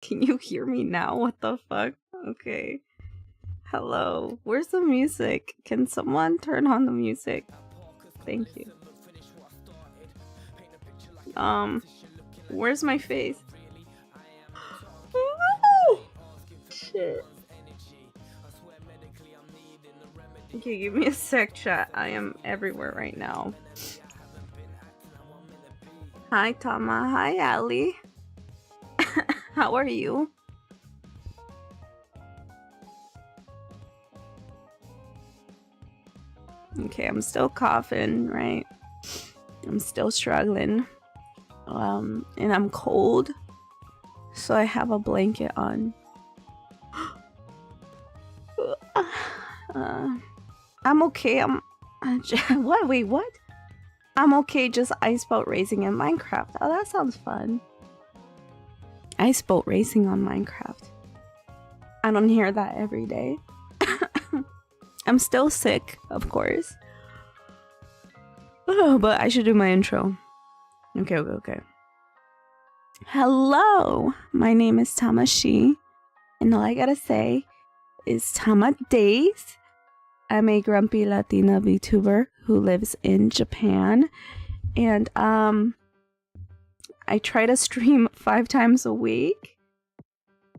Can you hear me now? What the fuck? Okay. Hello. Where's the music? Can someone turn on the music? Thank you. Where's my face? Shit. Okay, give me a sec, chat. I am everywhere right now. Hi, Tama. Hi, Ali. How are you? Okay, I'm still coughing, right? I'm still struggling. And I'm cold. So I have a blanket on. I'm okay. What? Wait, what? I'm okay, just ice boat racing in Minecraft. Oh, that sounds fun. Ice boat racing on Minecraft. I don't hear that every day. I'm still sick, of course. Oh, but I should do my intro. Okay. Hello, my name is Tamashii, and all I gotta say is Tama Days. I'm a grumpy Latina VTuber who lives in Japan, and I try to stream 5 times a week.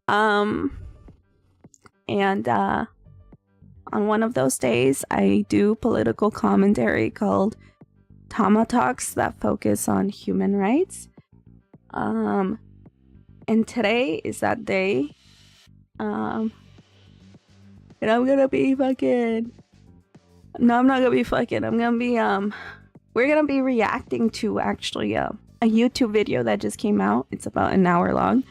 And on one of those days, I do political commentary called TamaTalks that focus on human rights. And today is that day. And I'm gonna be fucking... No, I'm not gonna be fucking. I'm gonna be, we're gonna be reacting to actually a YouTube video that just came out. It's about an hour long.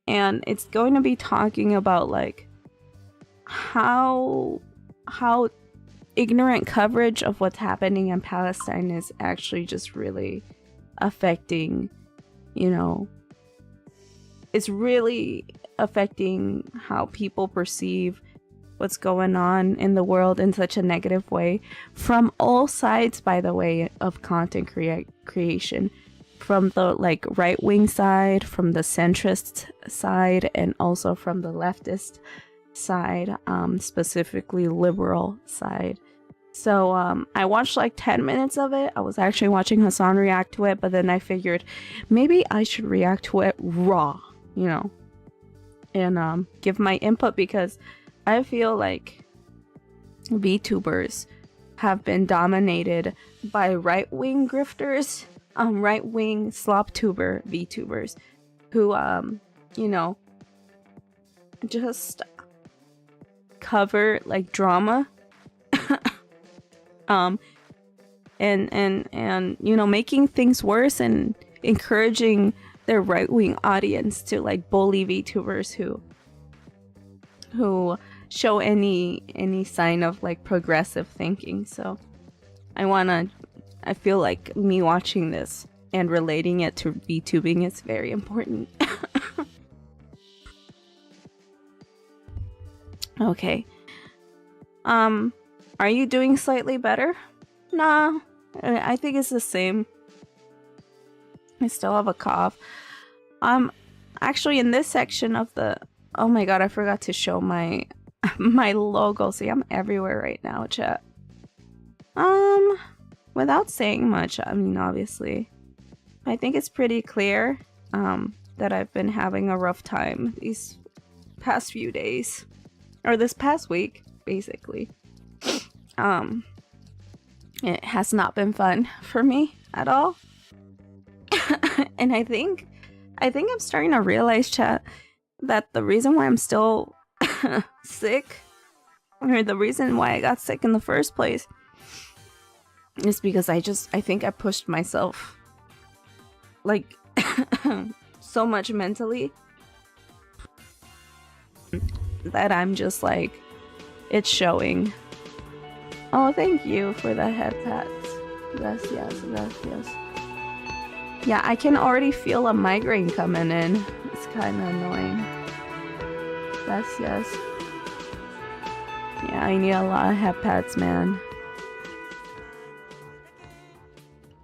And it's going to be talking about, like, how ignorant coverage of what's happening in Palestine is actually just really affecting, you know, it's really affecting how people perceive what's going on in the world in such a negative way, from all sides, by the way, of content creation, from the like right-wing side, from the centrist side, and also from the leftist side, specifically liberal side. So I watched like 10 minutes of it. I was actually watching Hassan react to it, but then I figured maybe I should react to it raw, you know, and give my input, because I feel like VTubers have been dominated by right-wing grifters, right-wing SlopTuber VTubers who you know, just cover like drama and you know, making things worse and encouraging their right-wing audience to like bully VTubers who show any sign of like progressive thinking. So I feel like me watching this and relating it to VTubing is very important. Okay. Are you doing slightly better? Nah, I think it's the same. I still have a cough. Actually in this section of the... Oh my god, I forgot to show my logo. See, I'm everywhere right now, chat. Without saying much, I mean, obviously, I think it's pretty clear that I've been having a rough time these past few days. Or this past week, basically. It has not been fun for me at all. And I think I'm starting to realize, chat, that the reason why I'm still sick, or the reason why I got sick in the first place, is because I think I pushed myself like so much mentally that I'm just like, it's showing. Oh, thank you for the head pats. Gracias. Yeah, I can already feel a migraine coming in. It's kind of annoying. Gracias. Yeah, I need a lot of head pats, man.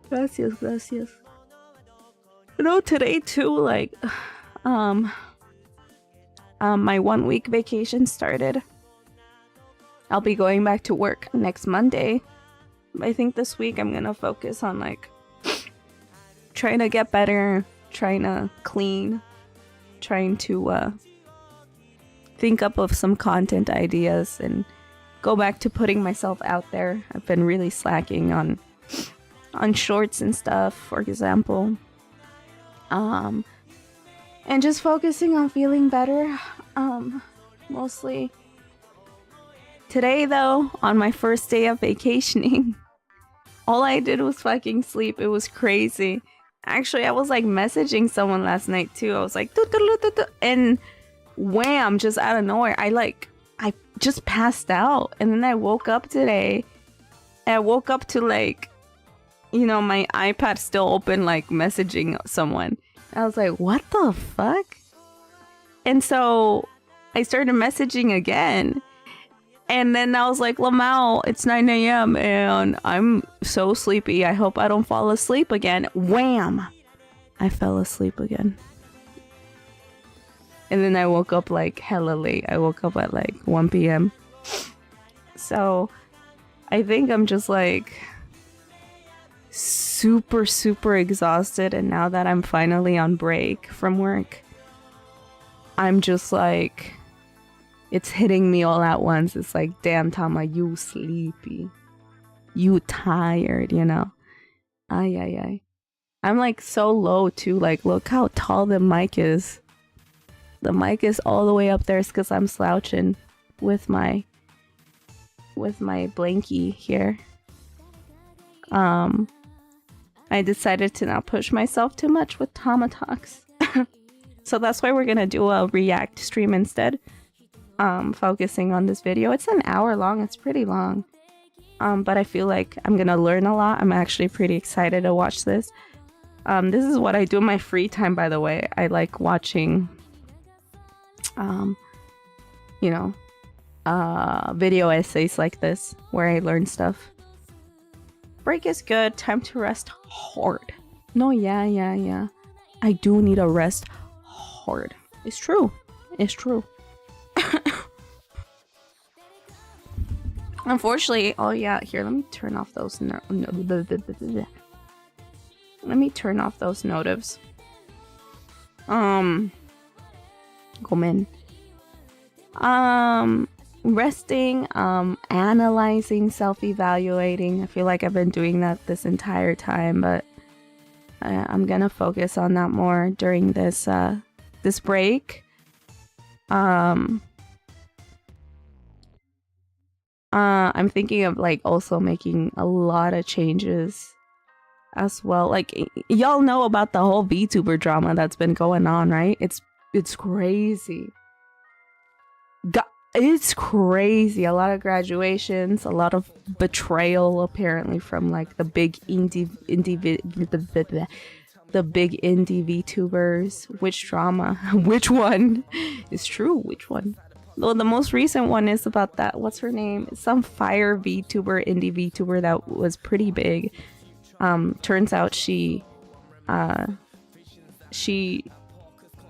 Gracias. You know, today too, like, My 1-week vacation started. I'll be going back to work next Monday. I think this week I'm gonna focus on like trying to get better, trying to clean, trying to think up of some content ideas and go back to putting myself out there. I've been really slacking on shorts and stuff, for example. And just focusing on feeling better. Mostly. Today though, on my first day of vacationing, all I did was fucking sleep. It was crazy. Actually, I was like messaging someone last night too. I was like, and wham, just out of nowhere, I just passed out. And then I woke up today. I woke up to like, you know, my iPad still open, like messaging someone. I was like, what the fuck? And so I started messaging again. And then I was like, Lamau, it's 9 a.m. and I'm so sleepy. I hope I don't fall asleep again. Wham! I fell asleep again. And then I woke up like hella late. I woke up at like 1 p.m. So I think I'm just like super, super exhausted. And now that I'm finally on break from work, I'm just like, it's hitting me all at once. It's like, damn, Tama, you sleepy. You tired, you know? Ay, ay, ay. I'm like so low too. Like, look how tall the mic is. The mic is all the way up there. It's because I'm slouching with my blankie here. I decided to not push myself too much with TamaTalks. So that's why we're gonna do a React stream instead. Focusing on this video. It's an hour long. It's pretty long. But I feel like I'm gonna learn a lot. I'm actually pretty excited to watch this. This is what I do in my free time, by the way. I like watching video essays like this where I learn stuff. Break is good. Time to rest hard. No, yeah. I do need a rest hard. It's true. It's true. Unfortunately, oh yeah, here, let me turn off those let me turn off those notives. Resting, analyzing, self-evaluating. I feel like I've been doing that this entire time, but I'm gonna focus on that more during this this break. I'm thinking of like also making a lot of changes as well. Like, y'all know about the whole VTuber drama that's been going on, right? It's crazy. It's crazy. A lot of graduations, a lot of betrayal apparently from like the big indie VTubers. Which drama? Which one is true? Which one? Well, the most recent one is about that, what's her name? Some fire VTuber, indie VTuber that was pretty big. Turns out she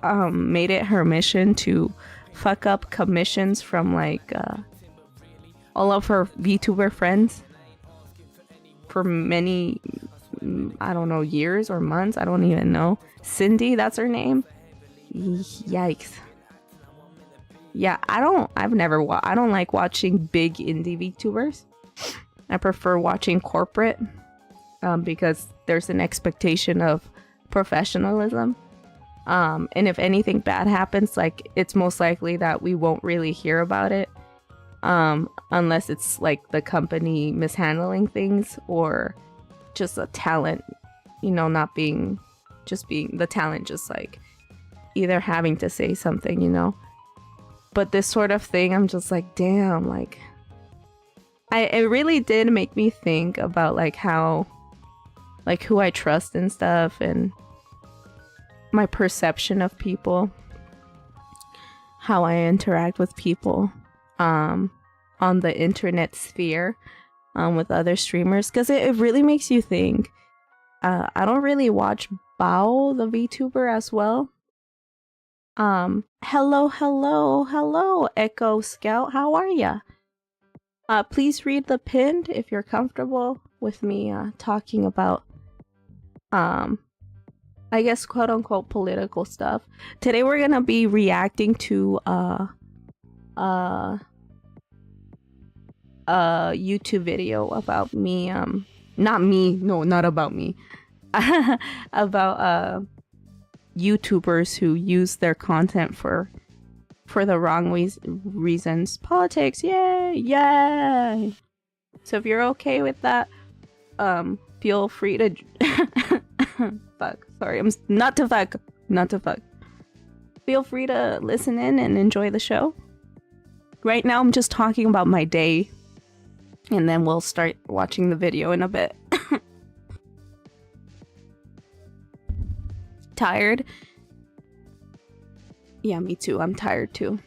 made it her mission to fuck up commissions from like all of her VTuber friends for many, I don't know, years or months. I don't even know. Cindy, that's her name. Yikes. Yeah, I don't like watching big indie VTubers. I prefer watching corporate because there's an expectation of professionalism. And if anything bad happens, like, it's most likely that we won't really hear about it unless it's like the company mishandling things or just a talent, you know, not being the talent, just like either having to say something, you know. But this sort of thing, I'm just like, damn, like, it really did make me think about like how, like, who I trust and stuff, and my perception of people, how I interact with people on the internet sphere with other streamers, because it really makes you think. I don't really watch Bao the VTuber as well. Hello, hello, hello, Echo Scout. How are ya? Please read the pinned if you're comfortable with me talking about I guess quote unquote political stuff. Today we're gonna be reacting to YouTube video about me, not me, no, not about me, about YouTubers who use their content for the wrong reasons. Politics, yay, yay. So if you're okay with that, feel free to fuck. Sorry, I'm not to fuck. Feel free to listen in and enjoy the show. Right now, I'm just talking about my day, and then we'll start watching the video in a bit. Tired? Yeah, me too. I'm tired too.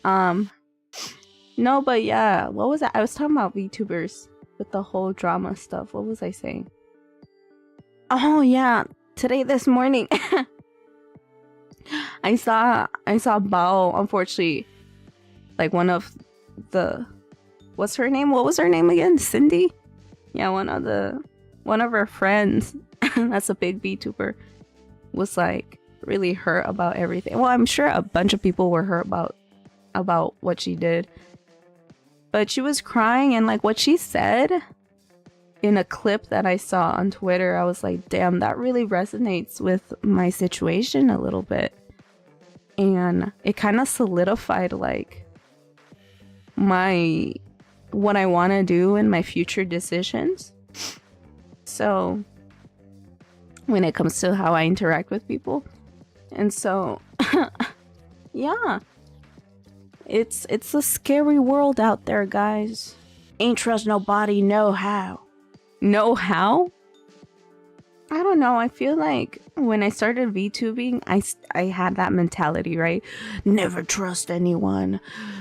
No, but yeah, what was that? I was talking about VTubers with the whole drama stuff. What was I saying? Oh yeah, this morning I saw Bao, unfortunately, like one of the, what's her name? What was her name again? Cindy? Yeah, one of her friends that's a big VTuber was like really hurt about everything. Well, I'm sure a bunch of people were hurt about what she did. But she was crying, and like what she said in a clip that I saw on Twitter, I was like, damn, that really resonates with my situation a little bit. And it kind of solidified like what I want to do in my future decisions. So when it comes to how I interact with people. And so yeah, it's a scary world out there, guys. Ain't trust nobody, no how. No how? I don't know. I feel like when I started VTubing, I had that mentality, right? Never trust anyone.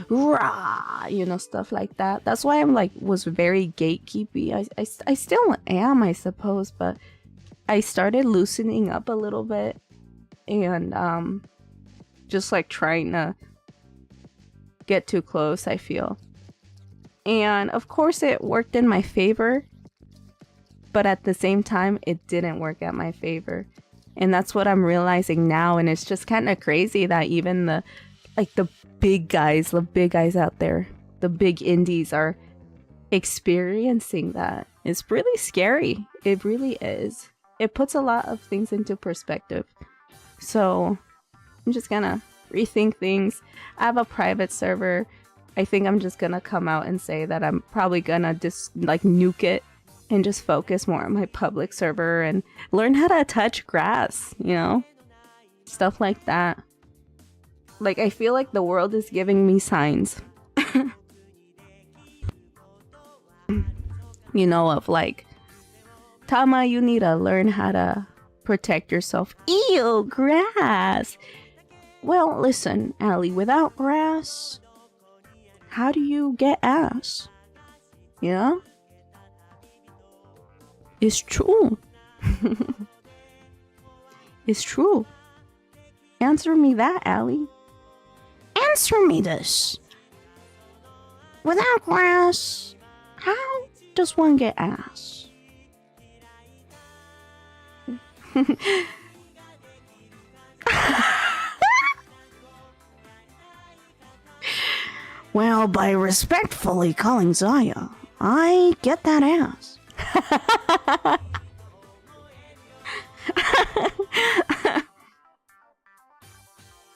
Rah, you know, stuff like that. That's why I'm like, was very gatekeepy. I still am, I suppose, but I started loosening up a little bit and just like trying to get too close, I feel. And of course it worked in my favor, but at the same time it didn't work at my favor. And that's what I'm realizing now, and it's just kind of crazy that even the big guys out there, the big indies are experiencing that. It's really scary. It really is. It puts a lot of things into perspective. So I'm just gonna rethink things. I have a private server. I think I'm just gonna come out and say that I'm probably gonna just like nuke it and just focus more on my public server and learn how to touch grass, you know? Stuff like that. Like, I feel like the world is giving me signs. You know, of like, Tama, you need to learn how to protect yourself. Ew, grass! Well, listen, Allie, without grass, how do you get ass? You know? It's true. It's true. Answer me that, Allie. Answer me this. Without grass, how does one get ass? Well, by respectfully calling Zaya, I get that ass.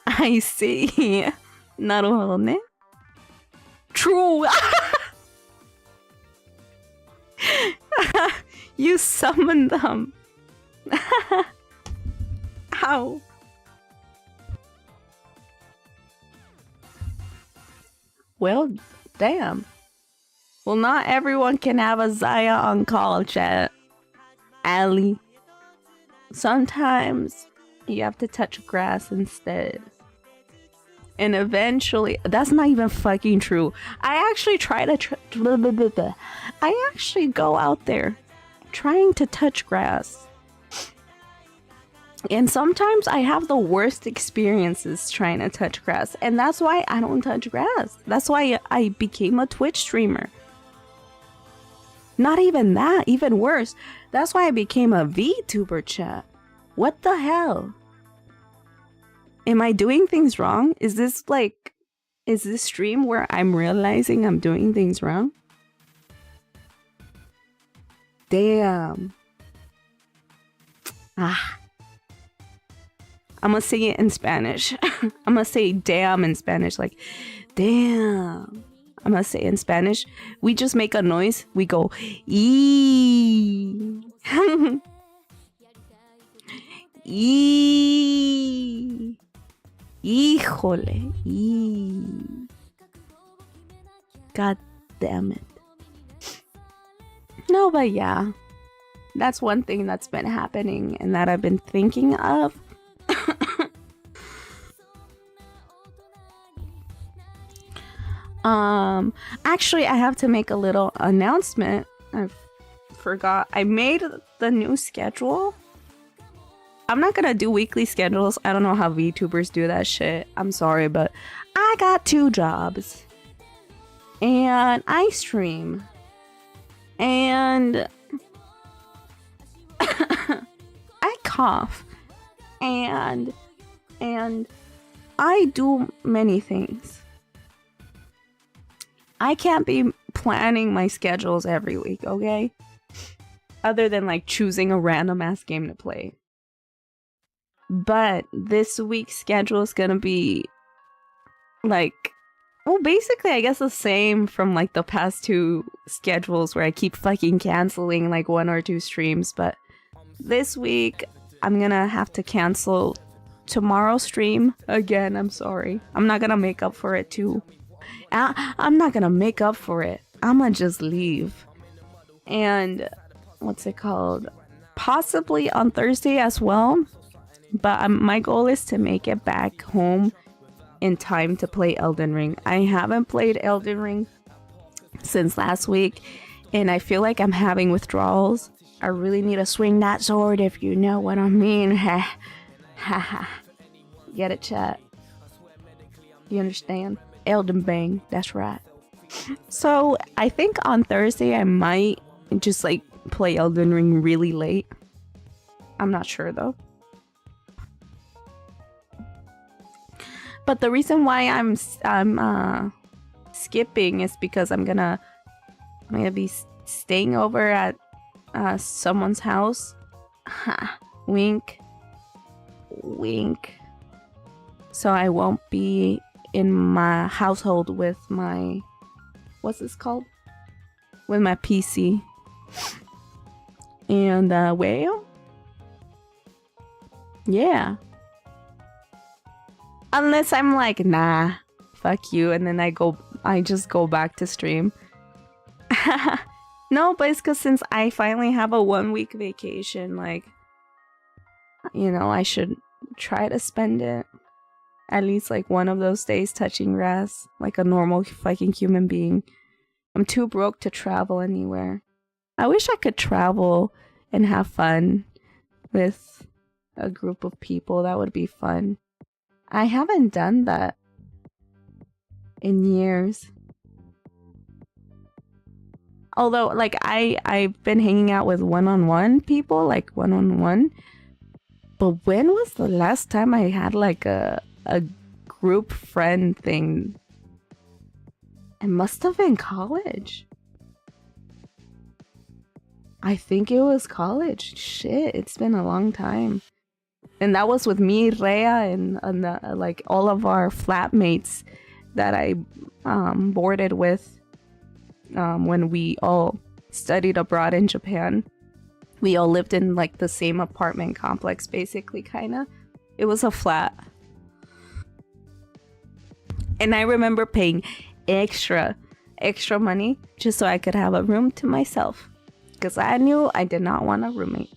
I see. なるほどね. True. You summoned them. How? Well, damn. Well, not everyone can have a Zaya on call, chat. Allie. Sometimes you have to touch grass instead. And eventually, that's not even fucking true. I actually try to I actually go out there trying to touch grass. And sometimes I have the worst experiences trying to touch grass. And that's why I don't touch grass. That's why I became a Twitch streamer. Not even that, even worse. That's why I became a VTuber, chat. What the hell? Am I doing things wrong? Is this stream where I'm realizing I'm doing things wrong? Damn. I'm gonna say it in Spanish. I'm gonna say damn in Spanish, like, damn. I'm gonna say it in Spanish. We just make a noise. We go, ee. Ee. Híjole. Ee. God damn it. No, but yeah. That's one thing that's been happening and that I've been thinking of. Actually, I have to make a little announcement. I forgot. I made the new schedule. I'm not gonna do weekly schedules. I don't know how VTubers do that shit. I'm sorry, but I got 2 jobs. And I stream. And I cough. And I do many things. I can't be planning my schedules every week, okay? Other than like choosing a random ass game to play. But this week's schedule is gonna be like, well, basically I guess the same from like the past 2 schedules where I keep fucking canceling like 1 or 2 streams. But this week I'm gonna have to cancel tomorrow's stream again. I'm sorry. I'm not gonna make up for it too. I'm not gonna make up for it. I'm gonna just leave. And what's it called? Possibly on Thursday as well. But my goal is to make it back home in time to play Elden Ring. I haven't played Elden Ring since last week, and I feel like I'm having withdrawals. I really need to swing that sword, if you know what I mean. Ha ha. Get it, chat? You understand? Elden Bang, that's right. So I think on Thursday I might just like play Elden Ring really late. I'm not sure though. But the reason why I'm skipping is because I'm gonna be staying over at someone's house. Wink, wink. So I won't be in my household with my, what's this called? With my PC. And well, yeah. Unless I'm like, nah, fuck you, and then I just go back to stream. No, but it's because since I finally have a 1-week vacation, like, you know, I should try to spend it at least like one of those days touching grass like a normal fucking human being. I'm too broke to travel anywhere. I wish I could travel and have fun with a group of people. That would be fun. I haven't done that in years. Although, like, I've been hanging out with one-on-one people, like one-on-one. But when was the last time I had like a group friend thing? It must have been college. I think it was college. Shit, it's been a long time. And that was with me, Rhea, and like all of our flatmates that I boarded with when we all studied abroad in Japan. We all lived in like the same apartment complex, basically, kind of. It was a flat. And I remember paying extra money just so I could have a room to myself. Because I knew I did not want a roommate.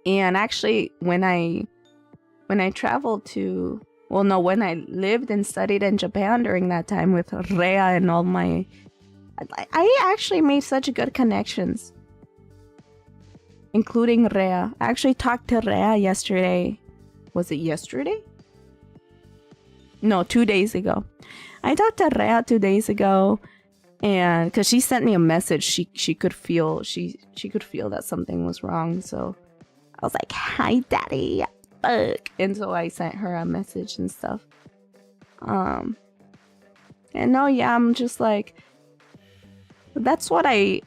And actually, when I traveled to... Well, no, when I lived and studied in Japan during that time with Rhea and all my... I actually made such good connections including Rhea. I actually talked to Rhea yesterday. Was it yesterday? No, 2 days ago. I talked to Rhea 2 days ago, and because she sent me a message, she could feel that something was wrong. So I was like, "Hi, Daddy." Fuck. And so I sent her a message and stuff. And no, yeah, I'm just like, that's what I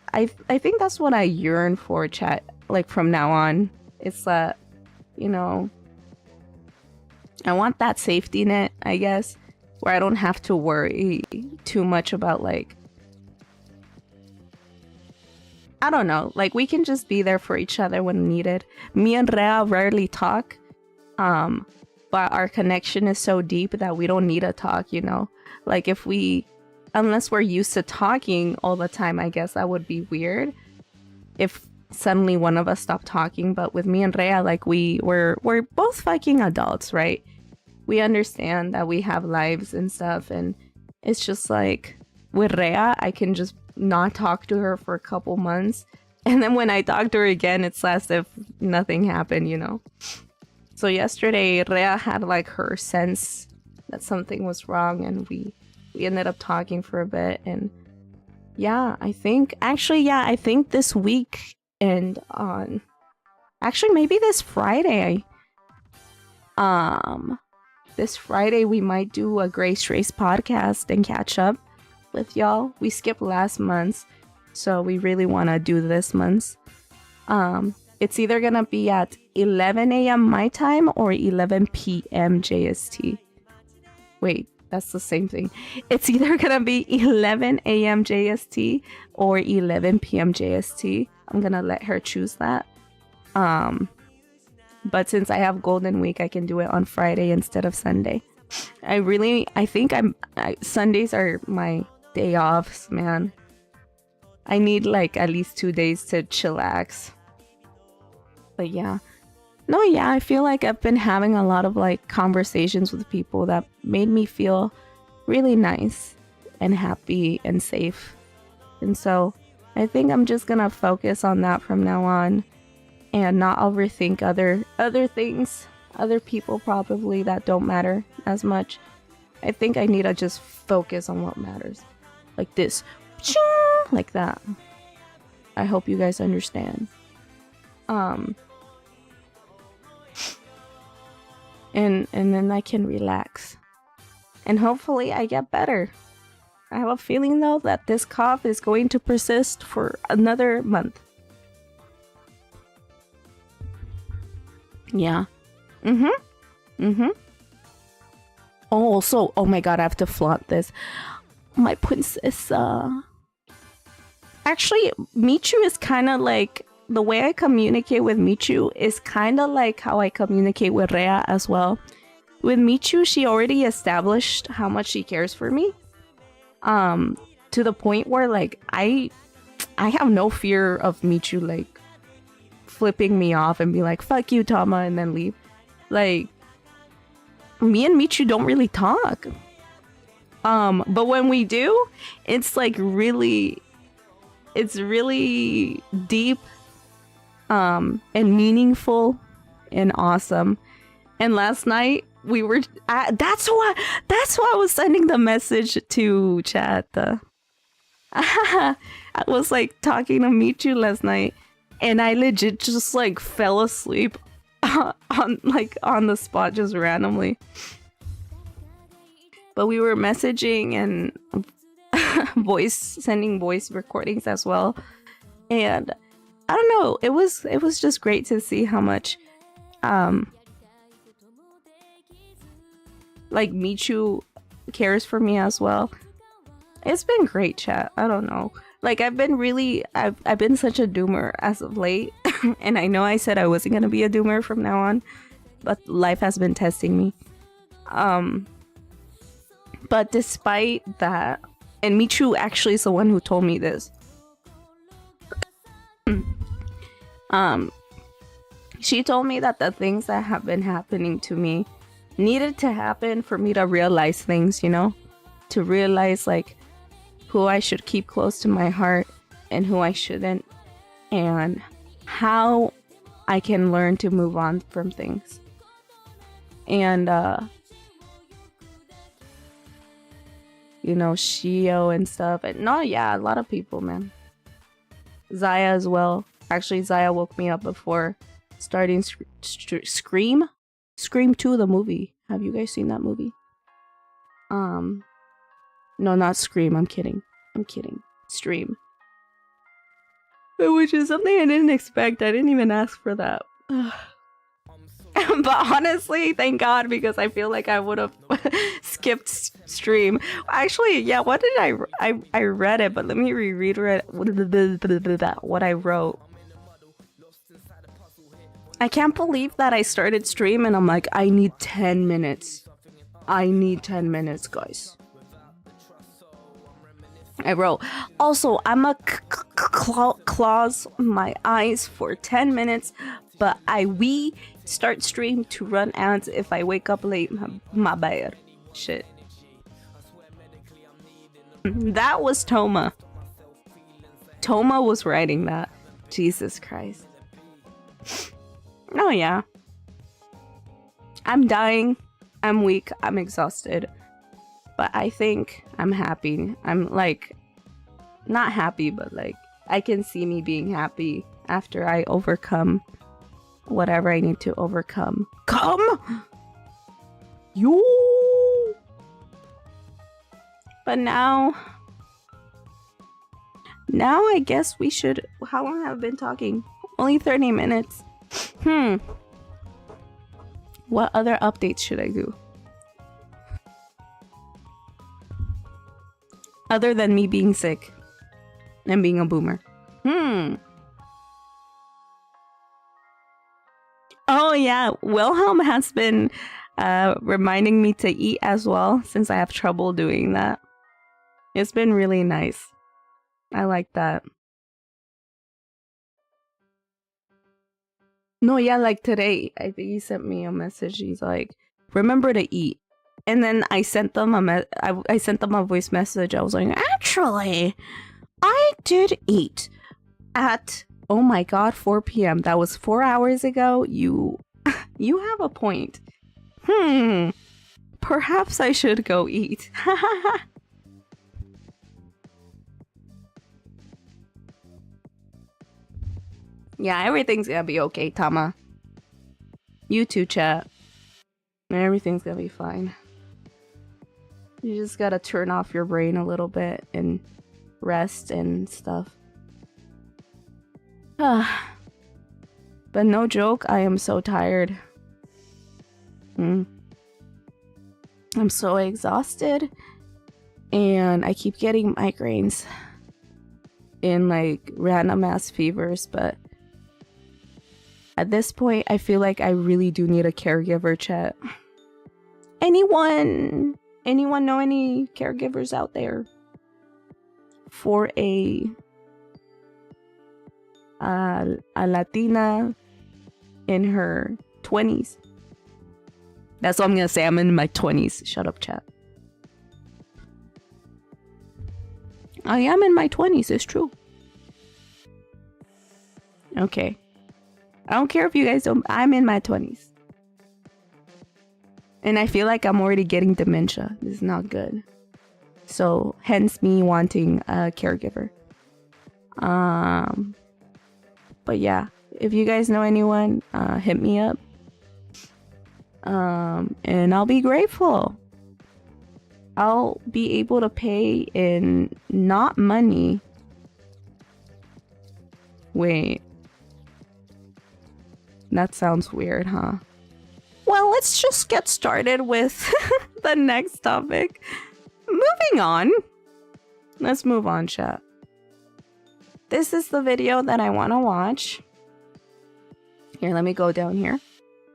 think that's what I yearn for, chat. Like from now on, it's that, you know, I want that safety net, I guess, where I don't have to worry too much about, like, I don't know, like we can just be there for each other when needed. Me and Rhea rarely talk, but our connection is so deep that we don't need to talk, you know? Like unless we're used to talking all the time, I guess that would be weird if suddenly one of us stopped talking. But with me and Rhea, like we're both fucking adults, right? We understand that we have lives and stuff, and it's just like with Rhea, I can just not talk to her for a couple months, and then when I talk to her again, it's as if nothing happened, you know? So yesterday, Rhea had like her sense that something was wrong, and we ended up talking for a bit. And yeah, I think this week and on, actually maybe this Friday, we might do a Grace Race podcast and catch up with y'all. We skipped last month, so we really want to do this month. It's either gonna be at 11 a.m. my time or 11 p.m. JST. Wait, that's the same thing. It's either gonna be 11 a.m. JST or 11 p.m. JST. I'm gonna let her choose that. But since I have Golden Week, I can do it on Friday instead of Sunday. I think Sundays are my day offs, man. I need like at least 2 days to chillax. But yeah. No, yeah, I feel like I've been having a lot of like conversations with people that made me feel really nice and happy and safe. And so I think I'm just gonna focus on that from now on and not overthink other things, other people probably that don't matter as much. I think I need to just focus on what matters. Like this. Like that. I hope you guys understand. And then I can relax. And hopefully I get better. I have a feeling though that this cough is going to persist for another month. Yeah. Oh my god, I have to flaunt this. My princess, actually, Michu is kind of like, the way I communicate with Michu is kind of like how I communicate with Rhea as well. With Michu, she already established how much she cares for me. To the point where like I have no fear of Michu like flipping me off and be like, "Fuck you, Tama," and then leave. Like, me and Michu don't really talk. But when we do, it's like really deep, and meaningful and awesome. And last night we were that's why I was sending the message to chat. I was like talking to Michu last night, and I legit just like fell asleep on the spot just randomly. But we were messaging and sending voice recordings as well. And I don't know, it was just great to see how much like Michu cares for me as well. It's been great, chat. I don't know. Like I've been such a doomer as of late. And I know I said I wasn't gonna be a doomer from now on, but life has been testing me. But despite that, and Michu actually is the one who told me this. She told me that the things that have been happening to me needed to happen for me to realize things, you know? To realize like who I should keep close to my heart and who I shouldn't, and how I can learn to move on from things. And you know, Shio and stuff. And no, yeah, a lot of people, man. Zaya as well. Actually, Zaya woke me up before starting Scream 2, the movie. Have you guys seen that movie? No, not Scream. I'm kidding. Stream. Which is something I didn't expect. I didn't even ask for that. But honestly, thank God, because I feel like I would have skipped Stream. Actually, yeah, what did I read it, but let me reread what I wrote. I can't believe that I started Stream and I'm like, I need 10 minutes. I need 10 minutes, guys. I wrote, also, I'm a close my eyes for 10 minutes, but we start Stream to run ads if I wake up late. My bad. Shit. That was Toma. Toma was writing that. Jesus Christ. Oh yeah. I'm dying. I'm weak. I'm exhausted. But I think I'm happy. I'm like, not happy, but like, I can see me being happy after I overcome whatever I need to overcome. Come! You! But now I guess we should, how long have I been talking? Only 30 minutes. What other updates should I do? Other than me being sick and being a boomer. Oh yeah, Wilhelm has been reminding me to eat as well, since I have trouble doing that. It's been really nice. I like that. No, yeah, like today, I think he sent me a message. He's like, remember to eat. And then I sent them I sent them a voice message. I was like, actually, I did eat at, oh my god, 4 p.m. That was 4 hours ago. You have a point. Perhaps I should go eat. Yeah, everything's gonna be okay, Tama. You too, chat. Everything's gonna be fine. You just gotta turn off your brain a little bit and rest and stuff. But no joke, I am so tired. I'm so exhausted. And I keep getting migraines. In like random ass fevers, but at this point, I feel like I really do need a caregiver, chat. Anyone know any caregivers out there for a Latina in her 20s? That's what I'm gonna say. I'm in my 20s. Shut up, chat. I am in my 20s. It's true. Okay. I don't care if you guys don't. I'm in my 20s. And I feel like I'm already getting dementia. This is not good. So, hence me wanting a caregiver. But yeah, if you guys know anyone, hit me up. And I'll be grateful. I'll be able to pay in not money. Wait. That sounds weird, huh? Well, let's just get started with the next topic. Moving on. Let's move on, chat. This is the video that I want to watch. Here, let me go down here.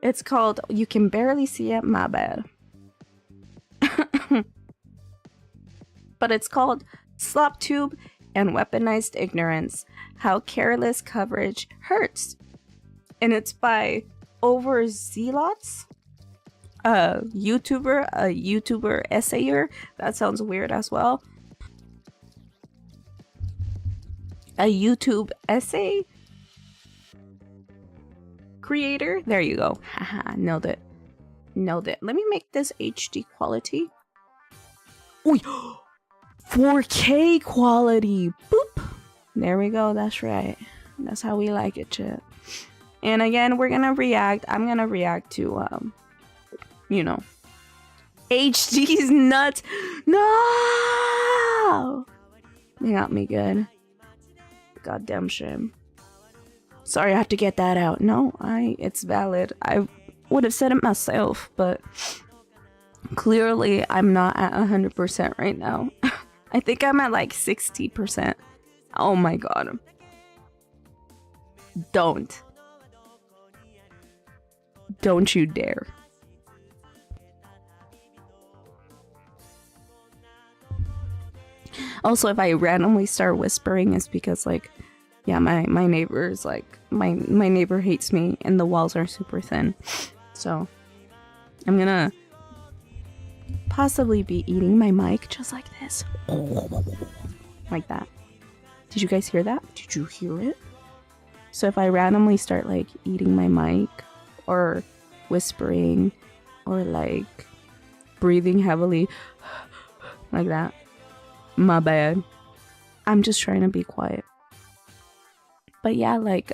It's called You Can Barely See It, My Bad. But it's called SlopTube and Weaponized Ignorance, How Careless Coverage Hurts. And it's by Overzealots, a YouTuber essayer. That sounds weird as well. A YouTube essay. creator. There you go. Haha, nailed it. Nailed it. Let me make this HD quality. Ooh, 4K quality. Boop. There we go. That's right. That's how we like it, chat. And again, we're gonna react. I'm gonna react to, you know, HD's nuts. No! They got me good. Goddamn shame. Sorry, I have to get that out. No, it's valid. I would have said it myself, but clearly I'm not at 100% right now. I think I'm at like 60%. Oh my god. Don't you dare. Also, if I randomly start whispering, it's because, like, yeah, my neighbor's like, my neighbor hates me and the walls are super thin. So I'm gonna possibly be eating my mic just like this. Like that. Did you guys hear that? Did you hear it? So if I randomly start like eating my mic or whispering or like breathing heavily like that, my bad. I'm just trying to be quiet. But yeah, like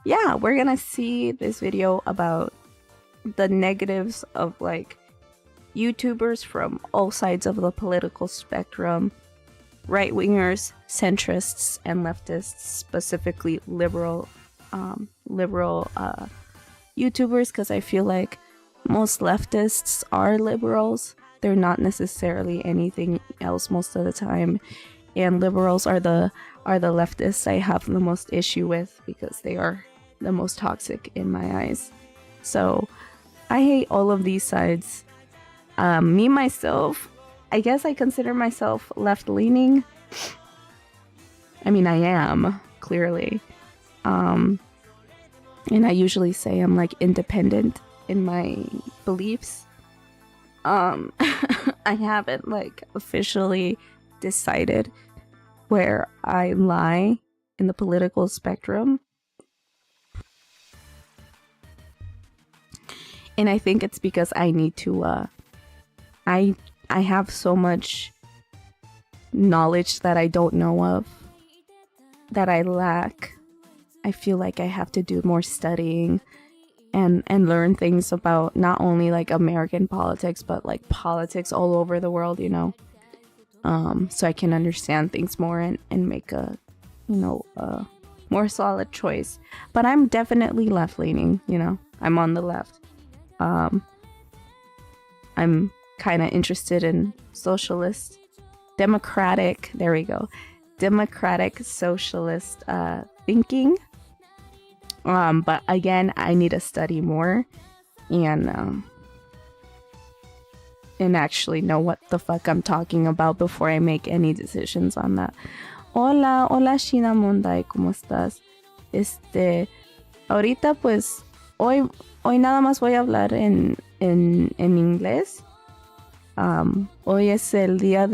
yeah, we're gonna see this video about the negatives of like YouTubers from all sides of the political spectrum, right-wingers, centrists, and leftists, specifically liberal YouTubers, because I feel like most leftists are liberals. They're not necessarily anything else most of the time, and liberals are the leftists I have the most issue with because they are the most toxic in my eyes. So I hate all of these sides. Me myself, I guess I consider myself left-leaning. I mean, I am, clearly. And I usually say I'm like independent in my beliefs. I haven't like officially decided where I lie in the political spectrum. And I think it's because I need to, I have so much knowledge that I don't know of, that I lack. I feel like I have to do more studying and learn things about not only like American politics, but like politics all over the world, you know, so I can understand things more and make a, you know, a more solid choice. But I'm definitely left-leaning, you know, I'm on the left. I'm kind of interested in socialist, democratic, there we go, democratic socialist thinking. But again, I need to study more and actually know what the fuck I'm talking about before I make any decisions on that. Hola, Shina Monday, ¿cómo estás? Ahorita pues, hoy nada más voy a hablar en inglés. Hoy es el día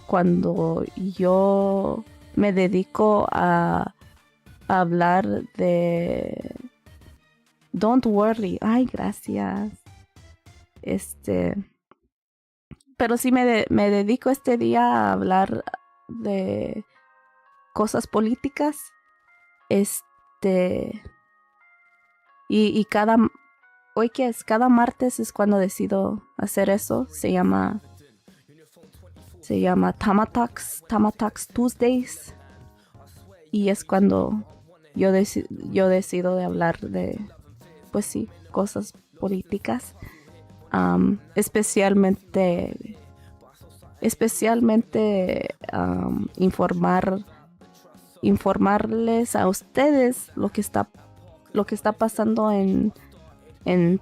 cuando yo me dedico a hablar de don't worry. Ay, gracias. Pero sí me dedico este día a hablar de cosas políticas. Y hoy que es cada martes es cuando decido hacer eso. Se llama TamaTalks Tuesdays. Y es cuando yo decido de hablar de, pues sí, cosas políticas. Especialmente informarles a ustedes lo que está pasando en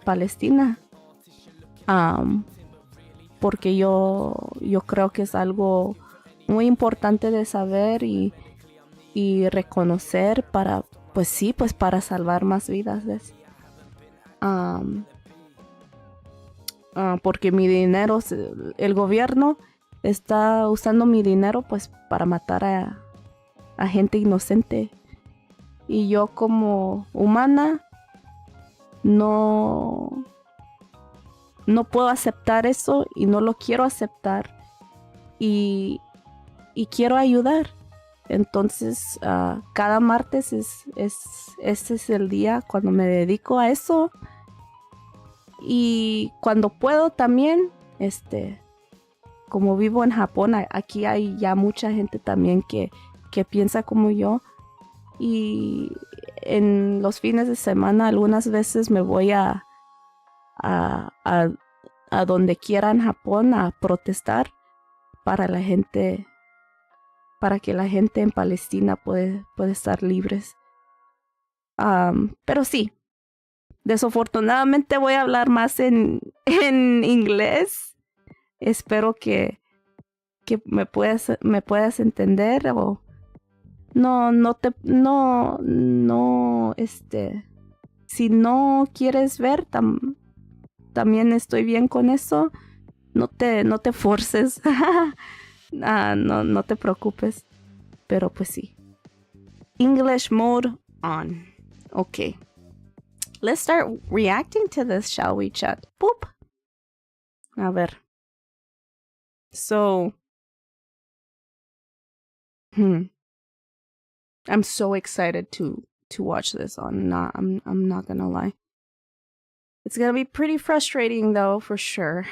Palestina. Porque yo creo que es algo muy importante de saber y reconocer para, pues sí, pues para salvar más vidas. Porque mi dinero, el gobierno está usando mi dinero pues para matar a gente inocente. Y yo como humana no puedo aceptar eso y no lo quiero aceptar. Y quiero ayudar. Entonces, cada martes este es el día cuando me dedico a eso. Y cuando puedo también, como vivo en Japón, aquí hay ya mucha gente también que piensa como yo. Y en los fines de semana algunas veces me voy a donde quiera en Japón a protestar para que la gente en Palestina puede estar libres. Pero sí, desafortunadamente voy a hablar más en inglés. Espero que me puedas entender o si no quieres ver también estoy bien con eso. No te forces. No te preocupes. Pero pues sí. English mode on. Okay. Let's start reacting to this, shall we, chat? Boop. A ver. So. I'm so excited to watch this on. I'm not gonna lie. It's gonna be pretty frustrating though, for sure.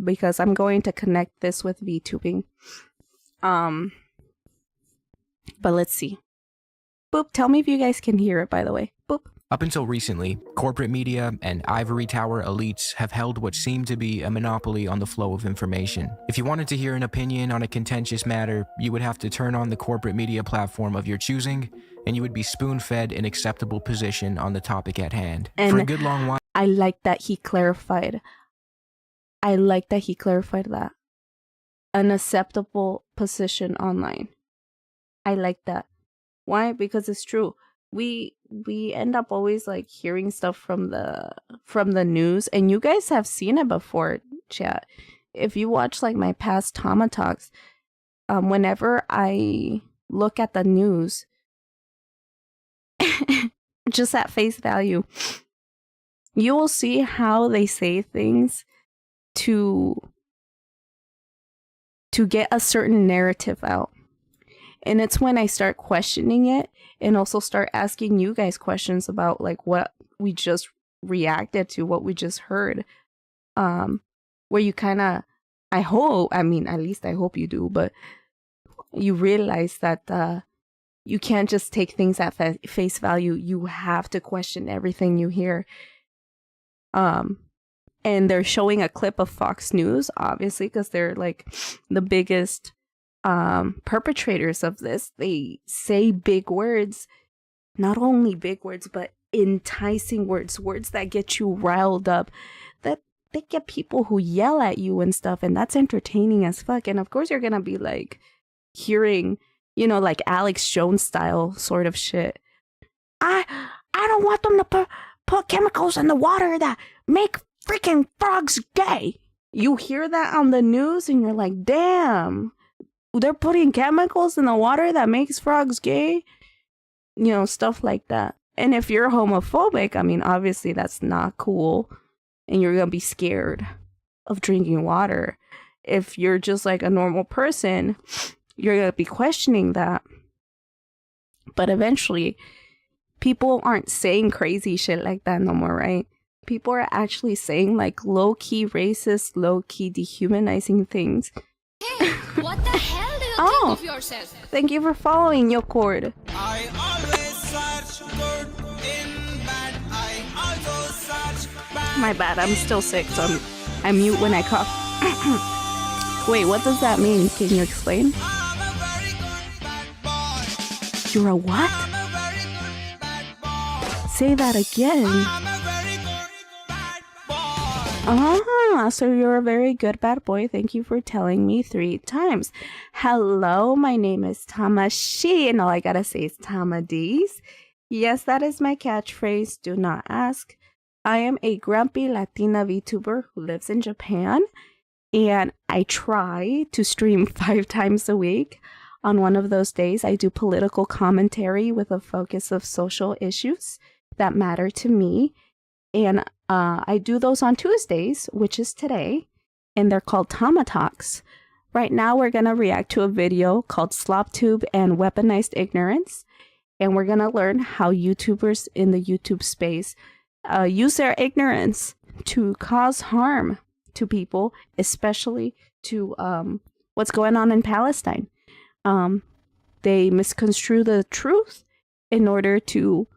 Because I'm going to connect this with VTubing. But let's see. Boop, tell me if you guys can hear it, by the way. Boop. Up until recently, corporate media and ivory tower elites have held what seemed to be a monopoly on the flow of information. If you wanted to hear an opinion on a contentious matter, you would have to turn on the corporate media platform of your choosing, and you would be spoon-fed an acceptable position on the topic at hand. And for a good long while, I like that he clarified. That. An acceptable position online. I like that. Why? Because it's true. We end up always like hearing stuff from the news, and you guys have seen it before, chat. If you watch like my past TamaTalks, whenever I look at the news, just at face value, you will see how they say things to get a certain narrative out. And it's when I start questioning it and also start asking you guys questions about like what we just reacted to, what we just heard. Where you kind of, at least I hope you do, but you realize that you can't just take things at face value. You have to question everything you hear. And they're showing a clip of Fox News, obviously, because they're like the biggest perpetrators of this. They say big words, not only big words, but enticing words that get you riled up, that they get people who yell at you and stuff, and that's entertaining as fuck. And of course you're gonna be like hearing, like Alex Jones style sort of shit. I don't want them to put chemicals in the water that make freaking frogs gay. You hear that on the news and you're like, damn, they're putting chemicals in the water that makes frogs gay? Stuff like that. And if you're homophobic, obviously that's not cool. And you're going to be scared of drinking water. If you're just like a normal person, you're going to be questioning that. But eventually, people aren't saying crazy shit like that no more, right? People are actually saying like low-key racist, low-key dehumanizing things. Hey, what the hell do you think of yourself? Thank you for following, Yocord. I always search good in bad. I also search bad. My bad, I'm still sick, so I mute when I cough. Wait, what does that mean? Can you explain? I'm a very good bad boy. You're a what? I'm a very good bad boy. Say that again. I'm a very good bad boy. So you're a very good bad boy. Thank you for telling me 3 times. Hello, my name is Tamashii, and all I gotta say is Tamadis. Yes, that is my catchphrase. Do not ask. I am a grumpy Latina VTuber who lives in Japan, and I try to stream 5 times a week On one of those days, I do political commentary with a focus of social issues that matter to me. And I do those on Tuesdays, which is today, and they're called TamaTalks. Right now, we're going to react to a video called SlopTube and Weaponized Ignorance, and we're going to learn how YouTubers in the YouTube space use their ignorance to cause harm to people, especially to what's going on in Palestine. They misconstrue the truth in order to,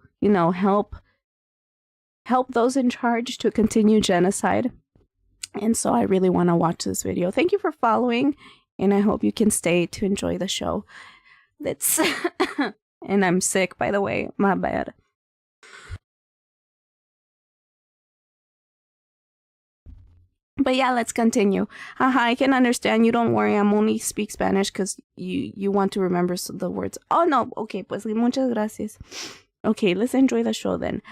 help those in charge to continue genocide. And so I really want to watch this video. Thank you for following, and I hope you can stay to enjoy the show. That's and I'm sick, by the way. My bad. But yeah, let's continue. Haha, I can understand you. Don't worry. I'm only speak Spanish because you want to remember the words. Oh, no. Okay, pues muchas gracias. Okay, let's enjoy the show then.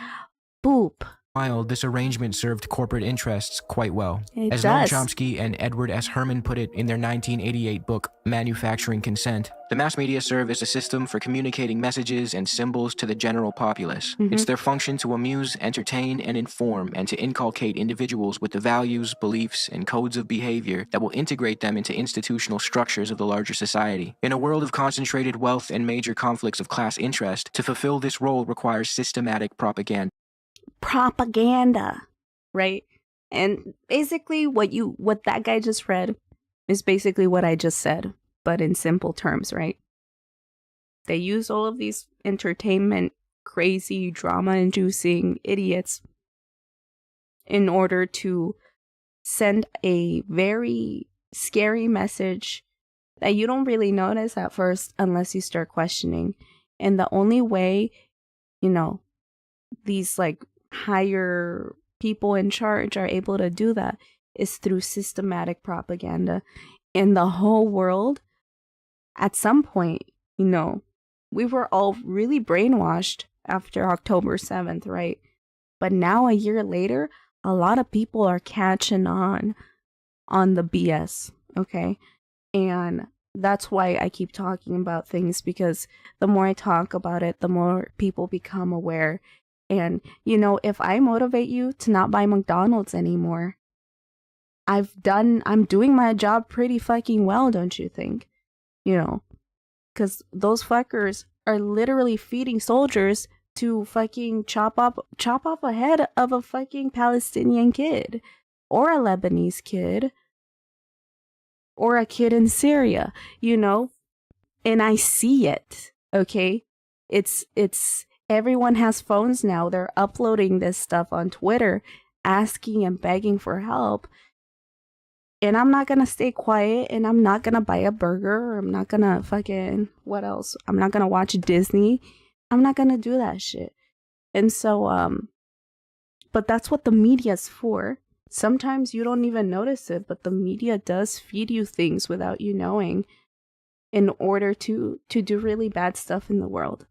Boop. While this arrangement served corporate interests quite well. As does. Noam Chomsky and Edward S. Herman put it in their 1988 book, Manufacturing Consent, the mass media serve as a system for communicating messages and symbols to the general populace. It's their function to amuse, entertain, and inform, and to inculcate individuals with the values, beliefs, and codes of behavior that will integrate them into institutional structures of the larger society. In a world of concentrated wealth and major conflicts of class interest, to fulfill this role requires systematic propaganda. Propaganda, right? And basically what that guy just read is basically what I just said, but in simple terms, right? They use all of these entertainment, crazy, drama-inducing idiots in order to send a very scary message that you don't really notice at first unless you start questioning. And the only way, these like higher people in charge are able to do that is through systematic propaganda. In the whole world, at some point, we were all really brainwashed after October 7th, right? But now, a year later, a lot of people are catching on the BS, okay? And that's why I keep talking about things, because the more I talk about it, the more people become aware. And, if I motivate you to not buy McDonald's anymore, I'm doing my job pretty fucking well, don't you think? Because those fuckers are literally feeding soldiers to fucking chop off a head of a fucking Palestinian kid, or a Lebanese kid, or a kid in Syria, and I see it, okay? It's everyone has phones now. They're uploading this stuff on Twitter, asking and begging for help. And I'm not going to stay quiet, and I'm not going to buy a burger, or I'm not going to fucking, what else? I'm not going to watch Disney. I'm not going to do that shit. And so, but that's what the media's for. Sometimes you don't even notice it, but the media does feed you things without you knowing in order to do really bad stuff in the world.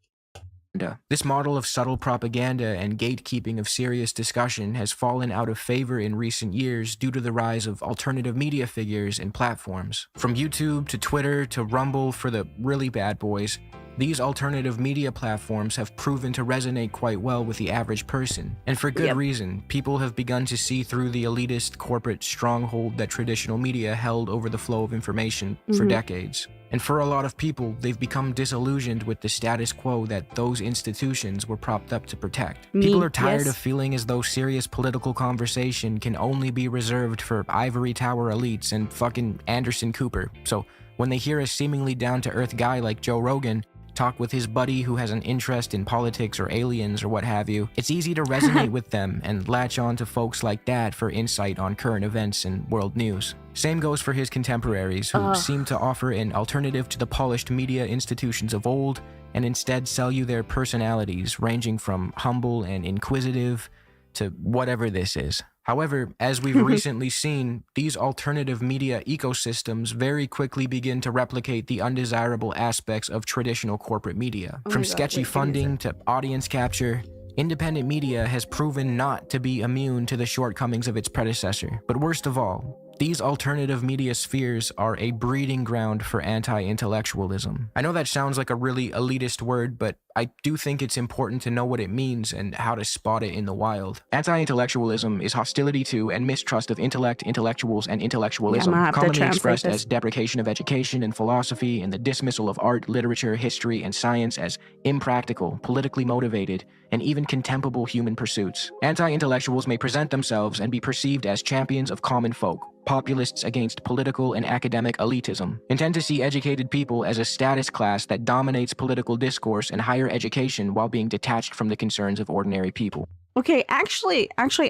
This model of subtle propaganda and gatekeeping of serious discussion has fallen out of favor in recent years due to the rise of alternative media figures and platforms. From YouTube to Twitter to Rumble for the really bad boys, these alternative media platforms have proven to resonate quite well with the average person. And for good reason. People have begun to see through the elitist corporate stronghold that traditional media held over the flow of information for decades. And for a lot of people, they've become disillusioned with the status quo that those institutions were propped up to protect. People are tired of feeling as though serious political conversation can only be reserved for ivory tower elites and fucking Anderson Cooper. So when they hear a seemingly down-to-earth guy like Joe Rogan talk with his buddy who has an interest in politics or aliens or what have you, it's easy to resonate with them and latch on to folks like that for insight on current events and world news. Same goes for his contemporaries, who seem to offer an alternative to the polished media institutions of old and instead sell you their personalities, ranging from humble and inquisitive to whatever this is. However, as we've recently seen, these alternative media ecosystems very quickly begin to replicate the undesirable aspects of traditional corporate media. From sketchy funding to audience capture, independent media has proven not to be immune to the shortcomings of its predecessor. But worst of all, These alternative media spheres are a breeding ground for anti-intellectualism. I know that sounds like a really elitist word, but I do think it's important to know what it means and how to spot it in the wild. Anti-intellectualism is hostility to and mistrust of intellect, intellectuals, and intellectualism, commonly expressed as deprecation of education and philosophy and the dismissal of art, literature, history, and science as impractical, politically motivated, and even contemptible human pursuits. Anti-intellectuals may present themselves and be perceived as champions of common folk, populists against political and academic elitism, and tend to see educated people as a status class that dominates political discourse and higher education while being detached from the concerns of ordinary people. Okay, actually,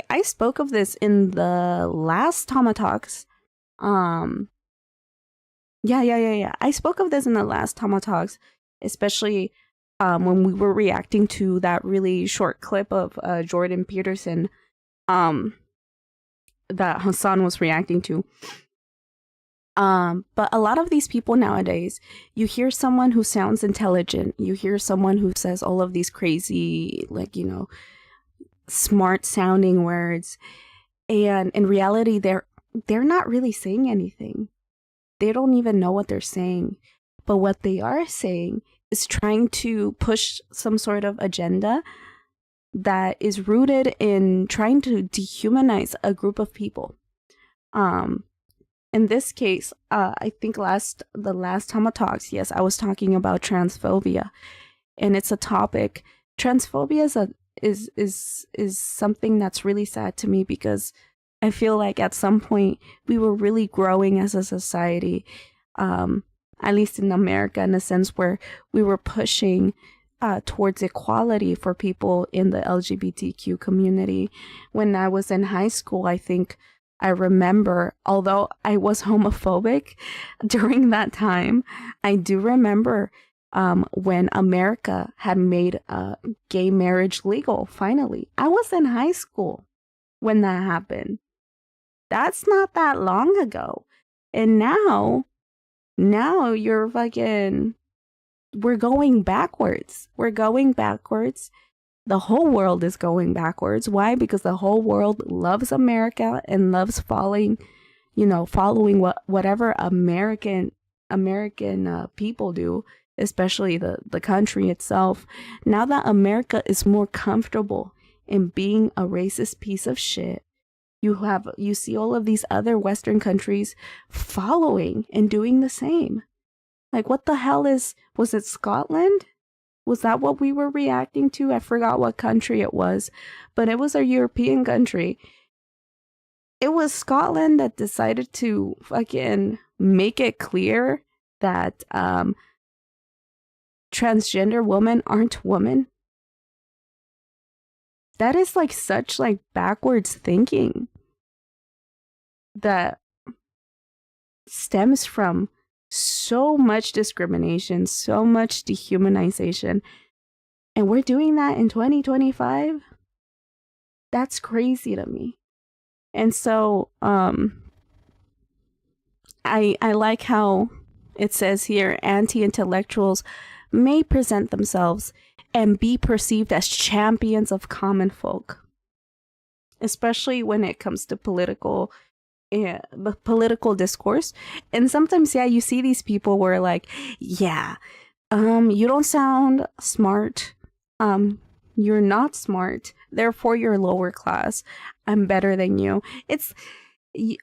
I spoke of this in the last TamaTalks. Yeah. I spoke of this in the last TamaTalks, especially when we were reacting to that really short clip of Jordan Peterson that Hassan was reacting to. But a lot of these people nowadays, you hear someone who sounds intelligent, you hear someone who says all of these crazy, like, you know, smart sounding words, and in reality they're not really saying anything. They don't even know what they're saying. But what they are saying is trying to push some sort of agenda that is rooted in trying to dehumanize a group of people. In this case, I think the last time I talked, yes, I was talking about transphobia, and it's a topic. Transphobia is something that's really sad to me, because I feel like at some point we were really growing as a society, at least in America, in a sense where we were pushing towards equality for people in the LGBTQ community. When I was in high school, I think I remember, although I was homophobic during that time, I do remember when America had made gay marriage legal, finally. I was in high school when that happened. That's not that long ago. And now you're fucking... We're going backwards. The whole world is going backwards. Why? Because the whole world loves America and loves following whatever American people do, especially the country itself. Now that America is more comfortable in being a racist piece of shit, you see all of these other Western countries following and doing the same. Like, what the hell was it Scotland? Was that what we were reacting to? I forgot what country it was, but it was a European country. It was Scotland that decided to fucking make it clear that transgender women aren't women. That is like such like backwards thinking that stems from so much discrimination, so much dehumanization, and we're doing that in 2025. That's crazy to me. And so I like how it says here, anti-intellectuals may present themselves and be perceived as champions of common folk, especially when it comes to political discourse. And sometimes, yeah, you see these people where like, yeah, you don't sound smart, you're not smart, therefore you're lower class, I'm better than you. It's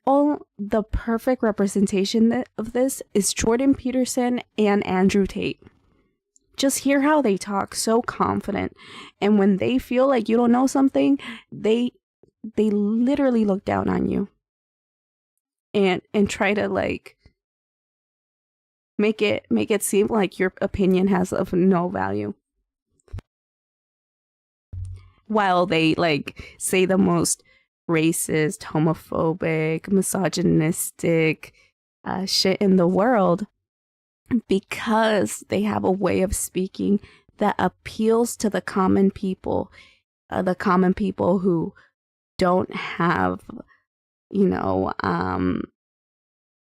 all the perfect representation of this is Jordan Peterson and Andrew Tate. Just hear how they talk, so confident, and when they feel like you don't know something, they literally look down on you and try to like make it seem like your opinion has of no value, while they like say the most racist, homophobic, misogynistic shit in the world, because they have a way of speaking that appeals to the common people who don't have,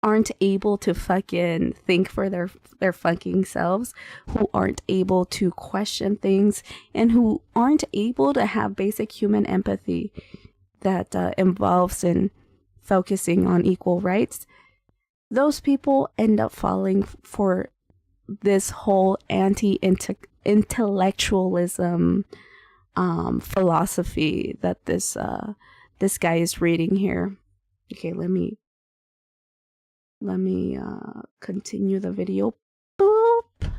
aren't able to fucking think for their fucking selves, who aren't able to question things, and who aren't able to have basic human empathy that involves in focusing on equal rights, those people end up falling for this whole anti-intellectualism philosophy that this guy is reading here. Okay, let me continue the video. Boop.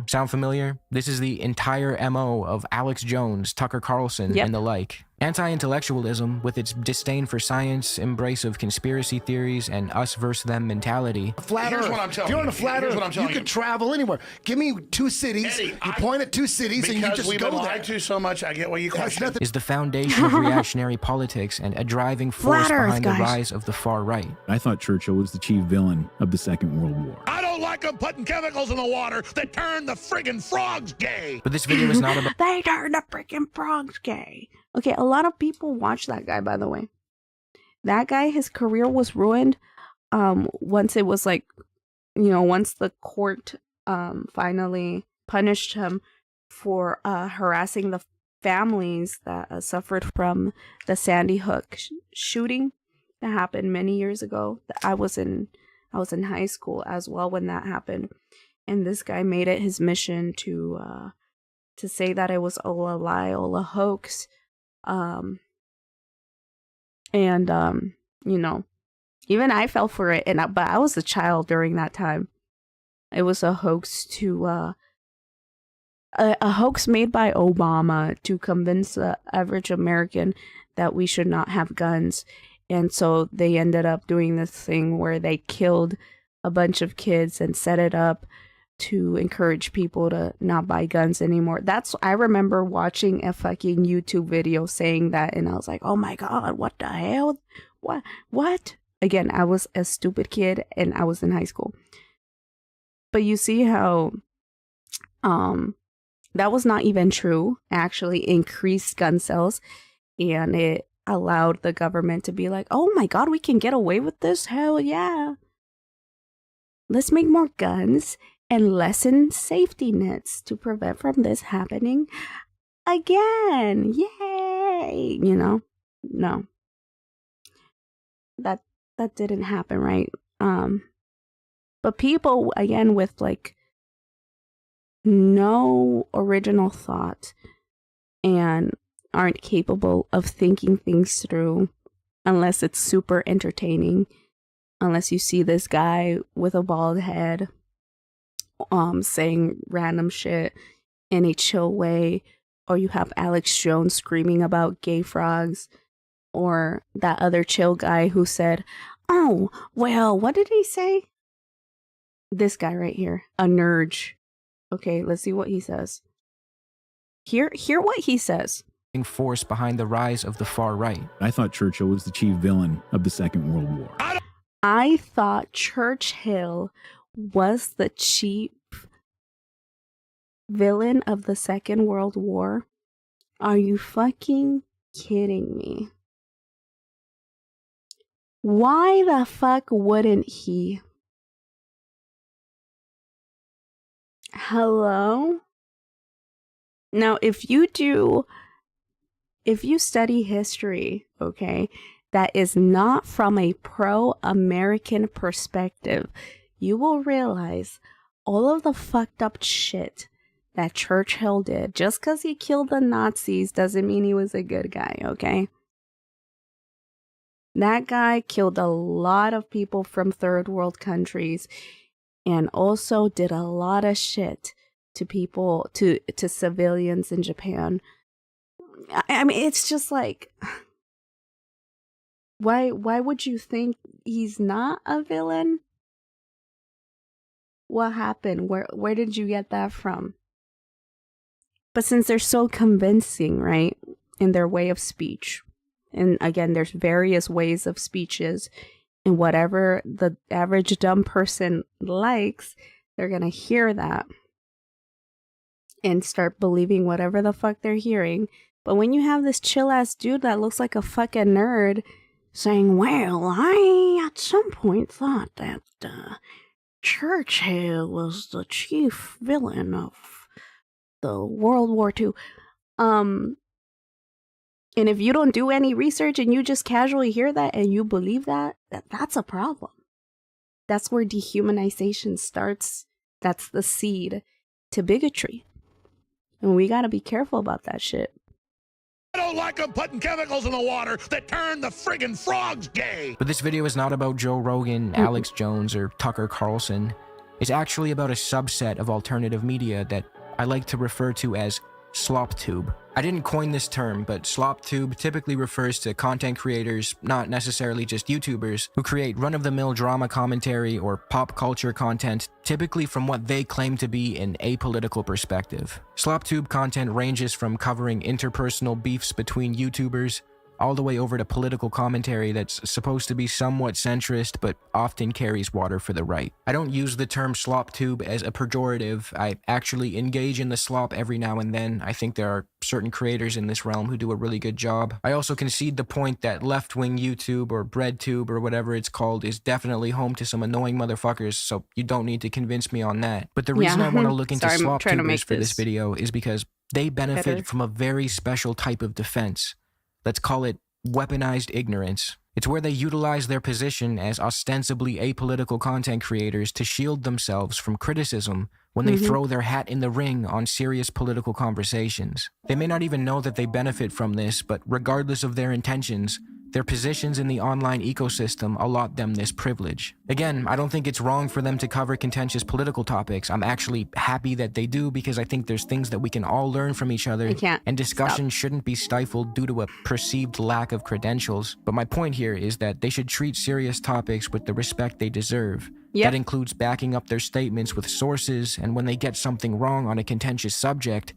Sound familiar? This is the entire MO of Alex Jones, Tucker Carlson, and the like. Anti-intellectualism, with its disdain for science, embrace of conspiracy theories, and us versus them mentality. Flat Here's Earth. what I'm telling if you're you. on a flat Here's Earth, what I'm telling you you. can travel anywhere. Give me 2 cities. Eddie, you point at 2 cities and you Because just we've go been there. lied to so much, I get what you question. Is the foundation of reactionary politics and a driving force Flat Earth, behind the guys. rise of the far right. I thought Churchill was the chief villain of the Second World War. I don't like them putting chemicals in the water that turn the friggin' frogs gay. But this video is not about They turned the freaking frogs gay. Okay, a lot of people watch that guy, by the way. That guy, his career was ruined once it was like, once the court finally punished him for harassing the families that suffered from the Sandy Hook shooting that happened many years ago. I was in high school as well when that happened, and this guy made it his mission to say that it was all a lie, all a hoax. Even I fell for it, but I was a child during that time. It was a hoax a hoax made by Obama to convince the average American that we should not have guns. And so they ended up doing this thing where they killed a bunch of kids and set it up to encourage people to not buy guns anymore. I remember watching a fucking YouTube video saying that, and I was like, oh my God, what the hell? What? Again, I was a stupid kid and I was in high school. But you see how that was not even true. Actually increased gun sales, and it allowed the government to be like, oh my God, we can get away with this? Hell yeah. Let's make more guns and lessen safety nets to prevent from this happening again. Yay! No. That didn't happen, right? But people, again, with like no original thought and aren't capable of thinking things through unless it's super entertaining, unless you see this guy with a bald head saying random shit in a chill way, or you have Alex Jones screaming about gay frogs, or that other chill guy who said, oh, well, what did he say? This guy right here, a nerd. Okay, let's see what he says. Hear what he says. Force behind the rise of the far right. I thought Churchill was the chief villain of the Second World War. I thought Churchill was the chief villain of the Second World War. Are you fucking kidding me? Why the fuck wouldn't he? Hello? Now, if you study history, okay, that is not from a pro-American perspective, you will realize all of the fucked up shit that Churchill did. Just because he killed the Nazis doesn't mean he was a good guy, okay? That guy killed a lot of people from third world countries and also did a lot of shit to people, to civilians in Japan. I mean, it's just like, why would you think he's not a villain? What happened? Where did you get that from? But since they're so convincing, right, in their way of speech, and again, there's various ways of speeches, and whatever the average dumb person likes, they're gonna hear that and start believing whatever the fuck they're hearing. But when you have this chill ass dude that looks like a fucking nerd saying, well, I at some point thought that Churchill was the chief villain of the World War II. And if you don't do any research and you just casually hear that and you believe that, that's a problem. That's where dehumanization starts. That's the seed to bigotry. And we gotta be careful about that shit. I don't like them putting chemicals in the water that turn the friggin' frogs gay. But this video is not about Joe Rogan, Alex Jones, or Tucker Carlson. It's actually about a subset of alternative media that I like to refer to as SlopTube. I didn't coin this term, but SlopTube typically refers to content creators, not necessarily just YouTubers, who create run-of-the-mill drama commentary or pop culture content, typically from what they claim to be an apolitical perspective. SlopTube content ranges from covering interpersonal beefs between YouTubers, all the way over to political commentary that's supposed to be somewhat centrist, but often carries water for the right. I don't use the term SlopTube as a pejorative. I actually engage in the slop every now and then. I think there are certain creators in this realm who do a really good job. I also concede the point that left-wing YouTube or BreadTube or whatever it's called is definitely home to some annoying motherfuckers, so you don't need to convince me on that. But the reason I want to look into SlopTubers for this video is because they benefit from a very special type of defense. Let's call it weaponized ignorance. It's where they utilize their position as ostensibly apolitical content creators to shield themselves from criticism when they throw their hat in the ring on serious political conversations. They may not even know that they benefit from this, but regardless of their intentions, their positions in the online ecosystem allot them this privilege. Again, I don't think it's wrong for them to cover contentious political topics. I'm actually happy that they do because I think there's things that we can all learn from each other, and discussion shouldn't be stifled due to a perceived lack of credentials. But my point here is that they should treat serious topics with the respect they deserve. That includes backing up their statements with sources, and when they get something wrong on a contentious subject,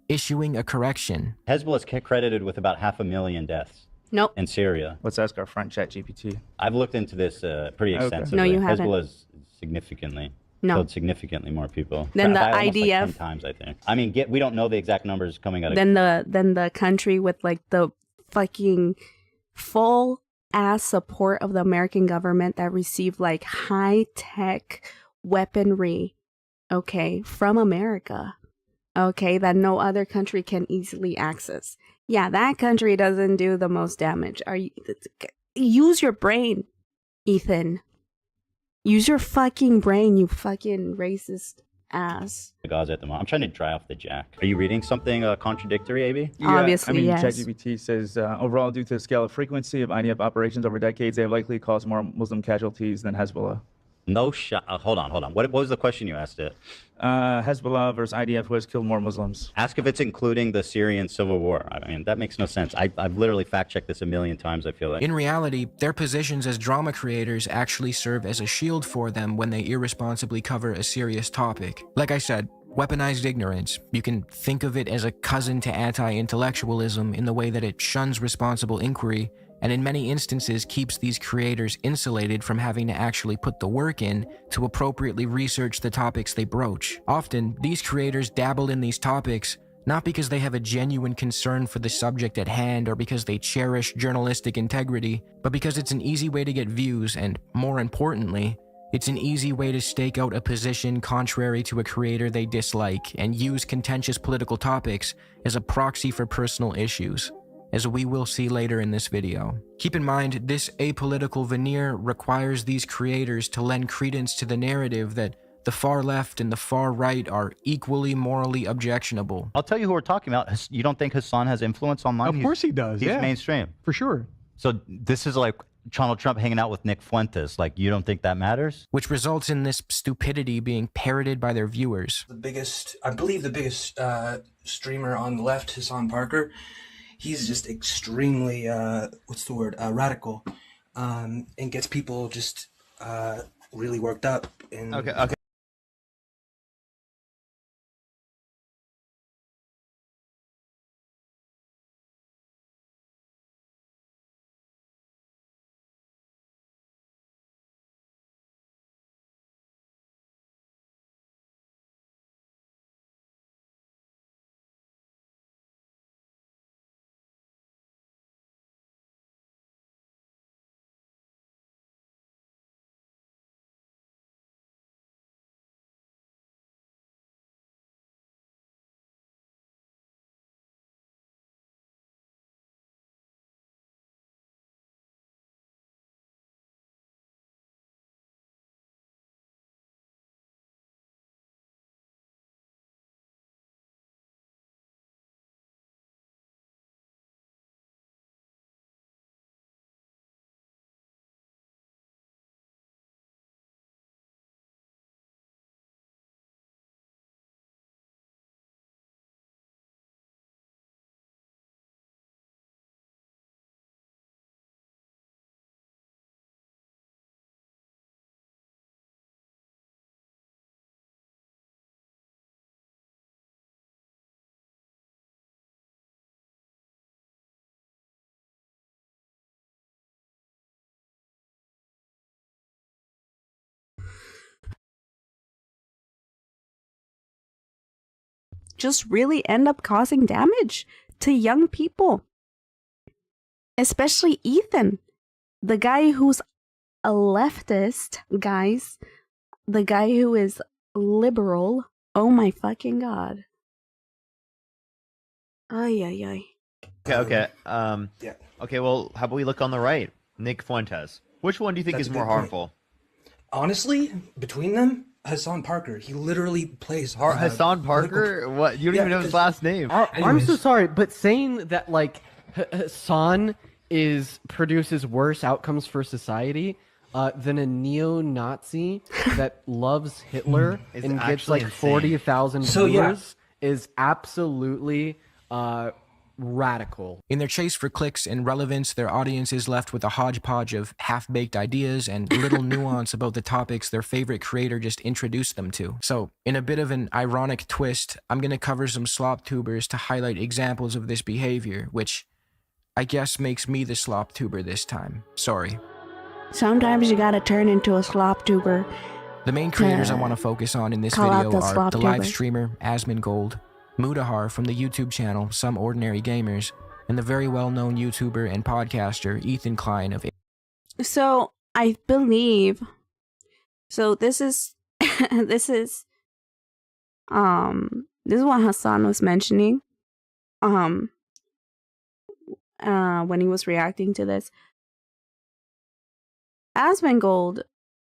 issuing a correction. Hezbollah's credited with about 500,000 deaths. Nope. In Syria. Let's ask our friend ChatGPT. I've looked into this pretty extensively. No, you haven't. Hezbollah's killed significantly more people. Then the by IDF. like 10 times, I think. I mean, we don't know the exact numbers coming out of. Then the country with like the fucking full ass support of the American government that received like high tech weaponry, okay, from America, okay, that no other country can easily access. Yeah, that country doesn't do the most damage. Use your brain, Ethan. Use your fucking brain, you fucking racist ass. Gaza at the moment. I'm trying to dry off the jack. Are you reading something contradictory, AB? Yeah, Obviously, yes. ChatGPT says overall, due to the scale of frequency of IDF operations over decades, they have likely caused more Muslim casualties than Hezbollah. No shot. Hold on. What was the question you asked it? Hezbollah versus IDF, who has killed more Muslims? Ask if it's including the Syrian civil war. I mean, that makes no sense. I've literally fact-checked this a million times, I feel like. In reality, their positions as drama creators actually serve as a shield for them when they irresponsibly cover a serious topic. Like I said, weaponized ignorance. You can think of it as a cousin to anti-intellectualism in the way that it shuns responsible inquiry, and in many instances keeps these creators insulated from having to actually put the work in to appropriately research the topics they broach. Often, these creators dabble in these topics not because they have a genuine concern for the subject at hand or because they cherish journalistic integrity, but because it's an easy way to get views and, more importantly, it's an easy way to stake out a position contrary to a creator they dislike and use contentious political topics as a proxy for personal issues, as we will see later in this video. Keep in mind, this apolitical veneer requires these creators to lend credence to the narrative that the far left and the far right are equally morally objectionable. I'll tell you who we're talking about. You don't think Hassan has influence online? Of course he does, He's mainstream. For sure. So this is like Donald Trump hanging out with Nick Fuentes. Like, you don't think that matters? Which results in this stupidity being parroted by their viewers. I believe the biggest streamer on the left, Hassan Parker, he's just extremely, radical, and gets people just really worked up. And Okay. just really end up causing damage to young people. Especially Ethan, the guy who's a leftist, guys. The guy who is liberal. Oh my fucking god. Ay, ay, ay. Okay. Yeah. Okay, well, how about we look on the right? Nick Fuentes. Which one do you think That's is a more good point. harmful? Honestly, between them, Hassan Parker. He literally plays Hassan Parker? What? You don't even know his last name. I'm so sorry, but saying that like Hassan produces worse outcomes for society than a neo-Nazi that loves Hitler Is and gets actually like insane. 40,000 So, yeah. viewers is absolutely radical. In their chase for clicks and relevance, their audience is left with a hodgepodge of half-baked ideas and little nuance about the topics their favorite creator just introduced them to. So, in a bit of an ironic twist, I'm going to cover some SlopTubers to highlight examples of this behavior, which I guess makes me the SlopTuber this time. Sorry. Sometimes you gotta turn into a SlopTuber. The main creators I want to focus on in this Call out video the are the live SlopTuber. streamer Asmongold, Mudahar from the YouTube channel Some Ordinary Gamers, and the very well-known YouTuber and podcaster Ethan Klein of So I believe. So this is this is what Hassan was mentioning. When he was reacting to this. Asmongold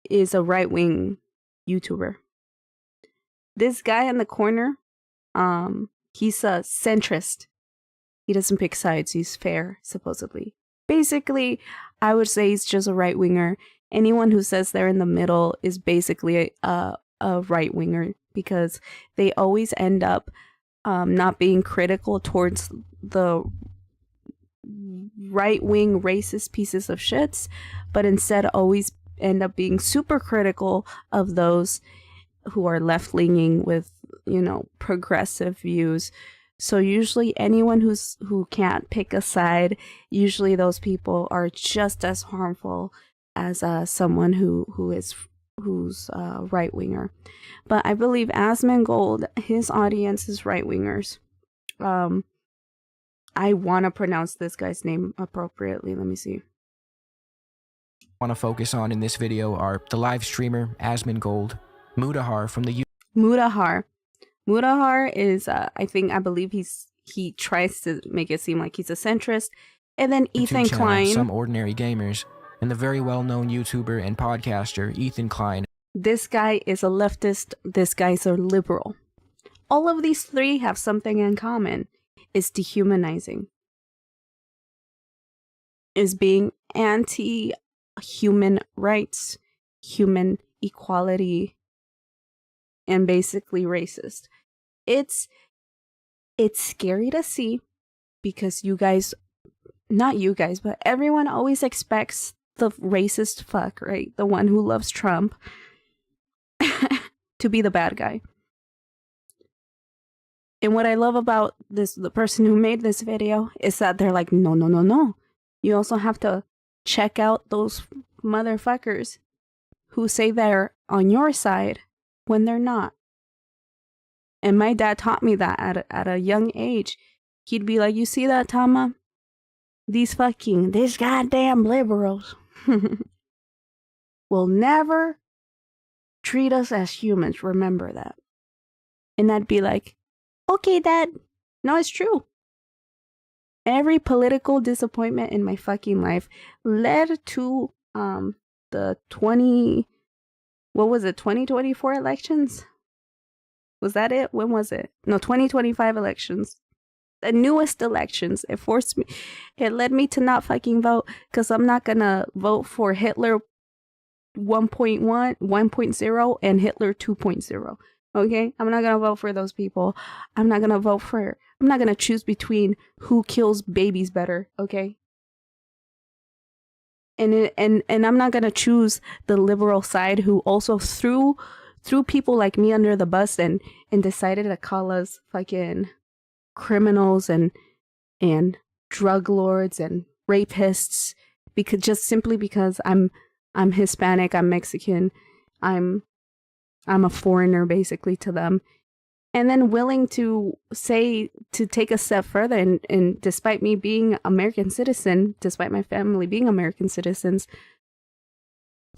is a right-wing YouTuber. This guy in the corner, he's a centrist. He doesn't pick sides. He's fair, supposedly. Basically, I would say he's just a right-winger. Anyone who says they're in the middle is basically a right-winger because they always end up not being critical towards the right-wing racist pieces of shits, but instead always end up being super critical of those who are left-leaning with, progressive views. So usually anyone who can't pick a side, usually those people are just as harmful as someone who's right-winger. But I believe Asmongold, his audience is right-wingers. I want to pronounce this guy's name appropriately. Let me see. want to focus on in this video are the live streamer Asmongold, Mudahar from the Mudahar. Mudahar is I believe he tries to make it seem like he's a centrist, and then Ethan channel, Klein. Some Ordinary Gamers, and the very well-known YouTuber and podcaster Ethan Klein. This guy is a leftist. This guy's a liberal. All of these three have something in common. Is dehumanizing. Is being anti-human rights, human equality, and basically racist. It's scary to see because you guys, not you guys, but everyone always expects the racist fuck, right? The one who loves Trump to be the bad guy. And what I love about the person who made this video is that they're like, no. You also have to check out those motherfuckers who say they're on your side when they're not. And my dad taught me that at a young age. He'd be like, you see that, Tama? These goddamn liberals will never treat us as humans. Remember that. And I'd be like, okay, Dad. No, it's true. Every political disappointment in my fucking life led to the 2024 elections? Was that it? When was it? No, 2025 elections. The newest elections. It led me to not fucking vote because I'm not gonna vote for Hitler 1.1, 1.0 and Hitler 2.0. Okay? I'm not gonna vote for those people. I'm not gonna choose between who kills babies better, okay? And I'm not gonna choose the liberal side who also threw people like me under the bus and decided to call us fucking criminals and drug lords and rapists simply because I'm Hispanic, I'm Mexican, I'm a foreigner basically to them. and then willing to take a step further, and despite me being American citizen, despite my family being American citizens,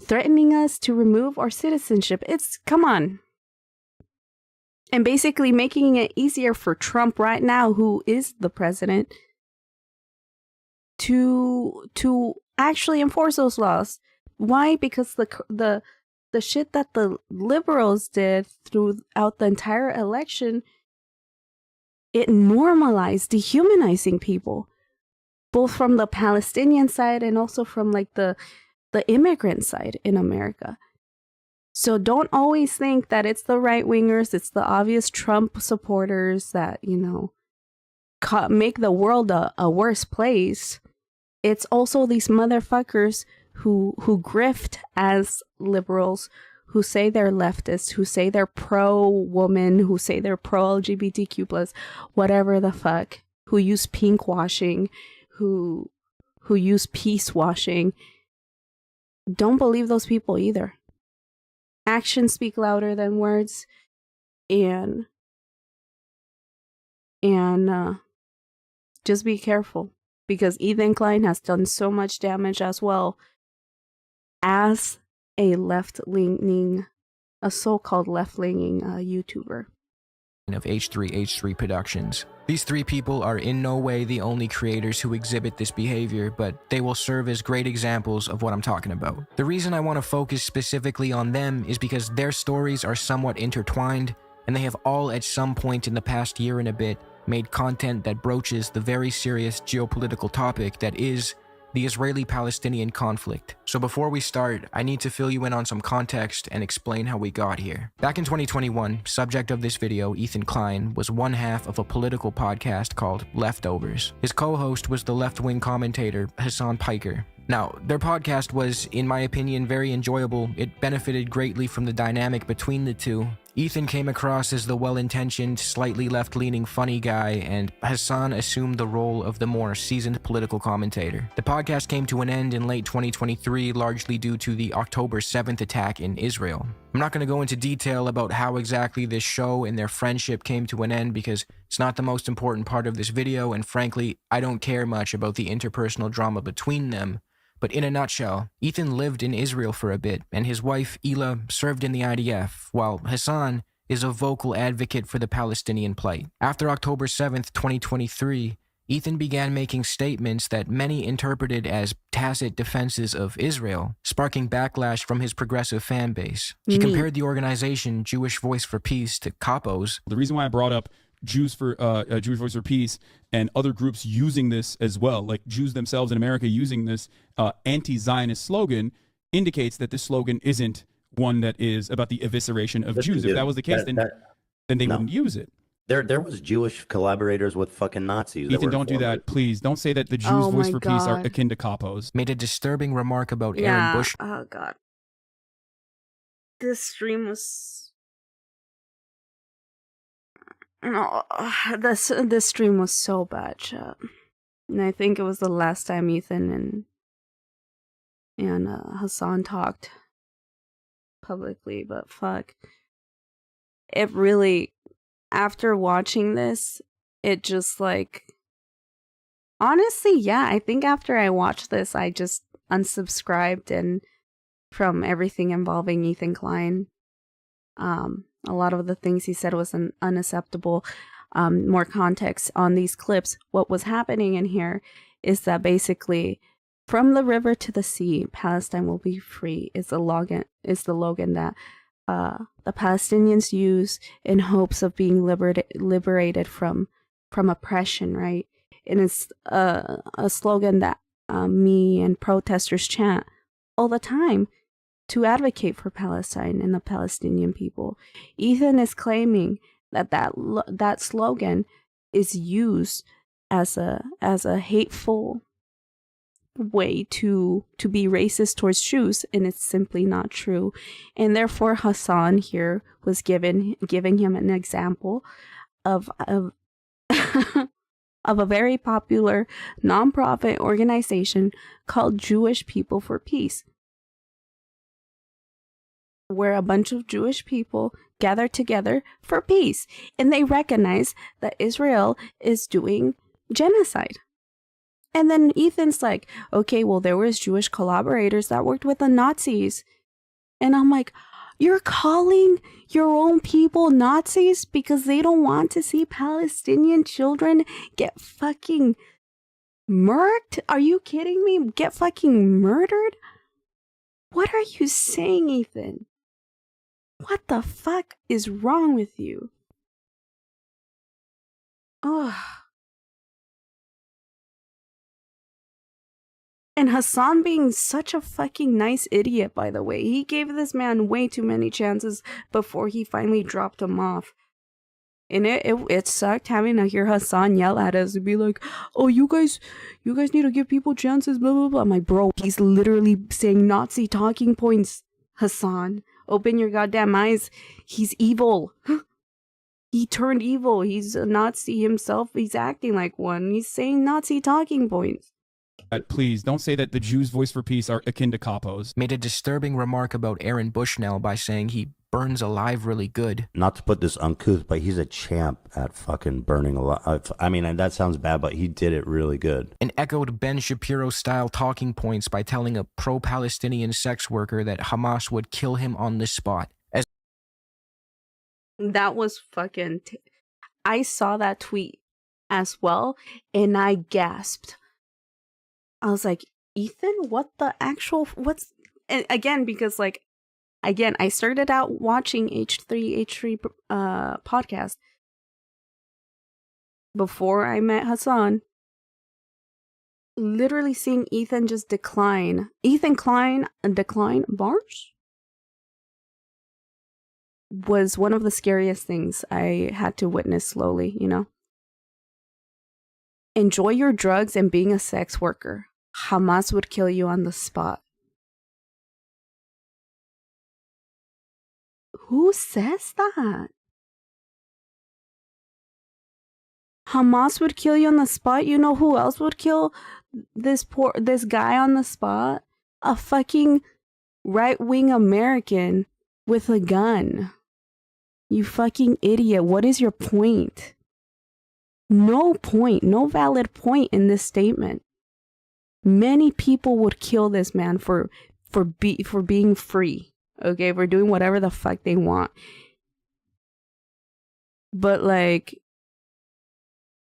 threatening us to remove our citizenship. It's, come on. And basically making it easier for Trump right now, who is the president, to actually enforce those laws. Why? Because the shit that the liberals did throughout the entire election, it normalized dehumanizing people, both from the Palestinian side and also from like the immigrant side in America. So don't always think that it's the right wingers, it's the obvious Trump supporters that, you know, make the world a worse place. It's also these motherfuckers who grift as liberals, who say they're leftists, who say they're pro-woman, who say they're pro-LGBTQ+, whatever the fuck, who use pink washing, who use peace washing. Don't believe those people either. Actions speak louder than words, and just be careful, because Ethan Klein has done so much damage as well as a so-called left-leaning YouTuber. Of H3H3 Productions. These three people are in no way the only creators who exhibit this behavior, but they will serve as great examples of what I'm talking about. The reason I want to focus specifically on them is because their stories are somewhat intertwined, and they have all at some point in the past year and a bit made content that broaches the very serious geopolitical topic that is the Israeli-Palestinian conflict. So before we start, I need to fill you in on some context and explain how we got here. Back in 2021, subject of this video, Ethan Klein, was one half of a political podcast called Leftovers. His co-host was the left-wing commentator Hassan Piker. Now, their podcast was, in my opinion, very enjoyable. It benefited greatly from the dynamic between the two. Ethan came across as the well-intentioned, slightly left-leaning funny guy, and Hassan assumed the role of the more seasoned political commentator. The podcast came to an end in late 2023, largely due to the October 7th attack in Israel. I'm not going to go into detail about how exactly this show and their friendship came to an end because it's not the most important part of this video, and frankly, I don't care much about the interpersonal drama between them. But in a nutshell, Ethan lived in Israel for a bit, and his wife, Ela, served in the IDF, while Hassan is a vocal advocate for the Palestinian plight. After October 7th, 2023, Ethan began making statements that many interpreted as tacit defenses of Israel, sparking backlash from his progressive fan base. He compared the organization Jewish Voice for Peace to capos. The reason why I brought up Jewish Voice for Peace and other groups using this as well, like Jews themselves in America using this anti-Zionist slogan, indicates that this slogan isn't one that is about the evisceration of Jews. If that was the case, then they wouldn't use it. There was Jewish collaborators with fucking Nazis. Ethan, don't do that, please. Don't say that the Jews' Voice for Peace are akin to capos. Made a disturbing remark about Aaron Bush. Oh god, this stream was. No, this stream was so bad, chat. And I think it was the last time Ethan and Hassan talked publicly, but fuck. It really, after watching this, it just like, honestly, yeah, I think after I watched this, I just unsubscribed and from everything involving Ethan Klein. A lot of the things he said was unacceptable. More context on these clips. What was happening in here is that basically, from the river to the sea, Palestine will be free. Is the slogan that the Palestinians use in hopes of being liberated from oppression, right? And it's a slogan that me and protesters chant all the time to advocate for Palestine and the Palestinian people. Ethan is claiming that slogan is used as a hateful way to be racist towards Jews, and it's simply not true. And therefore Hassan here was giving him an example of of a very popular nonprofit organization called Jewish People for Peace. where a bunch of Jewish people gather together for peace, and they recognize that Israel is doing genocide. And then Ethan's like, okay, well, there was Jewish collaborators that worked with the Nazis. And I'm like, you're calling your own people Nazis because they don't want to see Palestinian children get fucking murked? Are you kidding me? Get fucking murdered? What are you saying, Ethan? What the fuck is wrong with you? Ugh. And Hassan being such a fucking nice idiot, by the way. He gave this man way too many chances before he finally dropped him off. And it sucked having to hear Hassan yell at us and be like, oh, you guys need to give people chances, blah, blah, blah. I'm like, bro, he's literally saying Nazi talking points, Hassan. Open your goddamn eyes. He's evil. He turned evil. He's a Nazi himself. He's acting like one. He's saying Nazi talking points. Please don't say that the Jews' voice for peace are akin to capos. Made a disturbing remark about Aaron Bushnell by saying he burns alive really good. Not to put this uncouth, but he's a champ at fucking burning alive. I mean, and that sounds bad, but he did it really good. And echoed Ben Shapiro-style talking points by telling a pro-Palestinian sex worker that Hamas would kill him on the spot. That was fucking... I saw that tweet as well, and I gasped. I was like, Ethan, what the actual... What's... And again, because, like, again, I started out watching H3 podcast before I met Hassan. Literally seeing Ethan just decline. Ethan Klein decline bars was one of the scariest things I had to witness slowly, you know? Enjoy your drugs and being a sex worker. Hamas would kill you on the spot. Who says that? Hamas would kill you on the spot? You know who else would kill this guy on the spot? A fucking right-wing American with a gun. You fucking idiot. What is your point? No point. No valid point in this statement. Many people would kill this man for being free. Okay, for doing whatever the fuck they want. But like,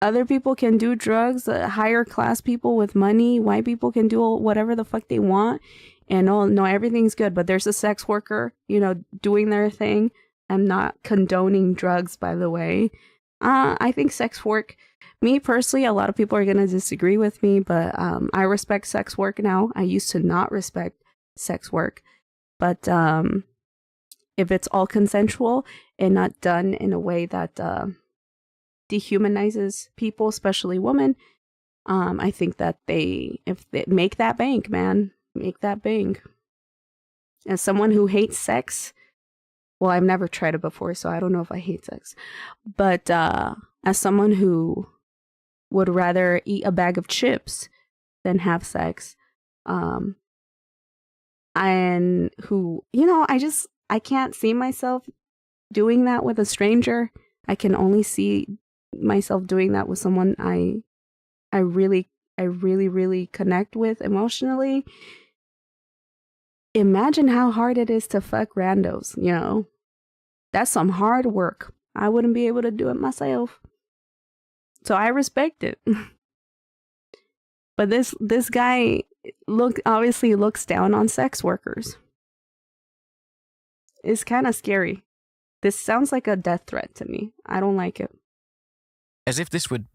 other people can do drugs, higher class people with money, white people can do whatever the fuck they want. And no, everything's good. But there's a sex worker, you know, doing their thing. I'm not condoning drugs, by the way. I think sex work, me personally, a lot of people are going to disagree with me, but I respect sex work now. I used to not respect sex work. But if it's all consensual and not done in a way that dehumanizes people, especially women, I think that if they make that bank, man, make that bank. As someone who hates sex, well, I've never tried it before, so I don't know if I hate sex. But as someone who would rather eat a bag of chips than have sex, and who, you know, I can't see myself doing that with a stranger. I can only see myself doing that with someone I really connect with emotionally. Imagine how hard it is to fuck randos, you know? That's some hard work. I wouldn't be able to do it myself. So I respect it. But this guy obviously looks down on sex workers. It's kind of scary. This sounds like a death threat to me. I don't like it. As if this would,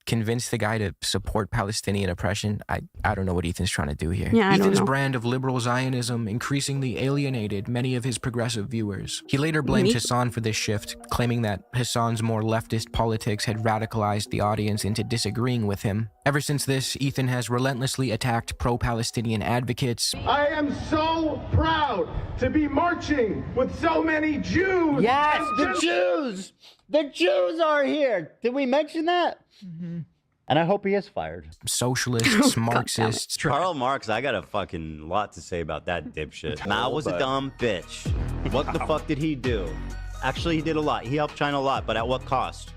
convince the guy to support Palestinian oppression? I don't know what Ethan's trying to do here. Yeah, Ethan's brand of liberal Zionism increasingly alienated many of his progressive viewers. He later blamed Hassan for this shift, claiming that Hassan's more leftist politics had radicalized the audience into disagreeing with him. Ever since this, Ethan has relentlessly attacked pro-Palestinian advocates. I am so proud to be marching with so many Jews. Yes, the Jews! The Jews are here! Did we mention that? Mm-hmm. And I hope he is fired. Socialists, Marxists. Karl Marx, I got a fucking lot to say about that dipshit. Mao was a dumb bitch. What the fuck did he do? Actually, he did a lot. He helped China a lot, but at what cost?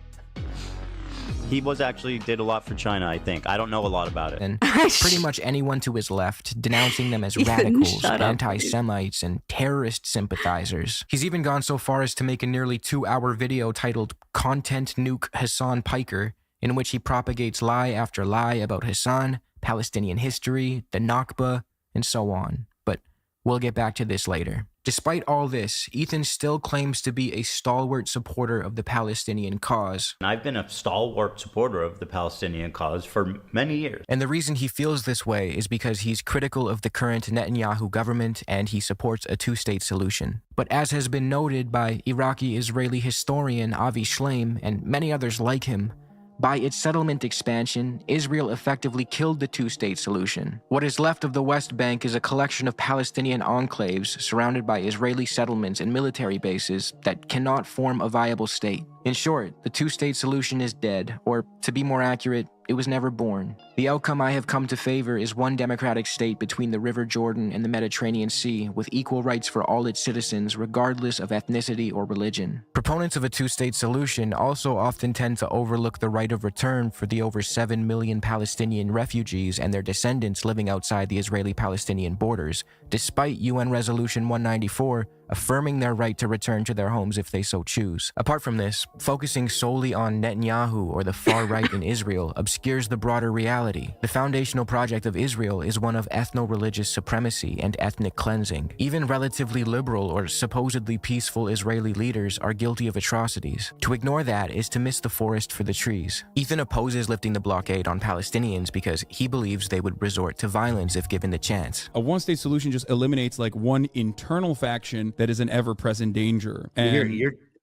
He did a lot for China, I think. I don't know a lot about it. And pretty much anyone to his left, denouncing them as radicals, shut up, anti-Semites, and terrorist sympathizers. He's even gone so far as to make a nearly 2-hour video titled Content Nuke Hassan Piker, in which he propagates lie after lie about Hassan, Palestinian history, the Nakba, and so on. But we'll get back to this later. Despite all this, Ethan still claims to be a stalwart supporter of the Palestinian cause. I've been a stalwart supporter of the Palestinian cause for many years. And the reason he feels this way is because he's critical of the current Netanyahu government and he supports a two-state solution. But as has been noted by Iraqi-Israeli historian Avi Shleim and many others like him, by its settlement expansion, Israel effectively killed the two-state solution. What is left of the West Bank is a collection of Palestinian enclaves surrounded by Israeli settlements and military bases that cannot form a viable state. In short, the two-state solution is dead, or to be more accurate, it was never born. The outcome I have come to favor is one democratic state between the River Jordan and the Mediterranean Sea, with equal rights for all its citizens regardless of ethnicity or religion. Proponents of a two-state solution also often tend to overlook the right of return for the over 7 million Palestinian refugees and their descendants living outside the Israeli-Palestinian borders, despite UN Resolution 194 affirming their right to return to their homes if they so choose. Apart from this, focusing solely on Netanyahu or the far right in Israel obscures the broader reality. The foundational project of Israel is one of ethno-religious supremacy and ethnic cleansing. Even relatively liberal or supposedly peaceful Israeli leaders are guilty of atrocities. To ignore that is to miss the forest for the trees. Ethan opposes lifting the blockade on Palestinians because he believes they would resort to violence if given the chance. A one-state solution just eliminates like one internal faction that is an ever-present danger. And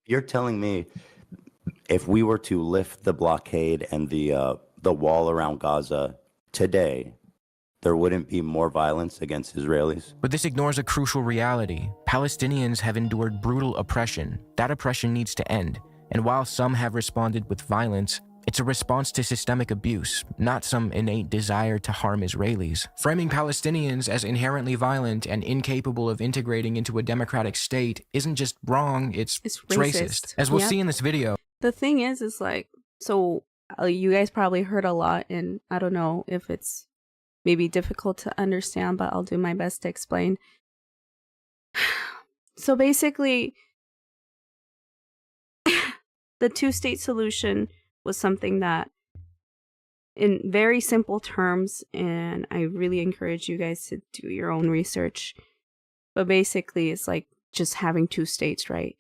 You're telling me if we were to lift the blockade and the wall around Gaza today, there wouldn't be more violence against Israelis? But this ignores a crucial reality. Palestinians have endured brutal oppression. That oppression needs to end. And while some have responded with violence, it's a response to systemic abuse, not some innate desire to harm Israelis. Framing Palestinians as inherently violent and incapable of integrating into a democratic state isn't just wrong, it's racist. As we'll see in this video. The thing is like, so you guys probably heard a lot, and I don't know if it's maybe difficult to understand, but I'll do my best to explain. So basically, the two-state solution was something that, in very simple terms, and I really encourage you guys to do your own research, but basically it's like just having two states, right?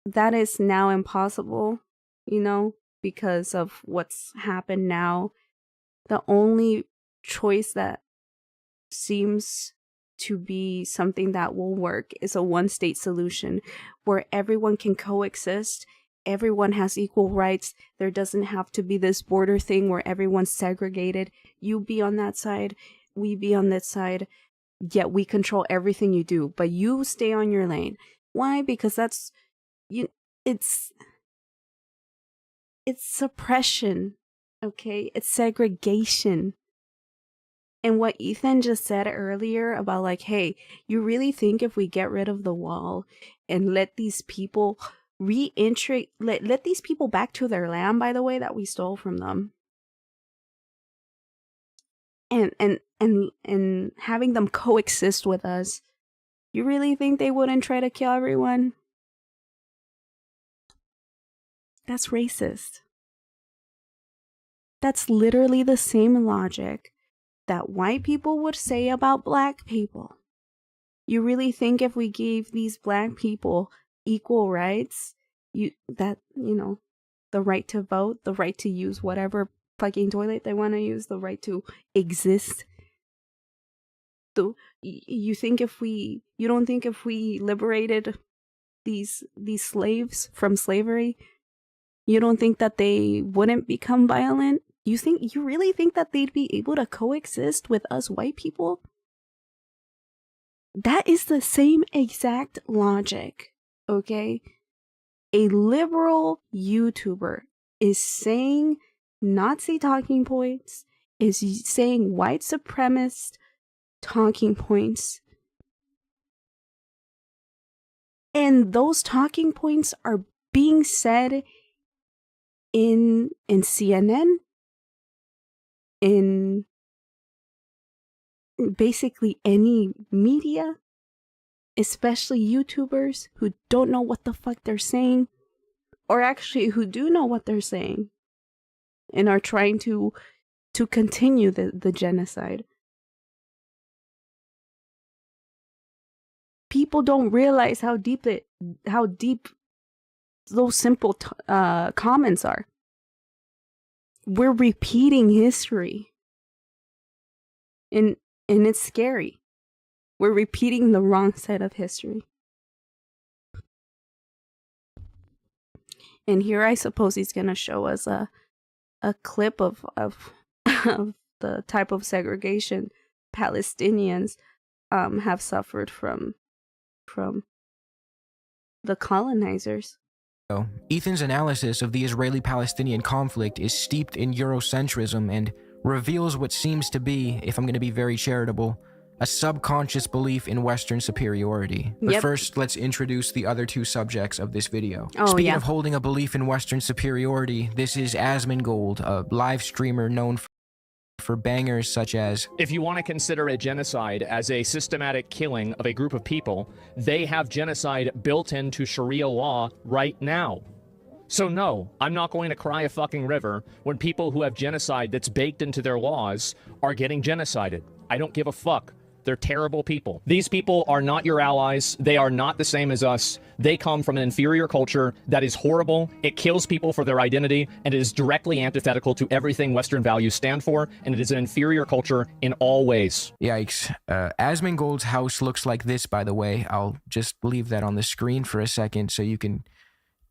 That is now impossible, you know, because of what's happened now. The only choice that seems to be something that will work is a one-state solution where everyone can coexist. Everyone has equal rights. There doesn't have to be this border thing where everyone's segregated. You be on that side, we be on this side, yet we control everything you do, but you stay on your lane. Why? Because that's, it's suppression, okay? It's segregation. And what Ethan just said earlier about like, hey, you really think if we get rid of the wall and let these people let these people back to their land, by the way, that we stole from them, and having them coexist with us, you really think they wouldn't try to kill everyone? That's racist. That's literally the same logic that white people would say about black people. You really think if we gave these black people equal rights, the right to vote, the right to use whatever fucking toilet they want to use, the right to exist, you don't think if we liberated these slaves from slavery, you don't think that they wouldn't become violent? You really think that they'd be able to coexist with us white people? That is the same exact logic, okay? A liberal YouTuber is saying Nazi talking points, is saying white supremacist talking points, And those talking points are being said in CNN, in basically any media, especially YouTubers who don't know what the fuck they're saying, or actually who do know what they're saying and are trying to continue the genocide. People don't realize how deep those simple comments are. We're repeating history. And it's scary. We're repeating the wrong side of history. And here I suppose he's going to show us a clip of of the type of segregation Palestinians have suffered from the colonizers. Ethan's analysis of the Israeli-Palestinian conflict is steeped in Eurocentrism and reveals what seems to be, if I'm going to be very charitable, a subconscious belief in Western superiority. But first, let's introduce the other two subjects of this video. Speaking of holding a belief in Western superiority, this is Asmongold, a live streamer known for bangers such as, if you want to consider a genocide as a systematic killing of a group of people, they have genocide built into Sharia law right now. So no, I'm not going to cry a fucking river when people who have genocide that's baked into their laws are getting genocided. I don't give a fuck. They're terrible people. These people are not your allies. They are not the same as us. They come from an inferior culture that is horrible. It kills people for their identity, and it is directly antithetical to everything Western values stand for, and it is an inferior culture in all ways. Yikes. Asmongold's house looks like this, by the way. I'll just leave that on the screen for a second so you can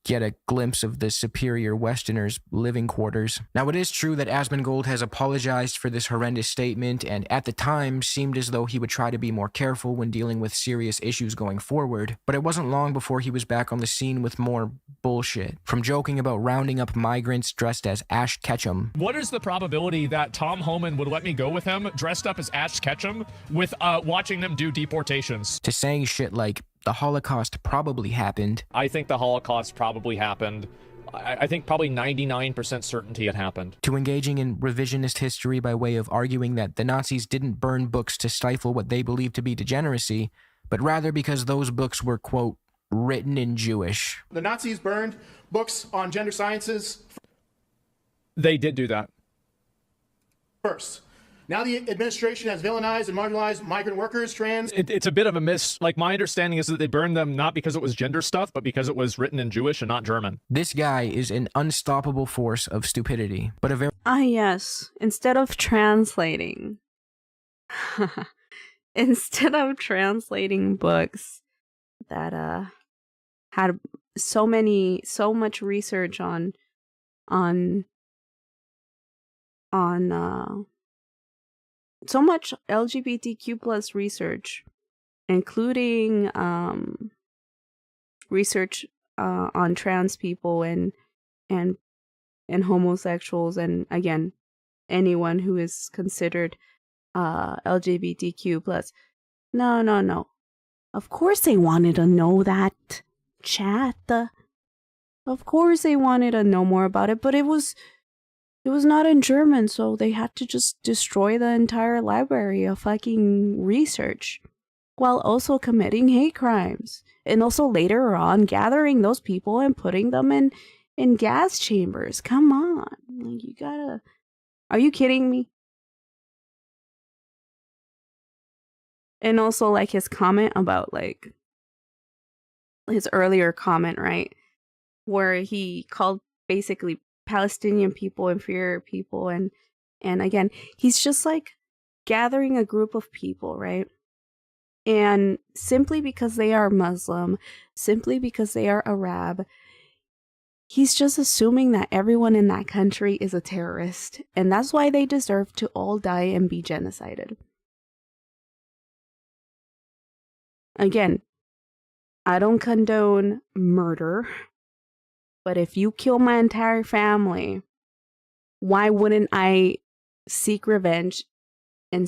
get a glimpse of the superior Westerners' living quarters. Now, it is true that Asmongold has apologized for this horrendous statement, and at the time seemed as though he would try to be more careful when dealing with serious issues going forward, but it wasn't long before he was back on the scene with more bullshit. From joking about rounding up migrants dressed as Ash Ketchum. What is the probability that Tom Homan would let me go with him dressed up as Ash Ketchum with watching them do deportations? To saying shit like, the Holocaust probably happened. I think the Holocaust probably happened. I think probably 99% certainty it happened. To engaging in revisionist history by way of arguing that the Nazis didn't burn books to stifle what they believed to be degeneracy, but rather because those books were, quote, written in Jewish. The Nazis burned books on gender sciences. They did do that. First. Now the administration has villainized and marginalized migrant workers, trans... It's a bit of a miss. Like, my understanding is that they burned them not because it was gender stuff, but because it was written in Jewish and not German. This guy is an unstoppable force of stupidity, but a very... Ah, yes. Instead of translating... instead of translating books that had so much research on so much LGBTQ plus research, including research on trans people and homosexuals, and again, anyone who is considered LGBTQ plus. No. Of course they wanted to know that, chat. Of course they wanted to know more about it, but it was not in German, so they had to just destroy the entire library of fucking research while also committing hate crimes. And also later on gathering those people and putting them in gas chambers. Come on. Like, you gotta... Are you kidding me? And also, like, his comment about, like, his earlier comment, right? Where he called basically Palestinian people inferior people, and again, he's just like gathering a group of people, right? And simply because they are Muslim, simply because they are Arab, he's just assuming that everyone in that country is a terrorist, and that's why they deserve to all die and be genocided. Again, I don't condone murder. But if you kill my entire family, why wouldn't I seek revenge and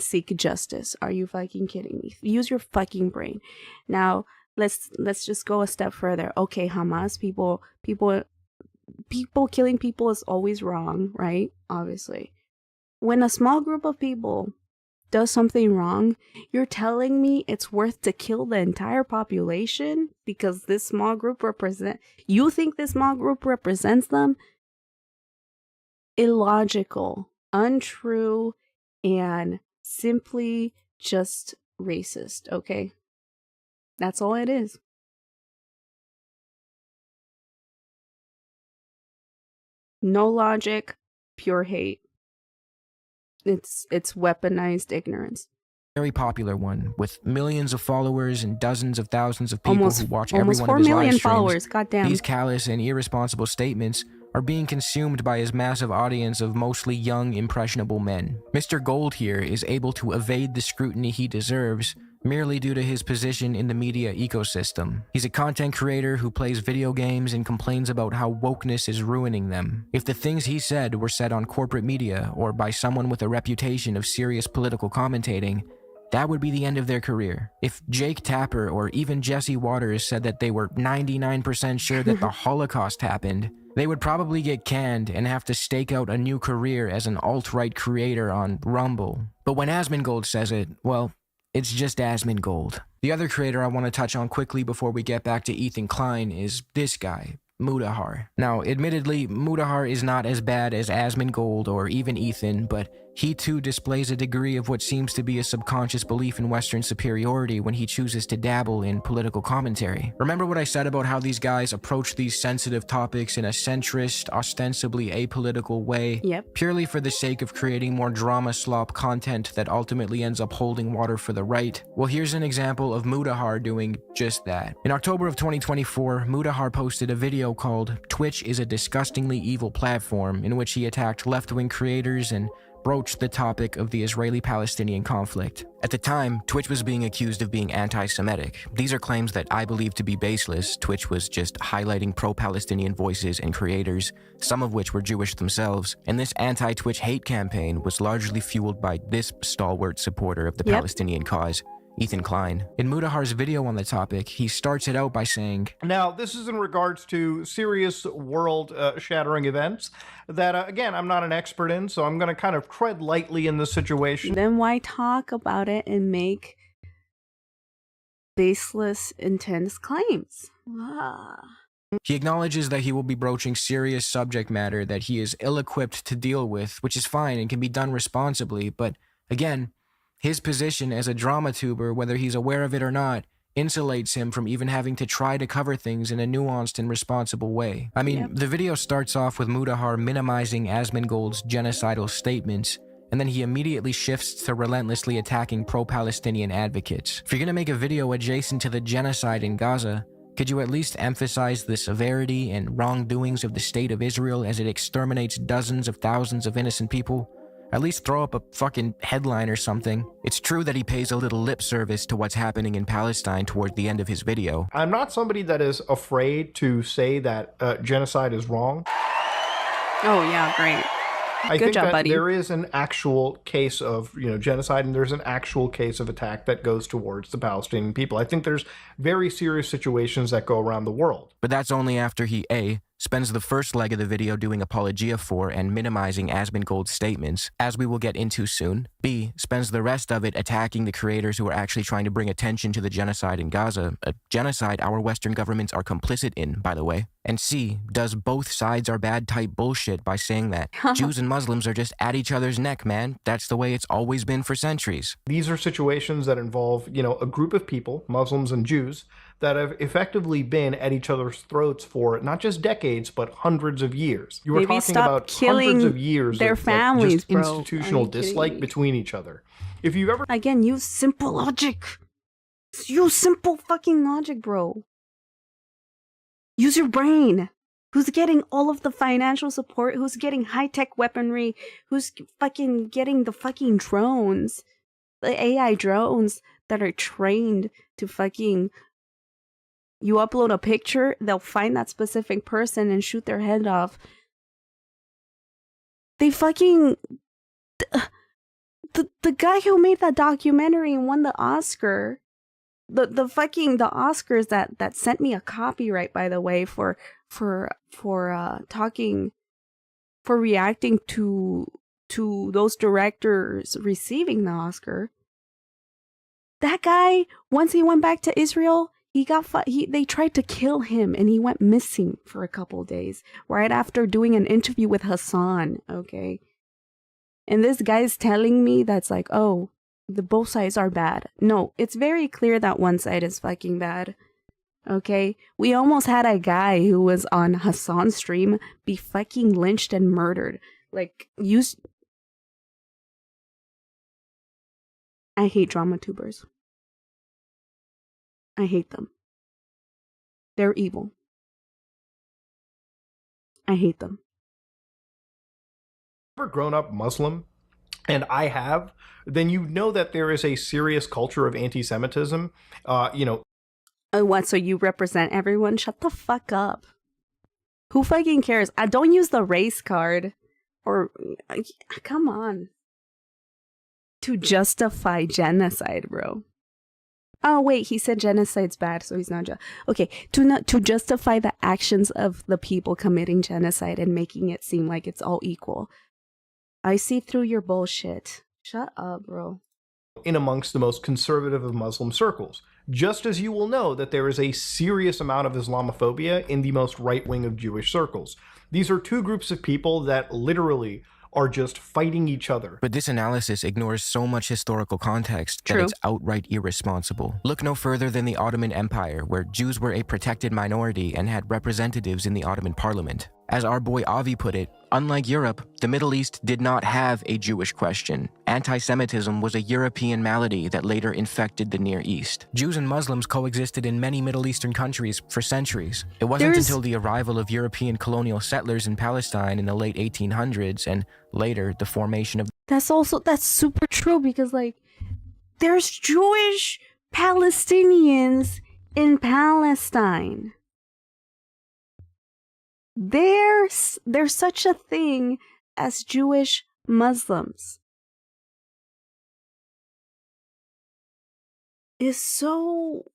seek justice? Are you fucking kidding me? Use your fucking brain. Now, let's just go a step further. Okay, Hamas, people killing people is always wrong, right? Obviously. When a small group of people does something wrong, you're telling me it's worth to kill the entire population because this small group you think this small group represents them? Illogical, untrue, and simply just racist, okay? That's all it is. No logic, pure hate. It's weaponized ignorance. Very popular one, with millions of followers and dozens of thousands of people who watch every almost one 4 of his million live streams. followers, goddamn. These callous and irresponsible statements are being consumed by his massive audience of mostly young, impressionable men. Mr. Gold here is able to evade the scrutiny he deserves merely due to his position in the media ecosystem. He's a content creator who plays video games and complains about how wokeness is ruining them. If the things he said were said on corporate media or by someone with a reputation of serious political commentating, that would be the end of their career. If Jake Tapper or even Jesse Waters said that they were 99% sure that the Holocaust happened, they would probably get canned and have to stake out a new career as an alt-right creator on Rumble. But when Asmongold says it, well, it's just Asmongold. The other creator I want to touch on quickly before we get back to Ethan Klein is this guy, Mudahar. Now, admittedly, Mudahar is not as bad as Asmongold or even Ethan, but he too displays a degree of what seems to be a subconscious belief in Western superiority when he chooses to dabble in political commentary. Remember what I said about how these guys approach these sensitive topics in a centrist, ostensibly apolitical way, purely for the sake of creating more drama slop content that ultimately ends up holding water for the right? Well, here's an example of Mudahar doing just that. In October of 2024, Mudahar posted a video called "Twitch is a Disgustingly Evil Platform," in which he attacked left-wing creators and broached the topic of the Israeli-Palestinian conflict. At the time, Twitch was being accused of being anti-Semitic. These are claims that I believe to be baseless. Twitch was just highlighting pro-Palestinian voices and creators, some of which were Jewish themselves, and this anti-Twitch hate campaign was largely fueled by this stalwart supporter of the Palestinian cause, Ethan Klein. In Mudahar's video on the topic, he starts it out by saying, Now, this is in regards to serious world-shattering events that, again, I'm not an expert in, so I'm going to kind of tread lightly in the situation. Then why talk about it and make baseless, intense claims? He acknowledges that he will be broaching serious subject matter that he is ill-equipped to deal with, which is fine and can be done responsibly, but again, his position as a drama-tuber, whether he's aware of it or not, insulates him from even having to try to cover things in a nuanced and responsible way. I mean, the video starts off with Mudahar minimizing Asmongold's genocidal statements, and then he immediately shifts to relentlessly attacking pro-Palestinian advocates. If you're gonna make a video adjacent to the genocide in Gaza, could you at least emphasize the severity and wrongdoings of the state of Israel as it exterminates dozens of thousands of innocent people? At least throw up a fucking headline or something. It's true that he pays a little lip service to what's happening in Palestine toward the end of his video. I'm not somebody that is afraid to say that genocide is wrong. Oh, yeah, great. I Good think job, that buddy. there is an actual case of, genocide, and there's an actual case of attack that goes towards the Palestinian people. I think there's very serious situations that go around the world. But that's only after he, A, spends the first leg of the video doing apologia for and minimizing Asmongold's statements, as we will get into soon. B, spends the rest of it attacking the creators who are actually trying to bring attention to the genocide in Gaza, a genocide our Western governments are complicit in, by the way. And C, does both sides are bad type bullshit by saying that Jews and Muslims are just at each other's neck, man. That's the way it's always been for centuries. These are situations that involve, a group of people, Muslims and Jews, that have effectively been at each other's throats for not just decades, but hundreds of years. You were Maybe talking stop about killing hundreds of years their of families, just bro. institutional Are you kidding dislike me? between each other. If you've ever Again, use simple logic. Use simple fucking logic, bro. Use your brain. Who's getting all of the financial support? Who's getting high-tech weaponry? Who's fucking getting the fucking drones? The AI drones that are trained to fucking... You upload a picture, they'll find that specific person and shoot their head off. They fucking... The guy who made that documentary and won the Oscar the fucking the Oscars that sent me a copyright, by the way, for reacting to those directors receiving the Oscar. That guy, once he went back to Israel, they tried to kill him and he went missing for a couple days right after doing an interview with Hassan, okay? And this guy's telling me that's like, oh, the both sides are bad. No, it's very clear that one side is fucking bad. Okay? We almost had a guy who was on Hassan's stream be fucking lynched and murdered. Like, I hate drama tubers. I hate them. They're evil. I hate them. Ever grown up Muslim, and I have, then you know that there is a serious culture of anti-Semitism. What? So you represent everyone? Shut the fuck up. Who fucking cares? I don't use the race card, or come on, to justify genocide, bro. Oh wait, he said genocide's bad, so he's not okay. To justify the actions of the people committing genocide and making it seem like it's all equal. I see through your bullshit. Shut up, bro. In amongst the most conservative of Muslim circles, just as you will know that there is a serious amount of Islamophobia in the most right wing of Jewish circles. These are two groups of people that literally are just fighting each other. But this analysis ignores so much historical context that it's outright irresponsible. Look no further than the Ottoman Empire, where Jews were a protected minority and had representatives in the Ottoman parliament. As our boy Avi put it, unlike Europe, the Middle East did not have a Jewish question. Anti-Semitism was a European malady that later infected the Near East. Jews and Muslims coexisted in many Middle Eastern countries for centuries. It wasn't until the arrival of European colonial settlers in Palestine in the late 1800s and later the formation of... That's super true, because like there's Jewish Palestinians in Palestine. There's such a thing as Jewish Muslims. People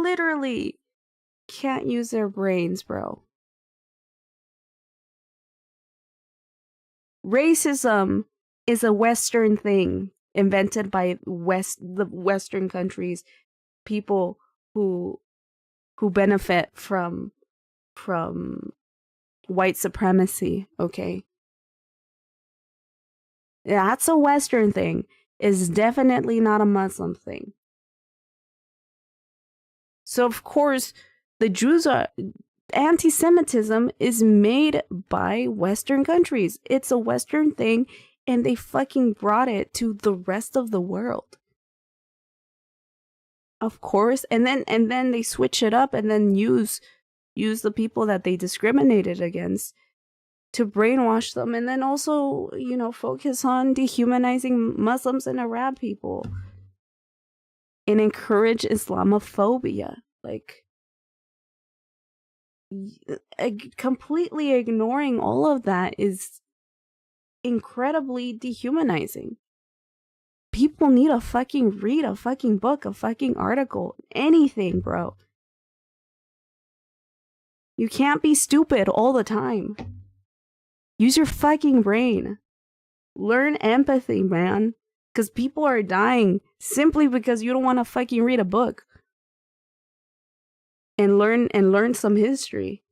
literally can't use their brains, bro. Racism is a Western thing invented by the Western countries, people who benefit from white supremacy, okay? That's a Western thing. It's definitely not a Muslim thing. So of course, the Jews are... Anti-Semitism is made by Western countries. It's a Western thing, and they fucking brought it to the rest of the world. Of course, and then they switch it up and then use the people that they discriminated against to brainwash them, and then also, focus on dehumanizing Muslims and Arab people and encourage Islamophobia. Like, completely ignoring all of that is incredibly dehumanizing. People need to fucking read a fucking book, a fucking article, anything, bro. You can't be stupid all the time. Use your fucking brain. Learn empathy, man. Because people are dying simply because you don't want to fucking read a book. And learn some history.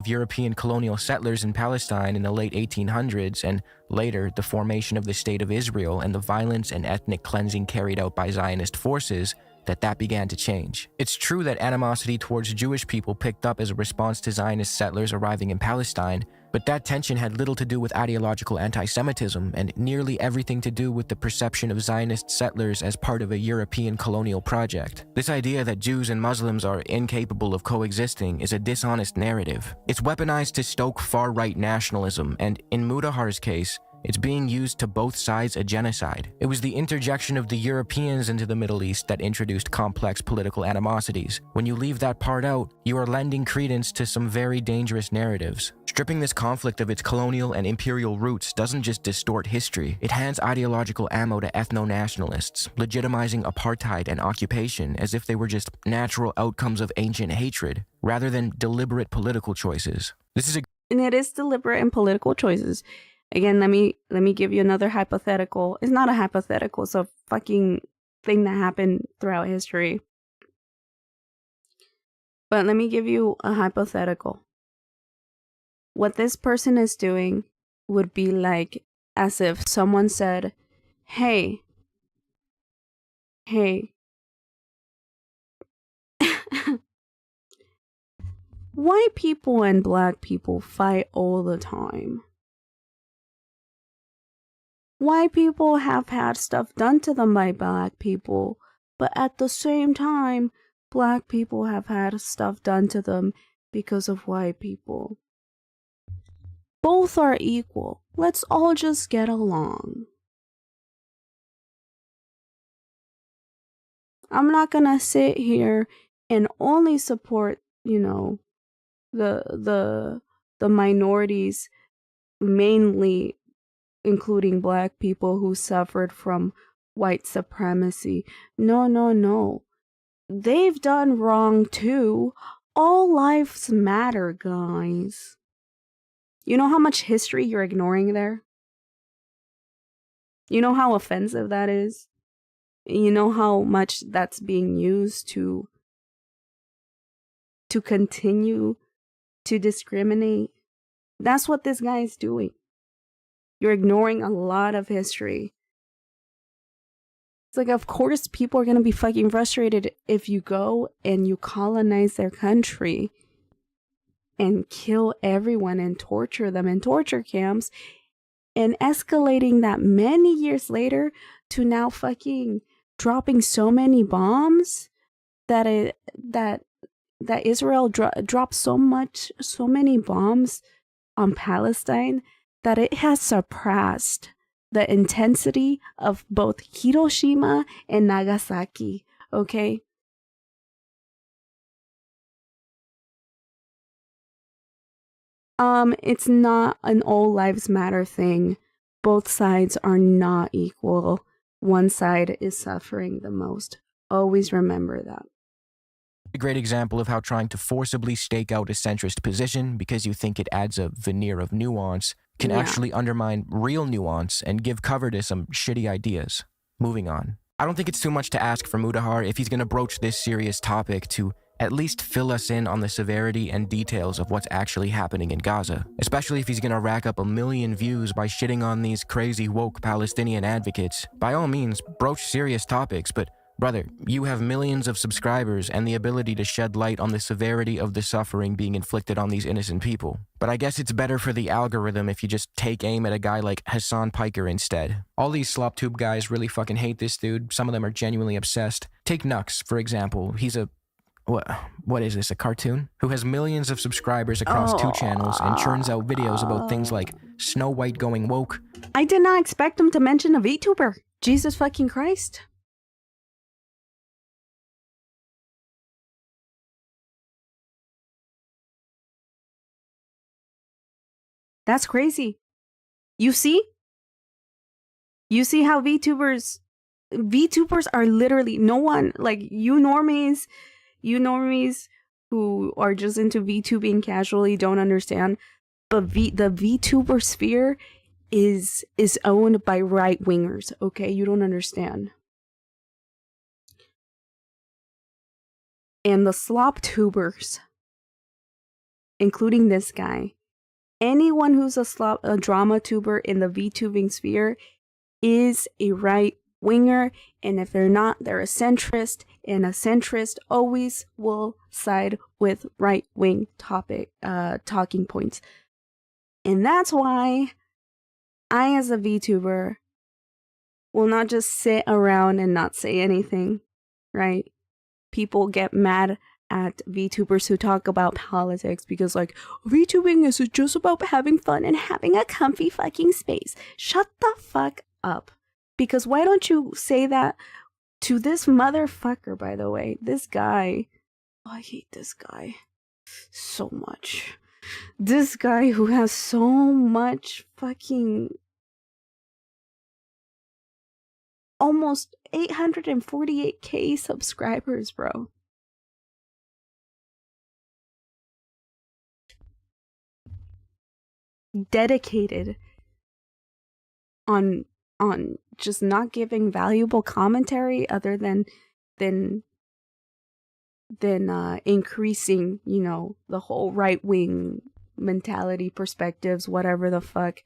European colonial settlers in Palestine in the late 1800s and later the formation of the State of Israel and the violence and ethnic cleansing carried out by Zionist forces, that began to change. It's true that animosity towards Jewish people picked up as a response to Zionist settlers arriving in Palestine, but that tension had little to do with ideological anti-Semitism and nearly everything to do with the perception of Zionist settlers as part of a European colonial project. This idea that Jews and Muslims are incapable of coexisting is a dishonest narrative. It's weaponized to stoke far-right nationalism, and in Mudahar's case, It's being used to both sides a genocide. It was the interjection of the Europeans into the Middle East that introduced complex political animosities. When you leave that part out, you are lending credence to some very dangerous narratives. Stripping this conflict of its colonial and imperial roots doesn't just distort history, it hands ideological ammo to ethno-nationalists, legitimizing apartheid and occupation as if they were just natural outcomes of ancient hatred, rather than deliberate political choices. And it is deliberate and political choices. Again, let me give you another hypothetical. It's not a hypothetical, it's a fucking thing that happened throughout history. But let me give you a hypothetical. What this person is doing would be like as if someone said, hey, white people and black people fight all the time. White people have had stuff done to them by black people, but at the same time, black people have had stuff done to them because of white people. Both are equal. Let's all just get along. I'm not gonna sit here and only support, the minorities, mainly including black people who suffered from white supremacy. No. They've done wrong too. All lives matter, guys. You know how much history you're ignoring there? You know how offensive that is? You know how much that's being used to continue to discriminate? That's what this guy is doing. You're ignoring a lot of history. It's like, of course, people are going to be fucking frustrated if you go and you colonize their country and kill everyone and torture them in torture camps, and escalating that many years later to now fucking dropping so many bombs that Israel dropped so many bombs on Palestine that it has surpassed the intensity of both Hiroshima and Nagasaki, okay? It's not an all lives matter thing. Both sides are not equal. One side is suffering the most. Always remember that. A great example of how trying to forcibly stake out a centrist position because you think it adds a veneer of nuance can actually undermine real nuance and give cover to some shitty ideas. Moving on. I don't think it's too much to ask for Mudahar if he's going to broach this serious topic to at least fill us in on the severity and details of what's actually happening in Gaza, especially if he's going to rack up 1 million views by shitting on these crazy woke Palestinian advocates. By all means, broach serious topics, but brother, you have millions of subscribers and the ability to shed light on the severity of the suffering being inflicted on these innocent people. But I guess it's better for the algorithm if you just take aim at a guy like Hassan Piker instead. All these SlopTube guys really fucking hate this dude. Some of them are genuinely obsessed. Take Nux, for example. He's a... What is this, a cartoon? Who has millions of subscribers across 2 channels and churns out videos about things like Snow White going woke. I did not expect him to mention a VTuber. Jesus fucking Christ. That's crazy. You see? You see how VTubers are literally no one, like you normies who are just into VTubing casually don't understand, but the VTuber sphere is owned by right wingers, okay? You don't understand. And the SlopTubers, including this guy, anyone who's a drama tuber in the VTubing sphere is a right winger, and if they're not, they're a centrist, and a centrist always will side with right wing talking points. And that's why I, as a VTuber, will not just sit around and not say anything, right? People get mad at VTubers who talk about politics because, like, VTubing is just about having fun and having a comfy fucking space. Shut the fuck up. Because why don't you say that to this motherfucker, by the way? This guy. Oh, I hate this guy so much. This guy who has so much fucking almost 848k subscribers, bro. Dedicated on just not giving valuable commentary other than increasing, you know, the whole right-wing mentality, perspectives, whatever the fuck.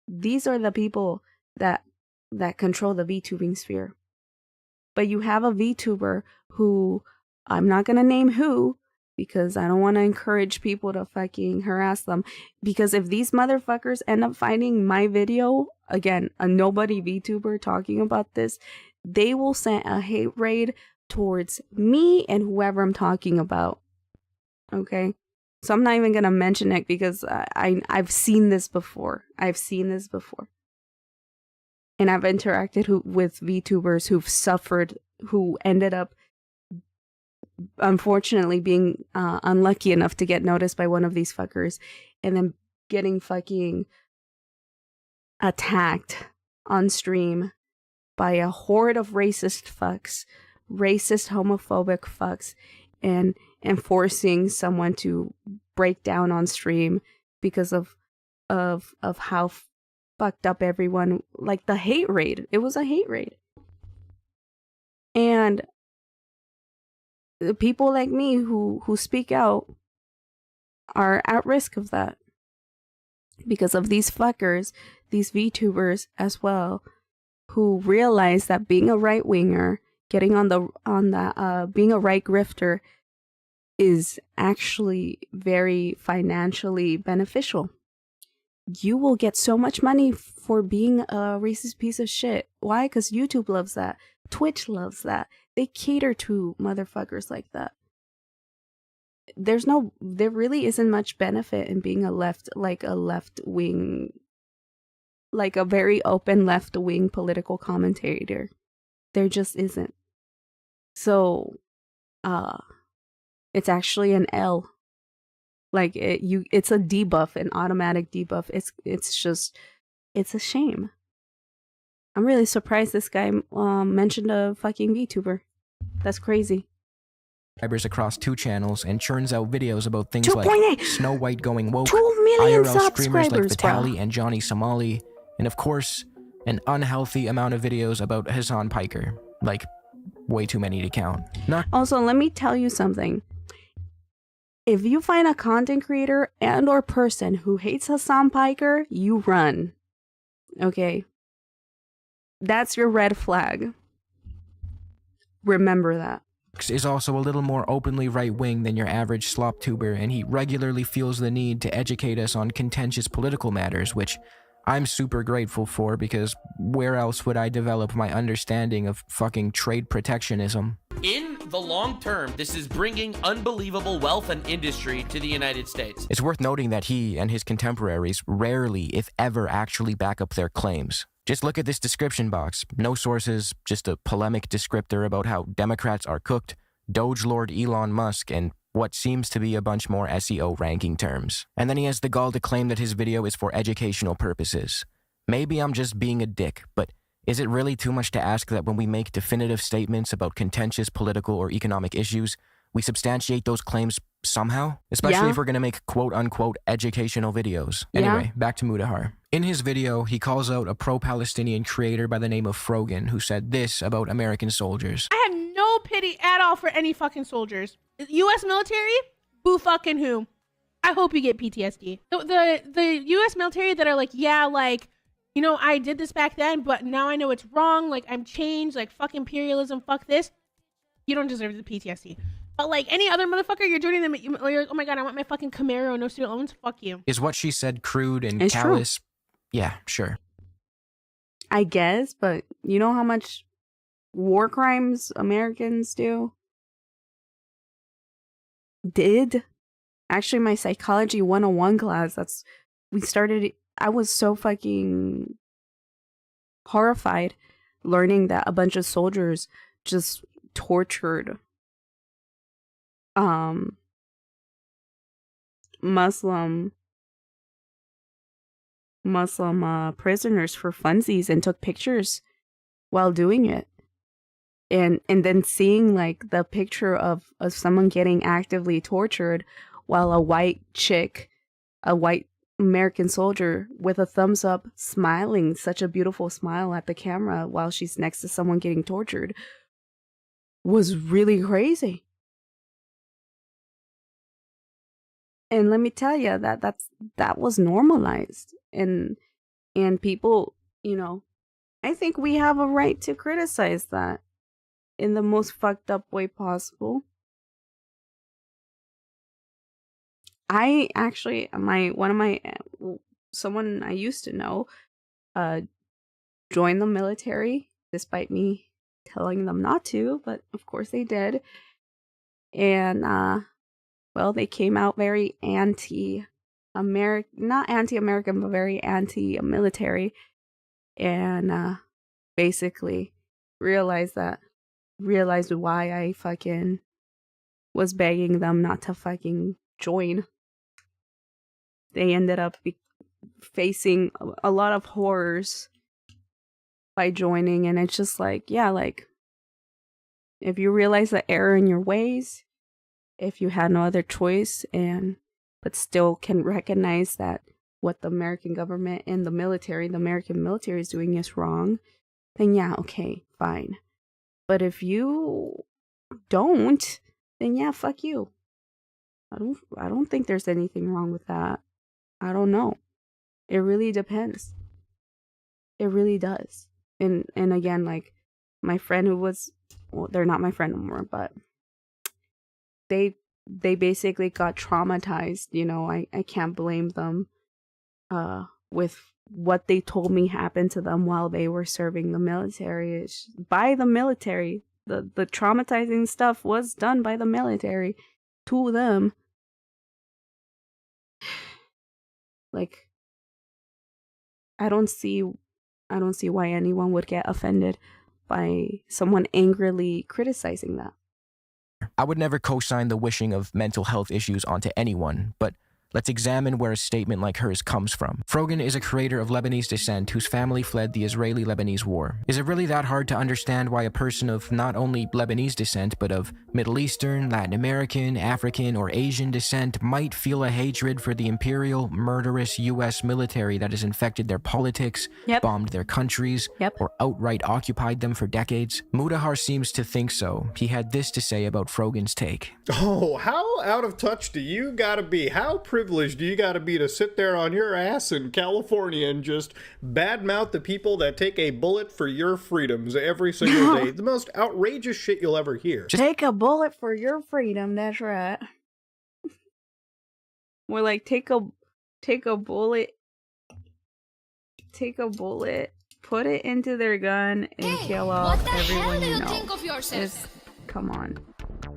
These are the people that control the VTubing sphere. But you have a VTuber who, I'm not gonna name who, because I don't want to encourage people to fucking harass them. Because if these motherfuckers end up finding my video, again, a nobody VTuber talking about this, they will send a hate raid towards me and whoever I'm talking about. Okay? So I'm not even gonna mention it because I've seen this before. I've seen this before. And I've interacted with VTubers who've suffered, who ended up unfortunately being unlucky enough to get noticed by one of these fuckers and then getting fucking attacked on stream by a horde of racist fucks, racist homophobic fucks, and forcing someone to break down on stream because of how fucked up everyone, like the hate raid. It was a hate raid. And the people like me who speak out are at risk of that because of these fuckers, these VTubers as well, who realize that being a right winger, getting on the being a right grifter is actually very financially beneficial. You will get so much money for being a racist piece of shit. Why? Because YouTube loves that. Twitch loves that. They cater to motherfuckers like that. There really isn't much benefit in being a left wing, like a very open left wing political commentator. There just isn't. So, it's actually an L. Like it's a debuff, an automatic debuff. It's a shame. I'm really surprised this guy mentioned a fucking VTuber. That's crazy. Subscribers across 2 channels and churns out videos about things 2.8. like Snow White going woke, 2 million IRL streamers like subscribers, Vitaly bro. and Johnny Somali, and of course, an unhealthy amount of videos about Hassan Piker. Like, way too many to count. Also, let me tell you something. If you find a content creator and or person who hates Hassan Piker, you run. Okay? That's your red flag. Remember that. Is also a little more openly right-wing than your average SlopTuber, and he regularly feels the need to educate us on contentious political matters, which I'm super grateful for, because where else would I develop my understanding of fucking trade protectionism? In the long term, this is bringing unbelievable wealth and industry to the United States. It's worth noting that he and his contemporaries rarely, if ever, actually back up their claims. Just look at this description box. No sources, just a polemic descriptor about how Democrats are cooked, Doge Lord Elon Musk, and what seems to be a bunch more SEO ranking terms. And then he has the gall to claim that his video is for educational purposes. Maybe I'm just being a dick, but is it really too much to ask that when we make definitive statements about contentious political or economic issues, we substantiate those claims somehow? Especially if we're going to make quote-unquote educational videos. Anyway, back to Mudahar. In his video, he calls out a pro-Palestinian creator by the name of Frogan, who said this about American soldiers. I have no pity at all for any fucking soldiers. U.S. military? Boo fucking who? I hope you get PTSD. The U.S. military that are like, yeah, like, you know, I did this back then, but now I know it's wrong. Like, I'm changed. Like, fuck imperialism. Fuck this. You don't deserve the PTSD. But like any other motherfucker, you're joining them. You're, oh my god, I want my fucking Camaro, no student loans. Fuck you. Is what she said crude and It's callous? true. Yeah, sure. I guess, but you know how much war crimes Americans did. Actually, my psychology 101 class, I was so fucking horrified learning that a bunch of soldiers just tortured Muslim prisoners for funsies and took pictures while doing it. And then seeing like the picture of someone getting actively tortured while a white American soldier with a thumbs up smiling, such a beautiful smile at the camera while she's next to someone getting tortured, was really crazy. And let me tell you that was normalized, and people, I think we have a right to criticize that in the most fucked up way possible. I actually, someone I used to know, joined the military despite me telling them not to, but of course they did. And, well, they came out very not anti-American, but very anti-military. And, basically realized why I fucking was begging them not to fucking join. They ended up facing a lot of horrors by joining, and it's just like, yeah, like, if you realize the error in your ways, if you had no other choice, but still can recognize that what the American government and the American military is doing is wrong, then yeah, okay, fine. But if you don't, then yeah, fuck you. I don't think there's anything wrong with that. I don't know. It really depends. It really does. And again, like, my friend who was, well, they're not my friend anymore, but they basically got traumatized, I can't blame them with what they told me happened to them while they were serving the military. By the military. The traumatizing stuff was done by the military to them. Like, I don't see why anyone would get offended by someone angrily criticizing that. I would never co-sign the wishing of mental health issues onto anyone, but let's examine where a statement like hers comes from. Frogan is a creator of Lebanese descent whose family fled the Israeli-Lebanese war. Is it really that hard to understand why a person of not only Lebanese descent, but of Middle Eastern, Latin American, African, or Asian descent might feel a hatred for the imperial, murderous U.S. military that has infected their politics, bombed their countries, or outright occupied them for decades? Mudahar seems to think so. He had this to say about Frogan's take. Oh, how out of touch do you gotta be? How privileged do you gotta be to sit there on your ass in California and just badmouth the people that take a bullet for your freedoms every single day? The most outrageous shit you'll ever hear. Take a bullet for your freedom, that's right. More like take a bullet, put it into their gun, and kill off everyone you know. Think of yourself? Come on.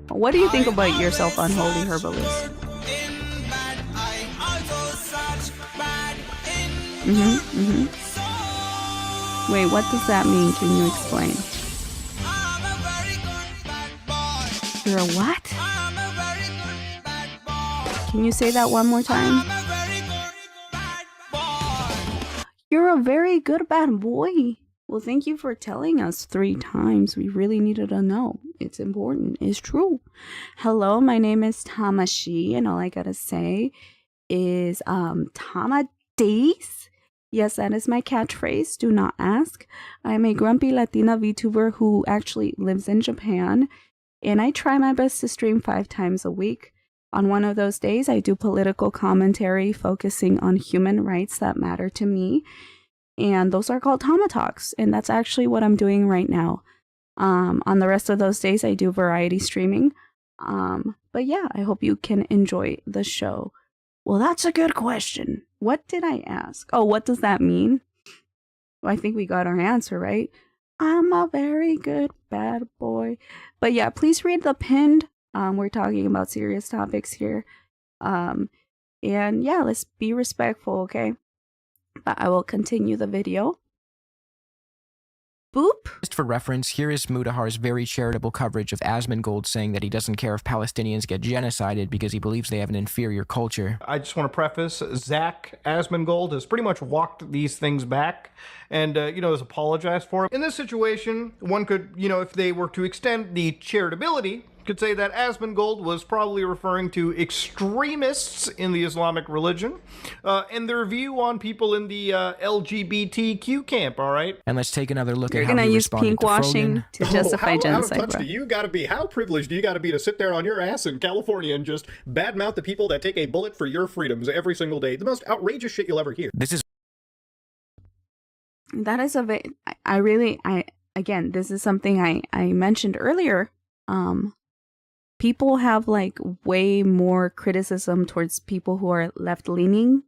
What do you think about yourself, unholy herbalist? Wait, what does that mean? Can you explain? You're a what? Can you say that one more time? You're a very good bad boy. Well, thank you for telling us 3 times. We really needed to know. It's important. It's true. Hello, my name is Tamashii, and all I gotta say is Tamadis. Yes, that is my catchphrase. Do not ask. I'm a grumpy Latina VTuber who actually lives in Japan, and I try my best to stream 5 times a week. On one of those days, I do political commentary focusing on human rights that matter to me. And those are called TamaTalks, and that's actually what I'm doing right now. On the rest of those days, I do variety streaming. But yeah, I hope you can enjoy the show. Well, that's a good question. What did I ask? Oh, what does that mean? Well, I think we got our answer, right? I'm a very good bad boy. But yeah, please read the pinned. We're talking about serious topics here. And yeah, let's be respectful, okay? But I will continue the video. Boop. Just for reference, here is Mudahar's very charitable coverage of Asmongold saying that he doesn't care if Palestinians get genocided because he believes they have an inferior culture. I just want to preface, Zach Asmongold has pretty much walked these things back and, has apologized for it. In this situation, one could, if they were to extend the charitability, could say that Asmongold was probably referring to extremists in the Islamic religion and their view on people in the LGBTQ camp, all right? And let's take another look You're at how gonna he use responded pink to washing Frogan. to justify genocide, How out of touch bro. do you gotta be? How privileged do you gotta be to sit there on your ass in California and just badmouth the people that take a bullet for your freedoms every single day? The most outrageous shit you'll ever hear. This is That is again, this is something I mentioned earlier. People have like way more criticism towards people who are left leaning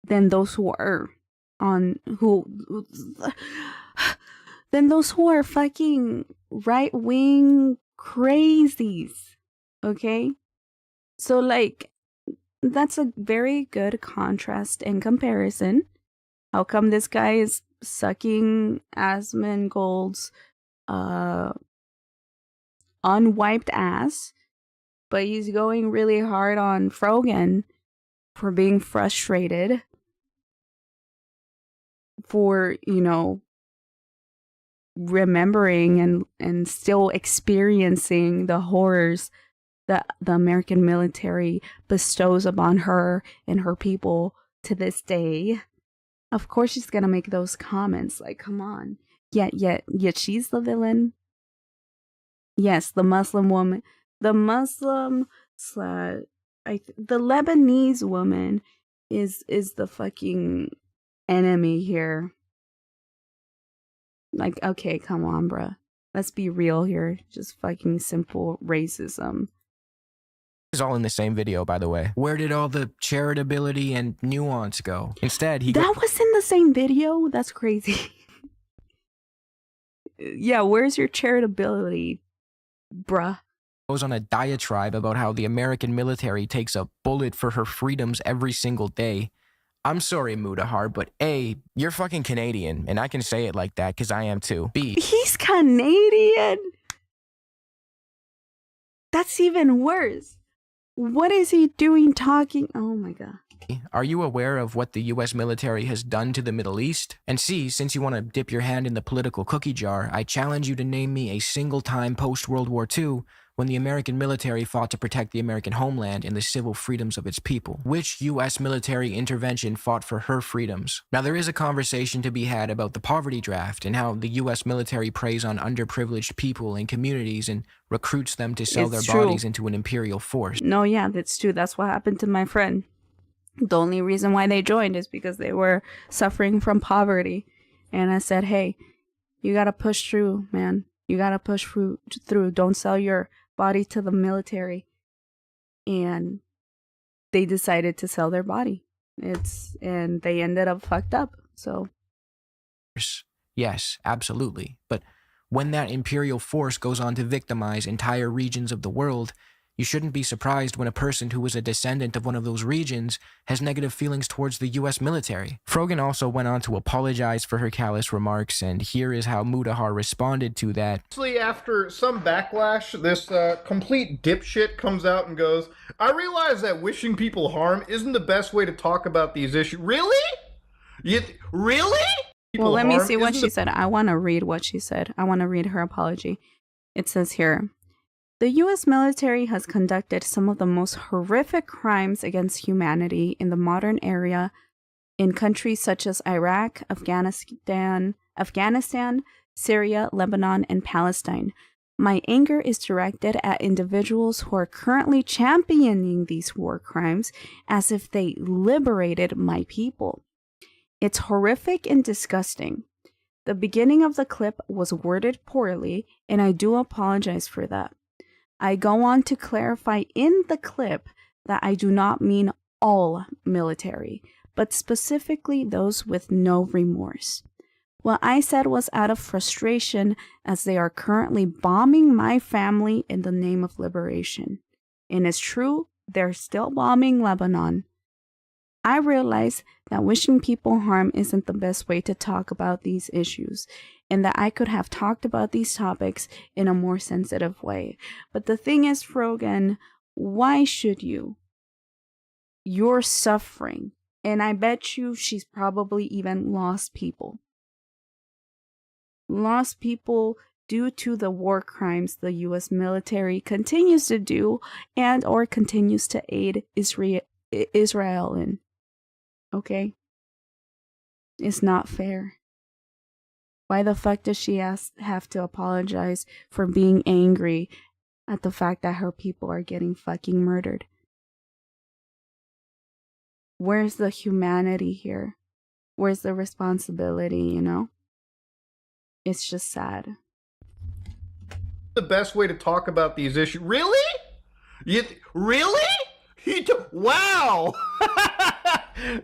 than those who are fucking right wing crazies. Okay? So like that's a very good contrast and comparison. How come this guy is sucking Asmongold's unwiped ass, but he's going really hard on Frogan for being frustrated, for remembering and still experiencing the horrors that the American military bestows upon her and her people to this day. Of course she's gonna make those comments, like, come on. Yet she's the villain. Yes, the Muslim woman, the Lebanese woman is the fucking enemy here. Like, okay, come on, bruh. Let's be real here. Just fucking simple racism. is all in the same video, by the way. Where did all the charitability and nuance go? Instead, That was in the same video? That's crazy. Yeah, where's your charitability, bruh? goes on a diatribe about how the American military takes a bullet for her freedoms every single day. I'm sorry, Mudahar, but A, you're fucking Canadian, and I can say it like that because I am too. B, he's Canadian. That's even worse. What is he doing talking? Oh my god. are you aware of what the U.S. military has done to the Middle East? And C, since you want to dip your hand in the political cookie jar, I challenge you to name me a single time post-World War II when the American military fought to protect the American homeland and the civil freedoms of its people. Which U.S. military intervention fought for her freedoms? Now, there is a conversation to be had about the poverty draft and how the U.S. military preys on underprivileged people and communities and recruits them to sell their bodies into an imperial force. No, yeah, that's true. That's what happened to my friend. The only reason why they joined is because they were suffering from poverty. And I said, hey, you gotta push through, man. You gotta push through. Don't sell your body to the military. And they decided to sell their body. And they ended up fucked up. So yes, absolutely. But when that imperial force goes on to victimize entire regions of the world, you shouldn't be surprised when a person who is a descendant of one of those regions has negative feelings towards the U.S. military. Frogan also went on to apologize for her callous remarks, and here is how Mudahar responded to that. Actually, after some backlash, this complete dipshit comes out and goes, I realize that wishing people harm isn't the best way to talk about these issues. Really? Really? Well, let me see what she said. I want to read what she said. I want to read her apology. It says here, the U.S. military has conducted some of the most horrific crimes against humanity in the modern era in countries such as Iraq, Afghanistan, Syria, Lebanon, and Palestine. My anger is directed at individuals who are currently championing these war crimes as if they liberated my people. It's horrific and disgusting. The beginning of the clip was worded poorly, and I do apologize for that. I go on to clarify in the clip that I do not mean all military, but specifically those with no remorse. What I said was out of frustration, as they are currently bombing my family in the name of liberation. And it's true, they're still bombing Lebanon. I realize that wishing people harm isn't the best way to talk about these issues, and that I could have talked about these topics in a more sensitive way. But the thing is, Frogan, why should you? You're suffering, and I bet you she's probably even lost people. Lost people due to the war crimes the US military continues to do and or continues to aid Israel in. Okay? It's not fair. Why the fuck does she have to apologize for being angry at the fact that her people are getting fucking murdered? Where's the humanity here? Where's the responsibility, you know? It's just sad. The best way to talk about these issues. Really? Really? Wow!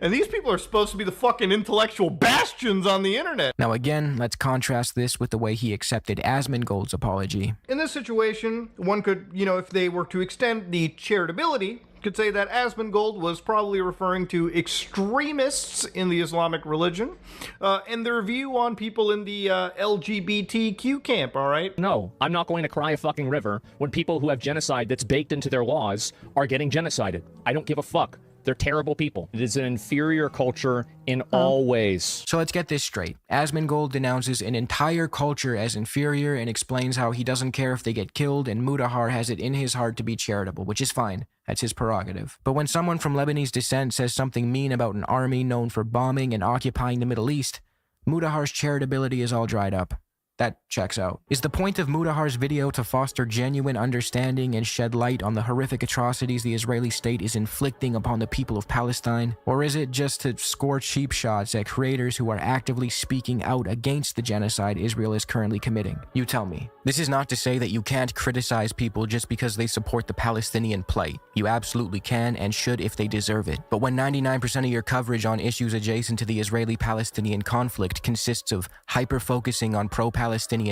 And these people are supposed to be the fucking intellectual bastions on the internet. Now again, let's contrast this with the way he accepted Asmongold's apology. In this situation, one could, if they were to extend the charitability, could say that Asmongold was probably referring to extremists in the Islamic religion and their view on people in the LGBTQ camp, all right? No, I'm not going to cry a fucking river when people who have genocide that's baked into their laws are getting genocided. I don't give a fuck. They're terrible people. It is an inferior culture in all ways. So let's get this straight. Asmongold denounces an entire culture as inferior and explains how he doesn't care if they get killed, and Mudahar has it in his heart to be charitable, which is fine. That's his prerogative. But when someone from Lebanese descent says something mean about an army known for bombing and occupying the Middle East, Mudahar's charitability is all dried up. That checks out. Is the point of Mudahar's video to foster genuine understanding and shed light on the horrific atrocities the Israeli state is inflicting upon the people of Palestine? Or is it just to score cheap shots at creators who are actively speaking out against the genocide Israel is currently committing? You tell me. This is not to say that you can't criticize people just because they support the Palestinian plight. You absolutely can and should if they deserve it. But when 99% of your coverage on issues adjacent to the Israeli-Palestinian conflict consists of hyper-focusing on pro-Palestinian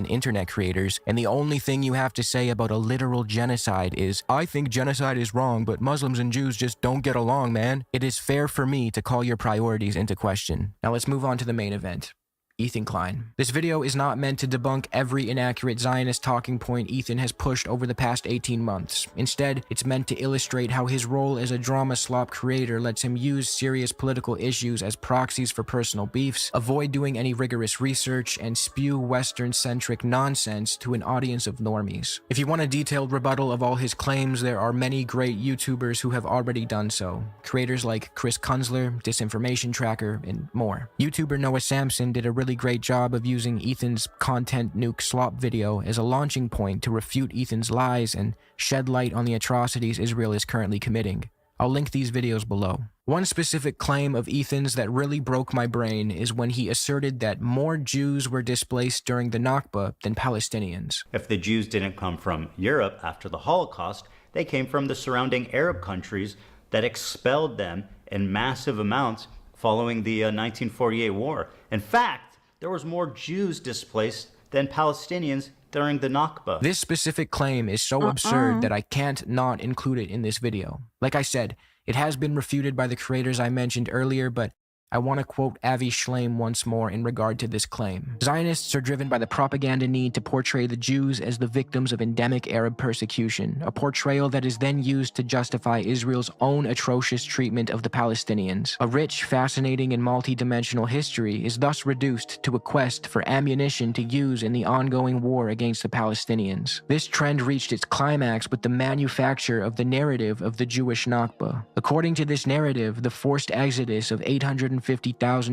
internet creators, and the only thing you have to say about a literal genocide is, I think genocide is wrong, but Muslims and Jews just don't get along, man, it is fair for me to call your priorities into question. Now let's move on to the main event. Ethan Klein. This video is not meant to debunk every inaccurate Zionist talking point Ethan has pushed over the past 18 months. Instead, it's meant to illustrate how his role as a drama slop creator lets him use serious political issues as proxies for personal beefs, avoid doing any rigorous research, and spew Western-centric nonsense to an audience of normies. If you want a detailed rebuttal of all his claims, there are many great YouTubers who have already done so. Creators like Chris Kunzler, Disinformation Tracker, and more. YouTuber Noah Samson did a really great job of using Ethan's content nuke slop video as a launching point to refute Ethan's lies and shed light on the atrocities Israel is currently committing. I'll link these videos below. One specific claim of Ethan's that really broke my brain is when he asserted that more Jews were displaced during the Nakba than Palestinians. If the Jews didn't come from Europe after the Holocaust, they came from the surrounding Arab countries that expelled them in massive amounts following the 1948 war. In fact, there was more Jews displaced than Palestinians during the Nakba. This specific claim is so absurd that I can't not include it in this video. Like I said, it has been refuted by the creators I mentioned earlier, but I want to quote Avi Schleim once more in regard to this claim. Zionists are driven by the propaganda need to portray the Jews as the victims of endemic Arab persecution, a portrayal that is then used to justify Israel's own atrocious treatment of the Palestinians. A rich, fascinating, and multi-dimensional history is thus reduced to a quest for ammunition to use in the ongoing war against the Palestinians. This trend reached its climax with the manufacture of the narrative of the Jewish Nakba. According to this narrative, the forced exodus of 850,000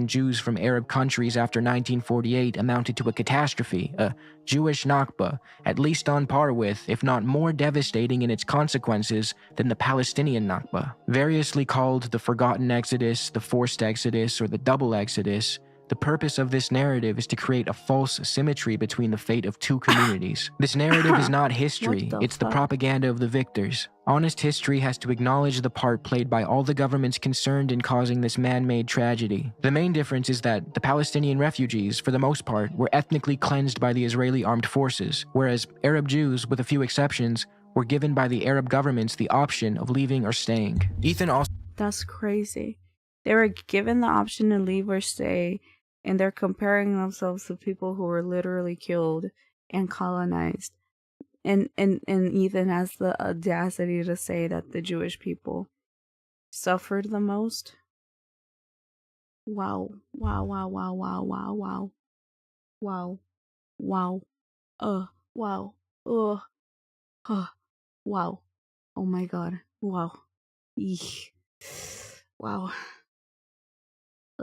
Jews from Arab countries after 1948 amounted to a catastrophe, a Jewish Nakba, at least on par with, if not more devastating in its consequences than the Palestinian Nakba. Variously called the Forgotten Exodus, the Forced Exodus, or the Double Exodus, The purpose of this narrative is to create a false symmetry between the fate of two communities. This narrative is not history, it's the propaganda of the victors. Honest history has to acknowledge the part played by all the governments concerned in causing this man-made tragedy. The main difference is that the Palestinian refugees, for the most part, were ethnically cleansed by the Israeli armed forces, whereas Arab Jews, with a few exceptions, were given by the Arab governments the option of leaving or staying. Ethan also... That's crazy. They were given the option to leave or stay, and they're comparing themselves to people who were literally killed and colonized. And Ethan has the audacity to say that the Jewish people suffered the most. Wow. Wow, wow, wow, wow, wow, wow. Wow. Wow. Wow. Wow. Oh my god. Wow. Eek. Wow.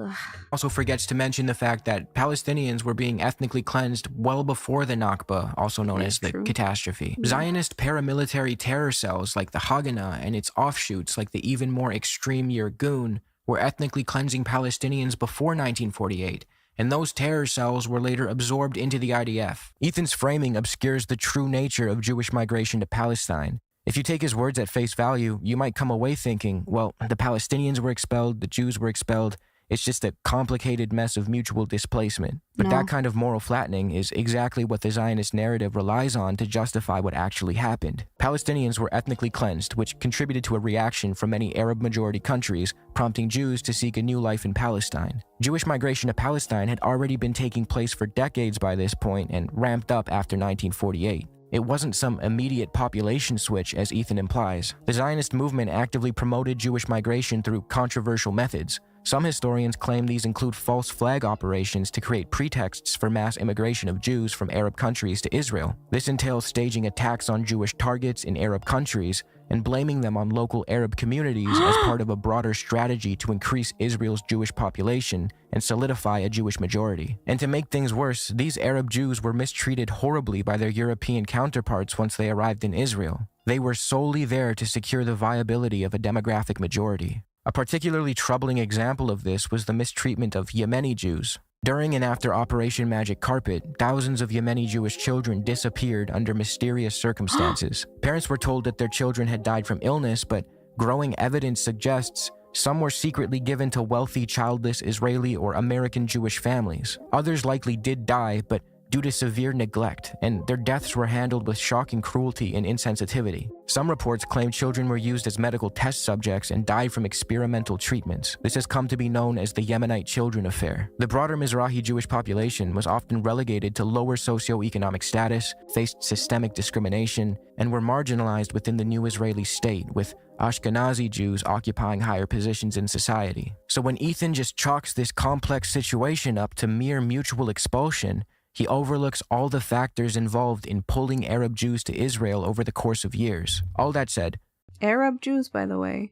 Ugh. Also forgets to mention the fact that Palestinians were being ethnically cleansed well before the Nakba, also known as the catastrophe. Zionist paramilitary terror cells like the Haganah and its offshoots like the even more extreme Irgun were ethnically cleansing Palestinians before 1948, and those terror cells were later absorbed into the IDF. Ethan's framing obscures the true nature of Jewish migration to Palestine. If you take his words at face value, you might come away thinking, well, the Palestinians were expelled, the Jews were expelled, it's just a complicated mess of mutual displacement. But that kind of moral flattening is exactly what the Zionist narrative relies on to justify what actually happened. Palestinians were ethnically cleansed, which contributed to a reaction from many Arab-majority countries, prompting Jews to seek a new life in Palestine. Jewish migration to Palestine had already been taking place for decades by this point and ramped up after 1948. It wasn't some immediate population switch, as Ethan implies. The Zionist movement actively promoted Jewish migration through controversial methods. Some historians claim these include false flag operations to create pretexts for mass immigration of Jews from Arab countries to Israel. This entails staging attacks on Jewish targets in Arab countries and blaming them on local Arab communities as part of a broader strategy to increase Israel's Jewish population and solidify a Jewish majority. And to make things worse, these Arab Jews were mistreated horribly by their European counterparts once they arrived in Israel. They were solely there to secure the viability of a demographic majority. A particularly troubling example of this was the mistreatment of Yemeni Jews. During and after Operation Magic Carpet, thousands of Yemeni Jewish children disappeared under mysterious circumstances. Parents were told that their children had died from illness, but growing evidence suggests some were secretly given to wealthy, childless Israeli or American Jewish families. Others likely did die, but due to severe neglect, and their deaths were handled with shocking cruelty and insensitivity. Some reports claim children were used as medical test subjects and died from experimental treatments. This has come to be known as the Yemenite children affair. The broader Mizrahi Jewish population was often relegated to lower socioeconomic status, faced systemic discrimination, and were marginalized within the new Israeli state, with Ashkenazi Jews occupying higher positions in society. So when Ethan just chalks this complex situation up to mere mutual expulsion, he overlooks all the factors involved in pulling Arab Jews to Israel over the course of years. All that said, Arab Jews, by the way,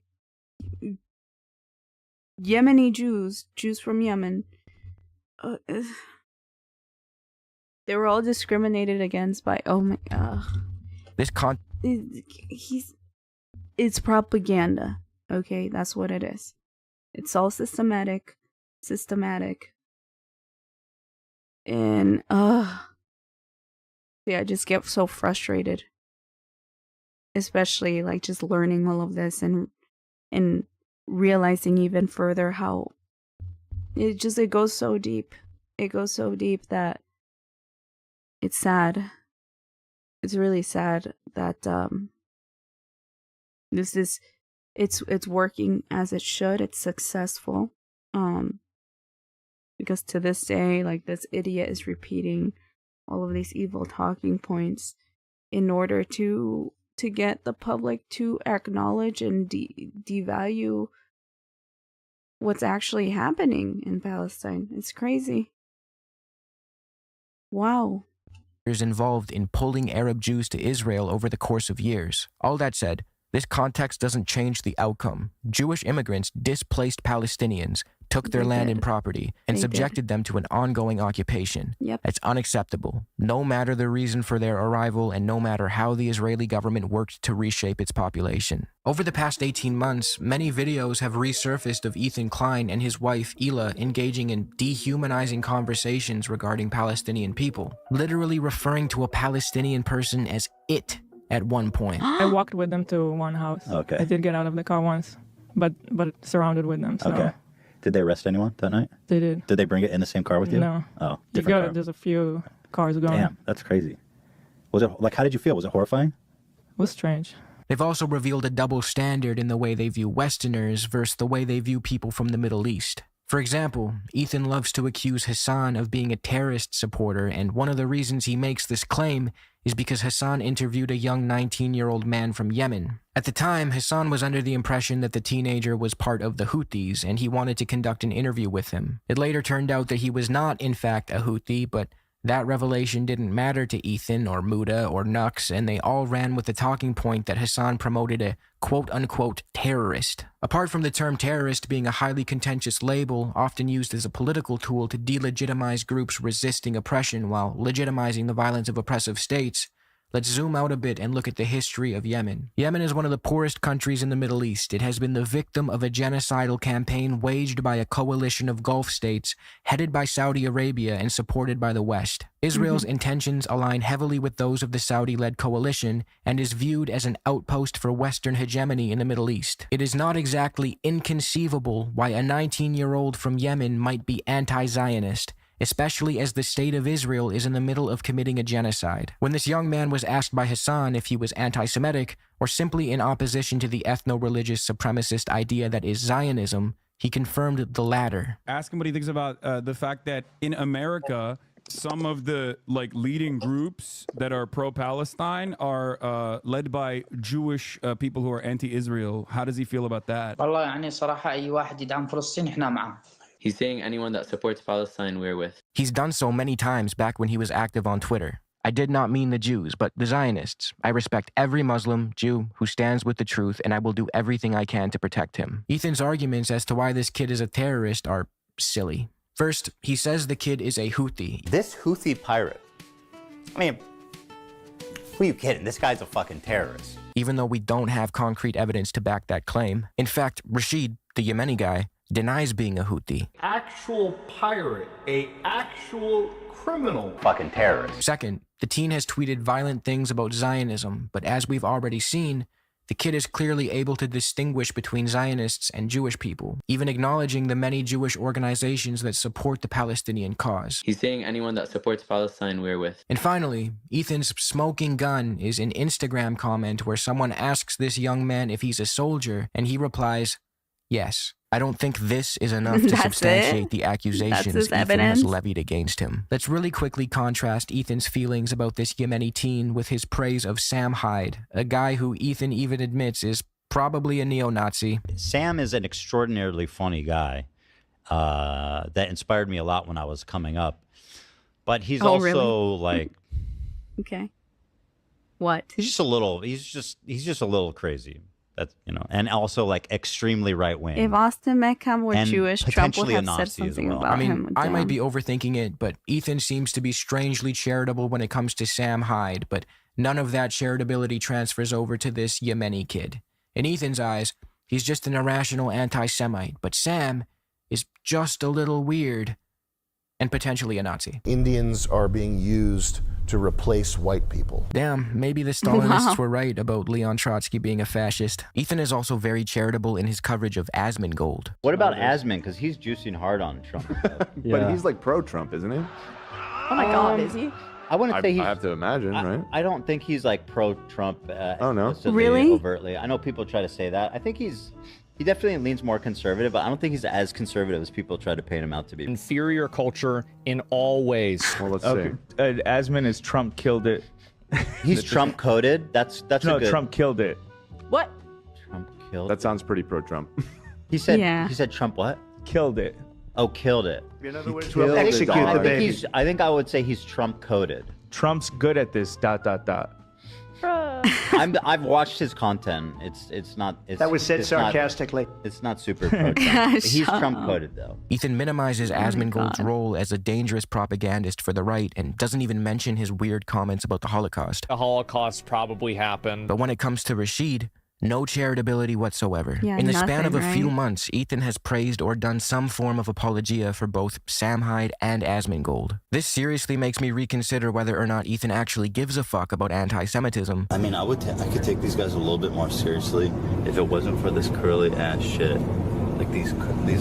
Yemeni Jews, Jews from Yemen, they were all discriminated against by, oh my god. It's propaganda, okay? That's what it is. It's all systematic. And yeah, I just get so frustrated, especially like just learning all of this and realizing even further how it goes so deep. It goes so deep that it's sad. It's really sad that it's working as it should. It's successful. Because to this day, like, this idiot is repeating all of these evil talking points in order to get the public to acknowledge and devalue what's actually happening in Palestine. It's crazy. Wow. Involved in pulling Arab Jews to Israel over the course of years. All that said, this context doesn't change the outcome. Jewish immigrants displaced Palestinians, took their They land did. and property, and They subjected them to an ongoing occupation. Yep. It's unacceptable, no matter the reason for their arrival and no matter how the Israeli government worked to reshape its population. Over the past 18 months, many videos have resurfaced of Ethan Klein and his wife, Ela, engaging in dehumanizing conversations regarding Palestinian people, literally referring to a Palestinian person as it at one point. I walked with them to one house. Okay. I did get out of the car once, but surrounded with them. So Okay. Did they arrest anyone that night? They did. Did they bring it in the same car with you? No. Oh, You different got car. it. There's a few cars going. Damn, that's crazy. Was it like? How did you feel? Was it horrifying? It was strange. They've also revealed a double standard in the way they view Westerners versus the way they view people from the Middle East. For example, Ethan loves to accuse Hassan of being a terrorist supporter, and one of the reasons he makes this claim is because Hassan interviewed a young 19-year-old man from Yemen. At the time, Hassan was under the impression that the teenager was part of the Houthis, and he wanted to conduct an interview with him. It later turned out that he was not, in fact, a Houthi, but that revelation didn't matter to Ethan or Muda or Nux, and they all ran with the talking point that Hassan promoted a quote-unquote terrorist. Apart from the term terrorist being a highly contentious label, often used as a political tool to delegitimize groups resisting oppression while legitimizing the violence of oppressive states, let's zoom out a bit and look at the history of Yemen. Yemen is one of the poorest countries in the Middle East. It has been the victim of a genocidal campaign waged by a coalition of Gulf states, headed by Saudi Arabia and supported by the West. Israel's intentions align heavily with those of the Saudi-led coalition and is viewed as an outpost for Western hegemony in the Middle East. It is not exactly inconceivable why a 19-year-old from Yemen might be anti-Zionist, especially as the state of Israel is in the middle of committing a genocide. When this young man was asked by Hassan if he was anti-Semitic or simply in opposition to the ethno-religious supremacist idea that is Zionism, he confirmed the latter. Ask him what he thinks about the fact that in America, some of the leading groups that are pro-Palestine are led by Jewish people who are anti-Israel. How does he feel about that? He's saying anyone that supports Palestine, we're with. He's done so many times back when he was active on Twitter. I did not mean the Jews, but the Zionists. I respect every Muslim, Jew, who stands with the truth, and I will do everything I can to protect him. Ethan's arguments as to why this kid is a terrorist are silly. First, he says the kid is a Houthi. This Houthi pirate. I mean, who are you kidding? This guy's a fucking terrorist. Even though we don't have concrete evidence to back that claim. In fact, Rashid, the Yemeni guy, denies being a Houthi. Actual pirate, a actual criminal. Fucking terrorist. Second, the teen has tweeted violent things about Zionism, but as we've already seen, the kid is clearly able to distinguish between Zionists and Jewish people, even acknowledging the many Jewish organizations that support the Palestinian cause. He's saying anyone that supports Palestine, we're with. And finally, Ethan's smoking gun is an Instagram comment where someone asks this young man if he's a soldier, and he replies, yes. I don't think this is enough to substantiate the accusations Ethan has levied against him. Let's really quickly contrast Ethan's feelings about this Yemeni teen with his praise of Sam Hyde, a guy who Ethan even admits is probably a neo-Nazi. Sam is an extraordinarily funny guy that inspired me a lot when I was coming up. But he's also like... Okay. What? He's just a little crazy. That's, and also like extremely right wing. If Austin Metcalf were Jewish, Trump would have said something about him. I might be overthinking it, but Ethan seems to be strangely charitable when it comes to Sam Hyde, but none of that charitability transfers over to this Yemeni kid. In Ethan's eyes, he's just an irrational anti-Semite, but Sam is just a little weird and potentially a Nazi. Indians are being used to replace white people. Damn, maybe the Stalinists were right about Leon Trotsky being a fascist. Ethan is also very charitable in his coverage of Asmongold. What about Asmon? Because he's juicing hard on Trump. But he's like pro-Trump, isn't he? Oh my God, is he? I wouldn't say he's... I have to imagine, right? I don't think he's like pro-Trump. Oh, no? Really? Overtly. I know people try to say that. I think he definitely leans more conservative, but I don't think he's as conservative as people try to paint him out to be. Inferior culture in all ways. Well, let's see. Asmon is Trump killed it. He's Trump coded. That's no, a good... Trump killed it. What? Trump killed. That sounds pretty pro-Trump. He said Trump what? Killed it. Oh, killed it. In other words, execute the baby. I think I would say he's Trump coded. Trump's good at this. ... I've watched his content. It's not. That was said it's not- sarcastically. it's not super pro-Trump. He's Shut Trump up. coded though. Ethan minimizes Asmongold's God. role as a dangerous propagandist for the right and doesn't even mention his weird comments about the Holocaust. The Holocaust probably happened. But when it comes to Rashid, no charitability whatsoever. Yeah, In the span of a nothing, few right? months, Ethan has praised or done some form of apologia for both Sam Hyde and Asmongold. This seriously makes me reconsider whether or not Ethan actually gives a fuck about anti-Semitism. I mean, I could take these guys a little bit more seriously if it wasn't for this curly ass shit. Like these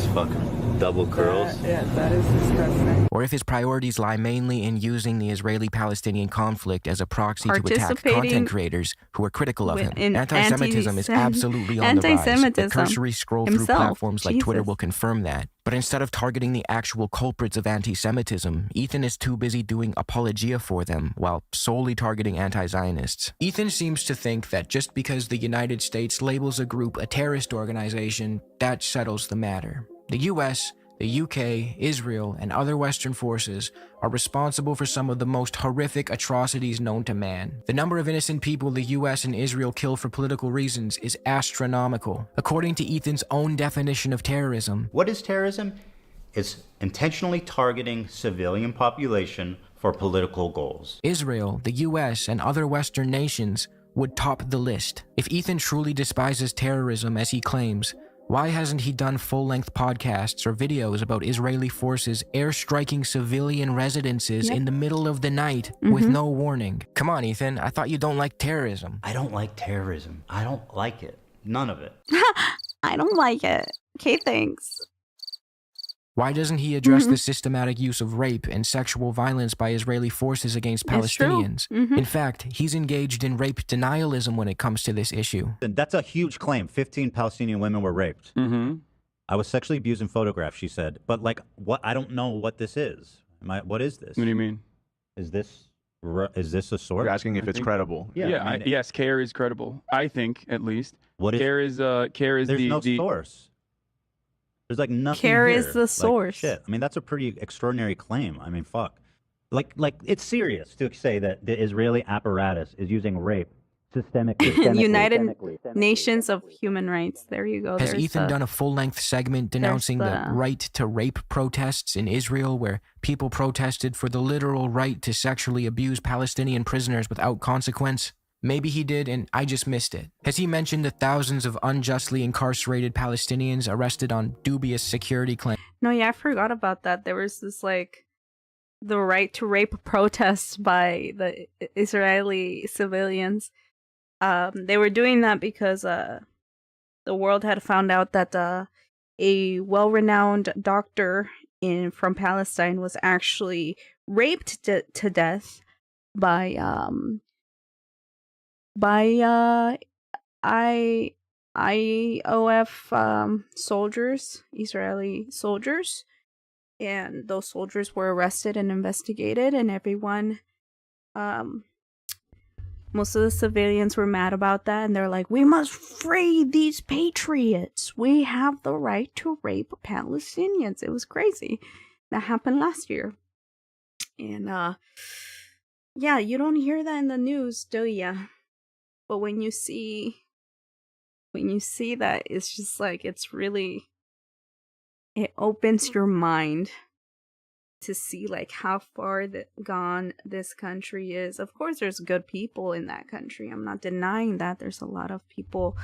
fucking double curls. Yeah, that is disgusting. Or if his priorities lie mainly in using the Israeli-Palestinian conflict as a proxy to attack Participating content creators who are critical of him. in Anti-Semitism is absolutely on the rise. anti-Semitism A cursory scroll through himself. platforms like Twitter Jesus. will confirm that. But instead of targeting the actual culprits of anti-Semitism, Ethan is too busy doing apologia for them while solely targeting anti-Zionists. Ethan seems to think that just because the United States labels a group a terrorist organization, that settles the matter. The US, the UK, Israel, and other Western forces are responsible for some of the most horrific atrocities known to man. The number of innocent people the US and Israel kill for political reasons is astronomical, according to Ethan's own definition of terrorism. What is terrorism? It's intentionally targeting civilian population for political goals. Israel, the US, and other Western nations would top the list. If Ethan truly despises terrorism as he claims, why hasn't he done full-length podcasts or videos about Israeli forces airstriking civilian residences in the middle of the night with no warning? Come on, Ethan, I thought you don't like terrorism. I don't like terrorism. I don't like it. None of it. I don't like it. Okay, thanks. Why doesn't he address the systematic use of rape and sexual violence by Israeli forces against It's true. Palestinians? Mhm. In fact, he's engaged in rape denialism when it comes to this issue. And that's a huge claim. 15 Palestinian women were raped. Mm-hmm. I was sexually abused in photographs, she said. But like, what? I don't know what this is. What is this? What do you mean? Is this a source? You're asking if it's credible. Yeah. Yes, CARE is credible. I think, at least. What is CARE is There's the no source. There's like nothing CARE here. is the Like, source. shit. I mean, that's a pretty extraordinary claim. I mean, fuck. Like it's serious to say that the Israeli apparatus is using rape systemically. United Nations of Human Rights. There you go. Has There's Ethan the- done a full-length segment denouncing the the- right to rape protests in Israel, where people protested for the literal right to sexually abuse Palestinian prisoners without consequence? Maybe he did, and I just missed it. Has he mentioned the thousands of unjustly incarcerated Palestinians arrested on dubious security claims? No, yeah, I forgot about that. There was this like the right to rape protests by the Israeli civilians. They were doing that because the world had found out that a well-renowned doctor from Palestine was actually raped to death by IOF soldiers, Israeli soldiers, and those soldiers were arrested and investigated, and everyone, most of the civilians were mad about that, and they're like, we must free these patriots. We have the right to rape Palestinians. It was crazy. That happened last year. And yeah, you don't hear that in the news, do ya? But when you see that, it's just like, it's really, it opens your mind to see like how far gone this country is. Of course, there's good people in that country. I'm not denying that. There's a lot of people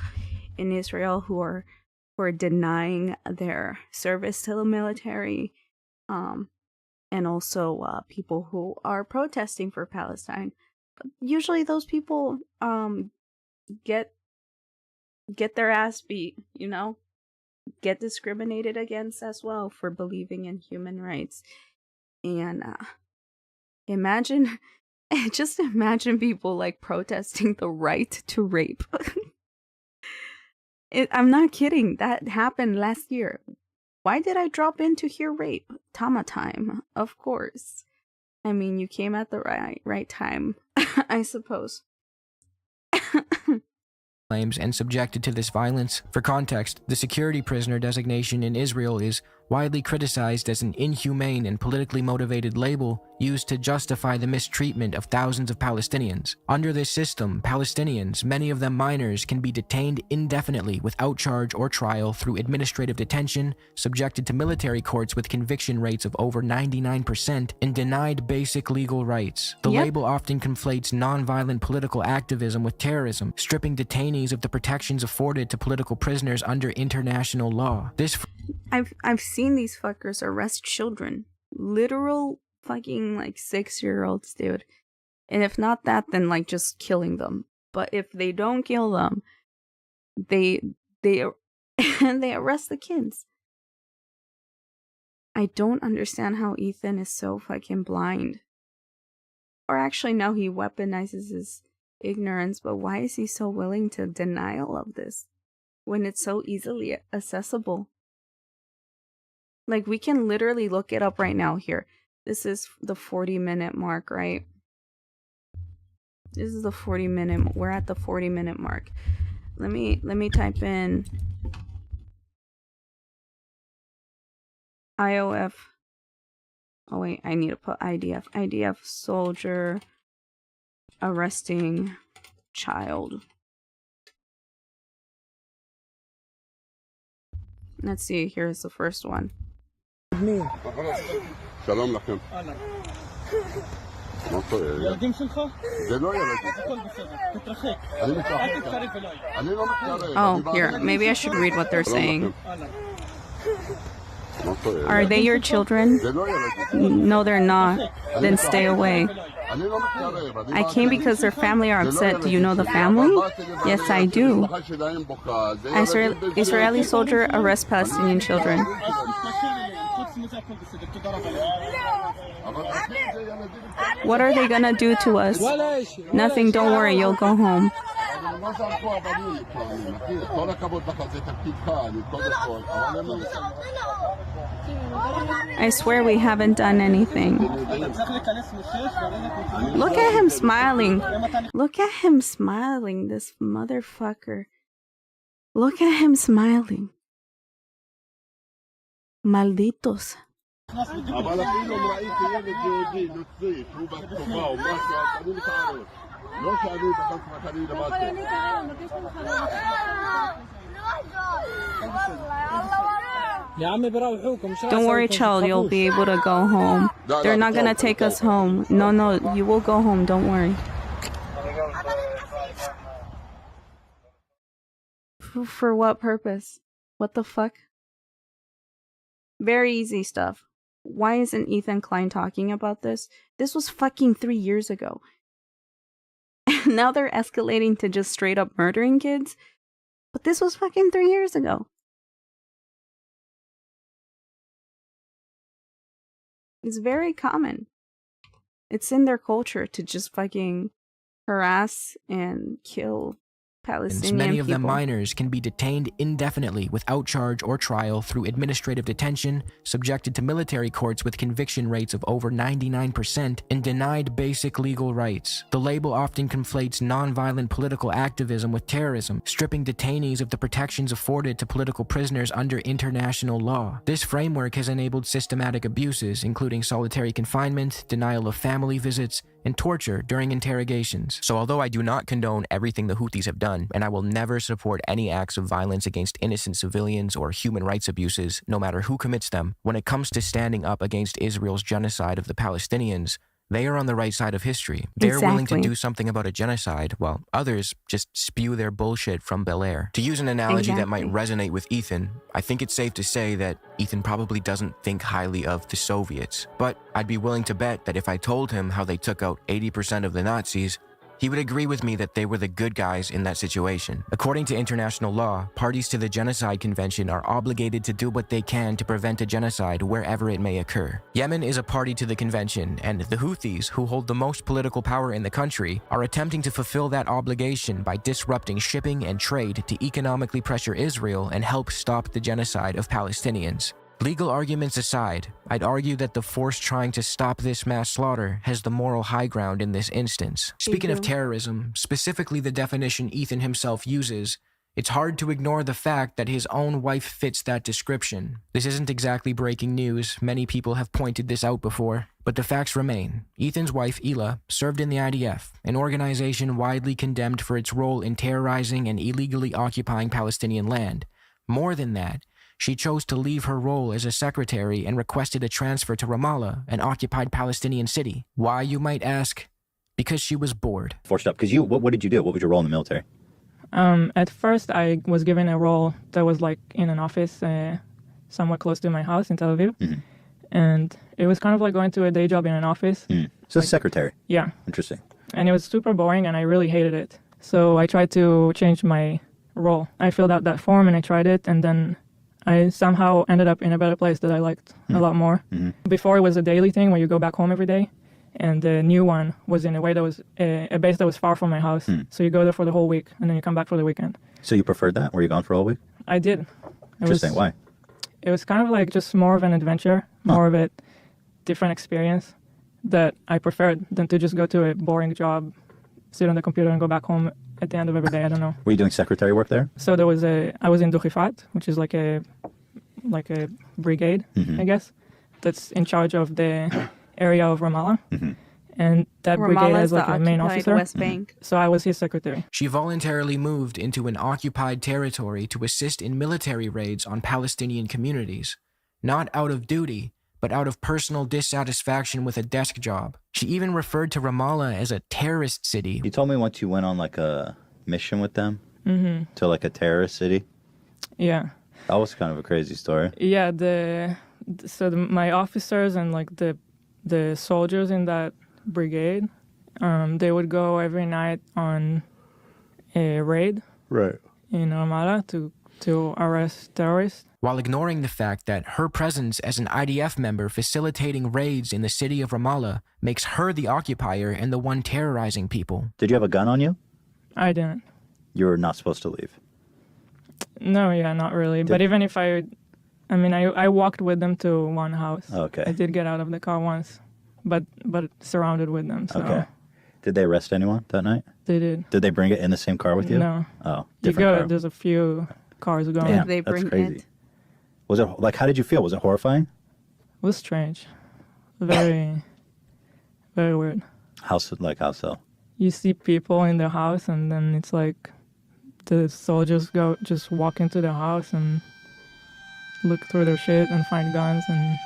in Israel who are denying their service to the military, and also people who are protesting for Palestine. But usually, those people get their ass beat, you know, get discriminated against as well for believing in human rights. And just imagine people like protesting the right to rape. I'm not kidding. That happened last year. Why did I drop in to hear rape? Tama time, of course. I mean, you came at the right time, I suppose. Claims and subjected to this violence. For context, the security prisoner designation in Israel is widely criticized as an inhumane and politically motivated label used to justify the mistreatment of thousands of Palestinians. Under this system, Palestinians, many of them minors, can be detained indefinitely without charge or trial through administrative detention, subjected to military courts with conviction rates of over 99%, and denied basic legal rights. The label often conflates nonviolent political activism with terrorism, stripping detainees of the protections afforded to political prisoners under international law. I've seen these fuckers arrest children. Literal fucking like 6-year-olds, dude. And if not that, then like just killing them. But if they don't kill them, they and they arrest the kids. I don't understand how Ethan is so fucking blind. Or actually, no, he weaponizes his ignorance, but why is he so willing to denial of this when it's so easily accessible? Like, we can literally look it up right now here. This is the 40-minute mark, right? This is the 40-minute. We're at the 40-minute mark. Let me type in IOF. Oh wait, I need to put IDF. IDF soldier arresting child. Let's see. Here's the first one. שלום לכם. מה קורה? ילדים שלך? זה לא ילדים. תתרחק. אני לא מתקרב. Oh, here. Maybe I should read what they're saying. Are they your children? No, they're not. Then stay away. I came because their family are upset. Do you know the family? Yes, I do. Israeli soldier arrests Palestinian children. What are they gonna do to us? Nothing, don't worry, you'll go home. I swear we haven't done anything. Look at him smiling. Look at him smiling, this motherfucker. Look at him smiling. Malditos. אבל אפילו אם ראיתי ילד יהודי נוצרי שהוא בצבא או משהו, אז אני מתערב. לא שאני בחס וחלילה באתי. Don't worry, child, you'll be able to go home. They're not gonna take us home. No, you will go home, don't worry. For what purpose? What the fuck? Very easy stuff. Why isn't Ethan Klein talking about this? This was fucking 3 years ago. And now they're escalating to just straight up murdering kids? But this was fucking 3 years ago. It's very common. It's in their culture to just fucking harass and kill Palestinian Many of them people. minors can be detained indefinitely without charge or trial through administrative detention, subjected to military courts with conviction rates of over 99%, and denied basic legal rights. The label often conflates nonviolent political activism with terrorism, stripping detainees of the protections afforded to political prisoners under international law. This framework has enabled systematic abuses, including solitary confinement, denial of family visits, and torture during interrogations. So although I do not condone everything the Houthis have done, and I will never support any acts of violence against innocent civilians or human rights abuses, no matter who commits them, when it comes to standing up against Israel's genocide of the Palestinians, they are on the right side of history. They're willing to do something about a genocide, while others just spew their bullshit from Bel Air. To use an analogy that might resonate with Ethan, I think it's safe to say that Ethan probably doesn't think highly of the Soviets. But I'd be willing to bet that if I told him how they took out 80% of the Nazis, he would agree with me that they were the good guys in that situation. According to international law, parties to the Genocide Convention are obligated to do what they can to prevent a genocide wherever it may occur. Yemen is a party to the convention, and the Houthis, who hold the most political power in the country, are attempting to fulfill that obligation by disrupting shipping and trade to economically pressure Israel and help stop the genocide of Palestinians. Legal arguments aside, I'd argue that the force trying to stop this mass slaughter has the moral high ground in this instance. Speaking of terrorism, specifically the definition Ethan himself uses, It's hard to ignore the fact that his own wife fits that description. This isn't exactly breaking news. Many people have pointed this out before. But the facts remain. Ethan's wife, Hila, served in the IDF, an organization widely condemned for its role in terrorizing and illegally occupying Palestinian land. More than that, she chose to leave her role as a secretary and requested a transfer to Ramallah, an occupied Palestinian city. Why, you might ask? Because she was bored. Forced up. Because what did you do? What was your role in the military? At first, I was given a role that was like in an office somewhat close to my house in Tel Aviv. Mm-hmm. And it was kind of like going to a day job in an office. So like, secretary. Yeah. Interesting. And it was super boring and I really hated it. So I tried to change my role. I filled out that form and I tried it, and then I somehow ended up in a better place that I liked a lot more. Before it was a daily thing where you go back home every day. And the new one was in a way that was a base that was far from my house. So you go there for the whole week and then you come back for the weekend. So you preferred that? Were you gone for a whole week? I did. Interesting. Why? It was kind of like just more of an adventure, more of a different experience that I preferred than to just go to a boring job, sit on the computer and go back home at the end of every day. I don't know. Were you doing secretary work there? So I was in Duchifat, which is like a brigade, I guess, that's in charge of the area of Ramallah. And that brigade has like a main officer. West Bank. So I was his secretary. She voluntarily moved into an occupied territory to assist in military raids on Palestinian communities. Not out of duty, but out of personal dissatisfaction with a desk job. She even referred to Ramallah as a terrorist city. You told me once you went on like a mission with them Mm-hmm. to like a terrorist city. Yeah. That was kind of a crazy story. Yeah, my officers and like the soldiers in that brigade, they would go every night on a raid in Ramallah to arrest terrorists. While ignoring the fact that her presence as an IDF member facilitating raids in the city of Ramallah makes her the occupier and the one terrorizing people. Did you have a gun on you? I didn't. You were not supposed to leave. No, yeah, not really. But even if I walked with them to one house. Okay. I did get out of the car once, but surrounded with them. So. Okay. Did they arrest anyone that night? They did. Did they bring it in the same car with you? No. Oh, different car. car. There's a few cars going. Damn, they bring that's crazy. Was it like? How did you feel? Was it horrifying? It was strange. Very, very weird. How so? You see people in their house, and then it's like the soldiers just walk into the house and look through their shit and find guns, and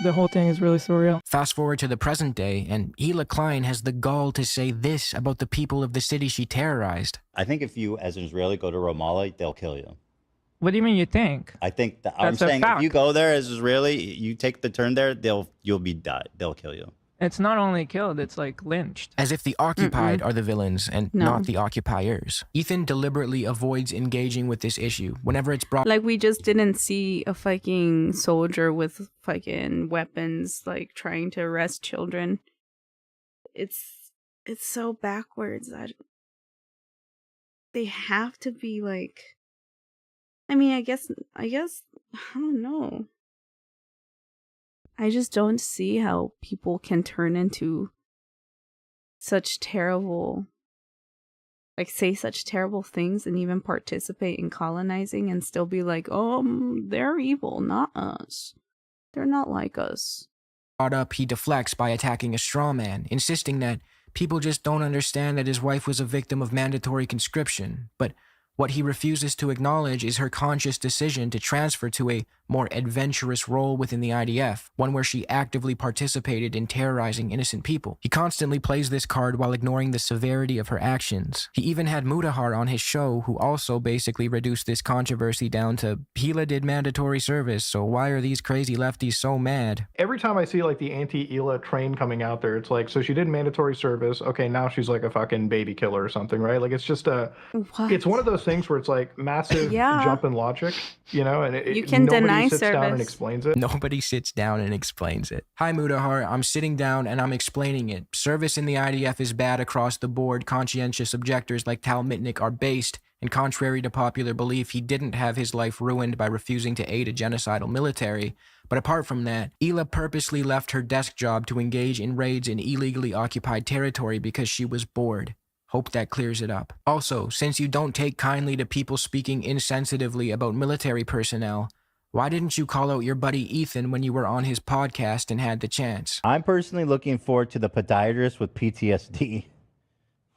the whole thing is really surreal. Fast forward to the present day, and Hila Klein has the gall to say this about the people of the city she terrorized. I think if you, as an Israeli, go to Ramallah, they'll kill you. What do you mean you think? I think that I'm saying if you go there as Israeli, you take the turn there, you'll be died. They'll kill you. It's not only killed, it's like lynched. As if the occupied are the villains and not the occupiers. Ethan deliberately avoids engaging with this issue whenever it's brought. Like, we just didn't see a fucking soldier with fucking weapons, like, trying to arrest children. It's so backwards that they have to be like. I mean, I guess, I don't know. I just don't see how people can turn into such terrible, like, say such terrible things and even participate in colonizing and still be like, oh, they're evil, not us. They're not like us. Brought up, he deflects by attacking a straw man, insisting that people just don't understand that his wife was a victim of mandatory conscription, but what he refuses to acknowledge is her conscious decision to transfer to a more adventurous role within the IDF, one where she actively participated in terrorizing innocent people. He constantly plays this card while ignoring the severity of her actions. He even had Mudahar on his show, who also basically reduced this controversy down to, Hila did mandatory service, so why are these crazy lefties so mad? Every time I see like the anti-Hila train coming out there, it's like, so she did mandatory service, okay, now she's like a fucking baby killer or something, right? Like, it's just it's one of those things where it's like massive jump in logic, you know, and you can deny sits service. Down and explains it. Nobody sits down and explains it. Hi, Mudahar. I'm sitting down and I'm explaining it. Service in the IDF is bad across the board. Conscientious objectors like Tal Mitnick are based, and contrary to popular belief, he didn't have his life ruined by refusing to aid a genocidal military. But apart from that, Hila purposely left her desk job to engage in raids in illegally occupied territory because she was bored. Hope that clears it up. Also, since you don't take kindly to people speaking insensitively about military personnel, why didn't you call out your buddy Ethan when you were on his podcast and had the chance? I'm personally looking forward to the podiatrist with PTSD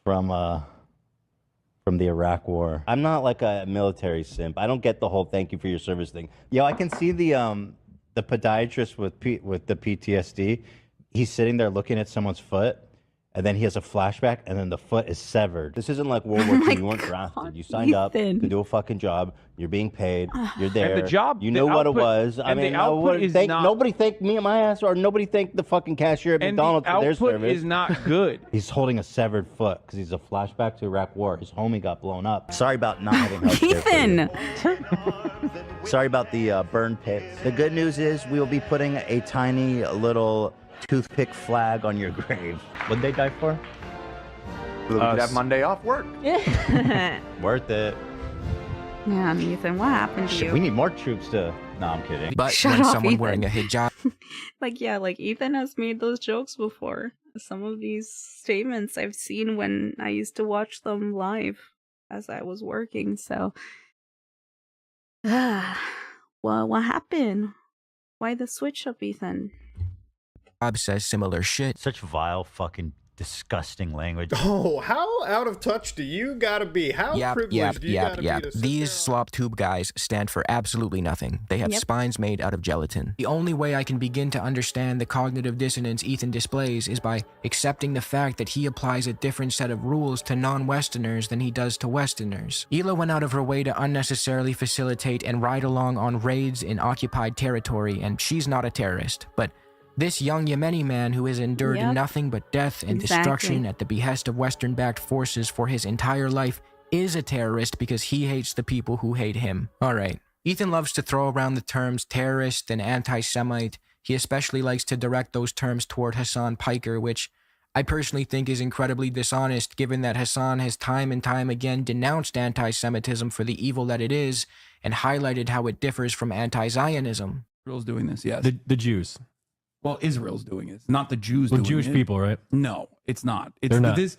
from the Iraq War. I'm not like a military simp. I don't get the whole thank you for your service thing. Yo, I can see the podiatrist with the PTSD. He's sitting there looking at someone's foot, and then he has a flashback, and then the foot is severed. This isn't like World War II. You weren't drafted. You signed up to do a fucking job. You're being paid. You're there. And the job, you know what it was. I mean, nobody thanked me and my ass, or nobody thanked the fucking cashier at McDonald's for their service. And the output is not good. He's holding a severed foot because he's a flashback to Iraq War. His homie got blown up. Sorry about not having health care. Ethan! Sorry about the burn pits. The good news is we will be putting a tiny little toothpick flag on your grave. What'd they die for? So we could have Monday off work. Worth it. Man, Ethan, what happened to you? We need more troops to... No, I'm kidding. But Shut when off, someone Ethan. wearing a hijab... Like, yeah, like Ethan has made those jokes before. Some of these statements I've seen when I used to watch them live as I was working, so... Well, what happened? Why the switch up, Ethan? Bob says similar shit. Such vile fucking disgusting language. Oh, how out of touch do you gotta be? How privileged do you gotta be to sit These SlopTube guys stand for absolutely nothing. They have spines made out of gelatin. The only way I can begin to understand the cognitive dissonance Ethan displays is by accepting the fact that he applies a different set of rules to non-Westerners than he does to Westerners. Hila went out of her way to unnecessarily facilitate and ride along on raids in occupied territory, and she's not a terrorist, but this young Yemeni man who has endured nothing but death and destruction at the behest of Western-backed forces for his entire life is a terrorist because he hates the people who hate him. Alright, Ethan loves to throw around the terms terrorist and anti-Semite. He especially likes to direct those terms toward Hassan Piker, which I personally think is incredibly dishonest given that Hassan has time and time again denounced anti-Semitism for the evil that it is and highlighted how it differs from anti-Zionism. Israel's doing this, yes. The Jews. Well, Israel's doing it, not the Jews doing Jewish it. people, right? No, it's not. It's They're not. This.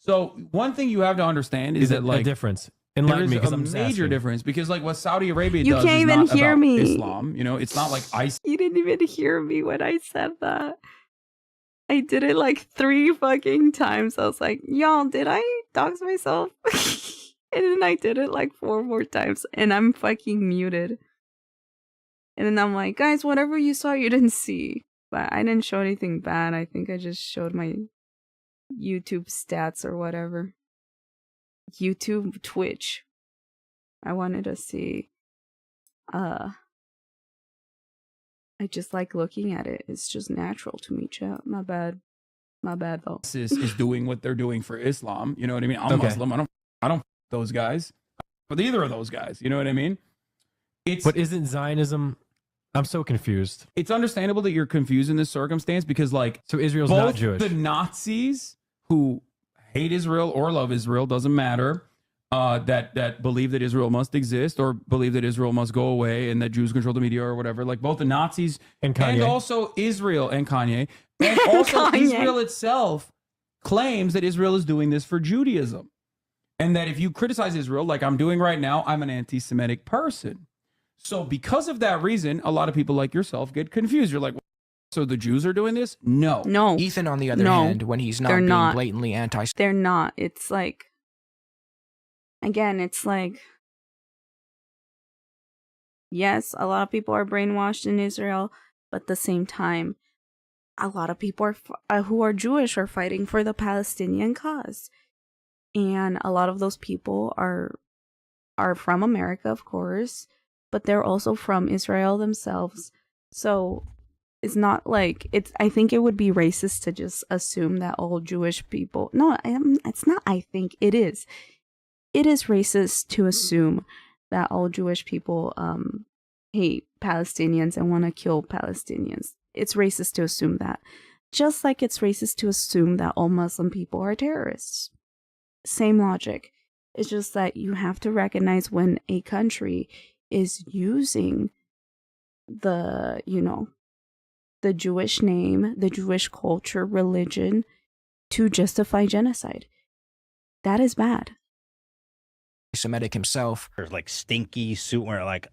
So one thing you have to understand is that like a difference. There Enlighten is me, 'cause a I'm just major asking. difference because like what Saudi Arabia You does can't is even not hear about me. Islam. You know, it's not like ISIS. You didn't even hear me when I said that. I did it like 3 fucking times. I was like, y'all, did I dox myself? And then I did it like 4 more times and I'm fucking muted. And then I'm like, guys, whatever you saw, you didn't see. But I didn't show anything bad. I think I just showed my YouTube stats or whatever. YouTube, Twitch. I wanted to see. I just like looking at it. It's just natural to me, chat. My bad. My bad, though. Is doing what they're doing for Islam. You know what I mean? I'm Okay. Muslim. I don't those guys. But either of those guys. You know what I mean? But isn't Zionism? I'm so confused. It's understandable that you're confused in this circumstance because like so Israel's both not Jewish. the Nazis who hate Israel or love Israel, doesn't matter, that believe that Israel must exist or believe that Israel must go away and that Jews control the media or whatever, like both the Nazis and Kanye. also Israel and Kanye, and also Israel itself claims that Israel is doing this for Judaism. And that if you criticize Israel, like I'm doing right now, I'm an anti-Semitic person. So because of that reason, a lot of people like yourself get confused. You're like, so the Jews are doing this? No. No. Ethan, on the other hand, when he's not they're being not. blatantly anti... They're not. It's like... Again, it's like... Yes, a lot of people are brainwashed in Israel, but at the same time, a lot of people are who are Jewish are fighting for the Palestinian cause. And a lot of those people are from America, of course, but they're also from Israel themselves. So it's not like I think it would be racist to just assume that all Jewish people. No, it's not. I think it is. It is racist to assume that all Jewish people hate Palestinians and want to kill Palestinians. it's racist to assume that. Just like it's racist to assume that all Muslim people are terrorists. Same logic. It's just that you have to recognize when a country is using the, you know, the Jewish name, the Jewish culture, religion to justify genocide. That is bad. Semitic himself. There's like stinky suit where like,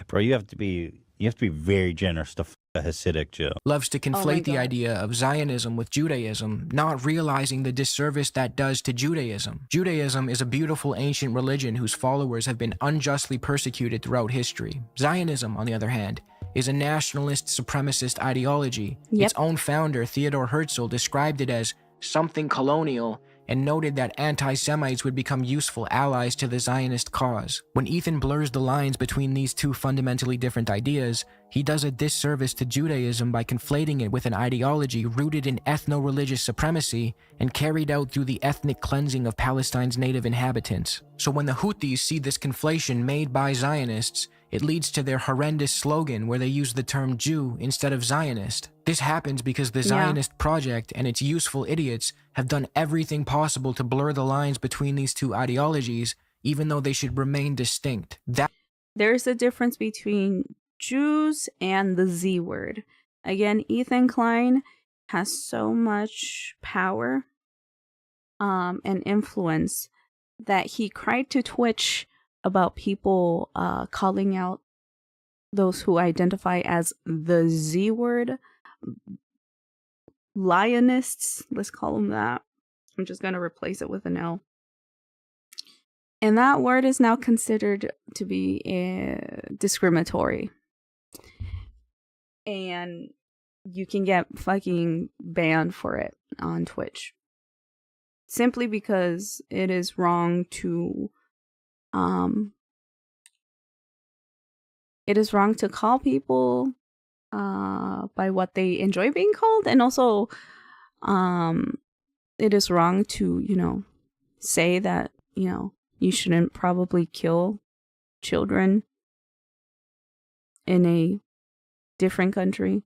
bro, you have to be very generous to a Hasidic Jew. Loves to conflate the idea of Zionism with Judaism, not realizing the disservice that does to Judaism. Judaism is a beautiful ancient religion whose followers have been unjustly persecuted throughout history. Zionism, on the other hand, is a nationalist supremacist ideology. Its own founder, Theodor Herzl, described it as something colonial and noted that anti-Semites would become useful allies to the Zionist cause. When Ethan blurs the lines between these two fundamentally different ideas, he does a disservice to Judaism by conflating it with an ideology rooted in ethno-religious supremacy and carried out through the ethnic cleansing of Palestine's native inhabitants. So when the Houthis see this conflation made by Zionists, it leads to their horrendous slogan where they use the term Jew instead of Zionist. This happens because the Zionist project and its useful idiots have done everything possible to blur the lines between these two ideologies, even though they should remain distinct. There's a difference between Jews and the Z word. Again, Ethan Klein has so much power and influence that he cried to Twitch about people calling out those who identify as the Z word, lionists, let's call them that. I'm just going to replace it with an L. And that word is now considered to be discriminatory. And you can get fucking banned for it on Twitch. Simply because it is wrong to call people by what they enjoy being called, and also it is wrong to, you know, say that, you know, you shouldn't probably kill children in a different country,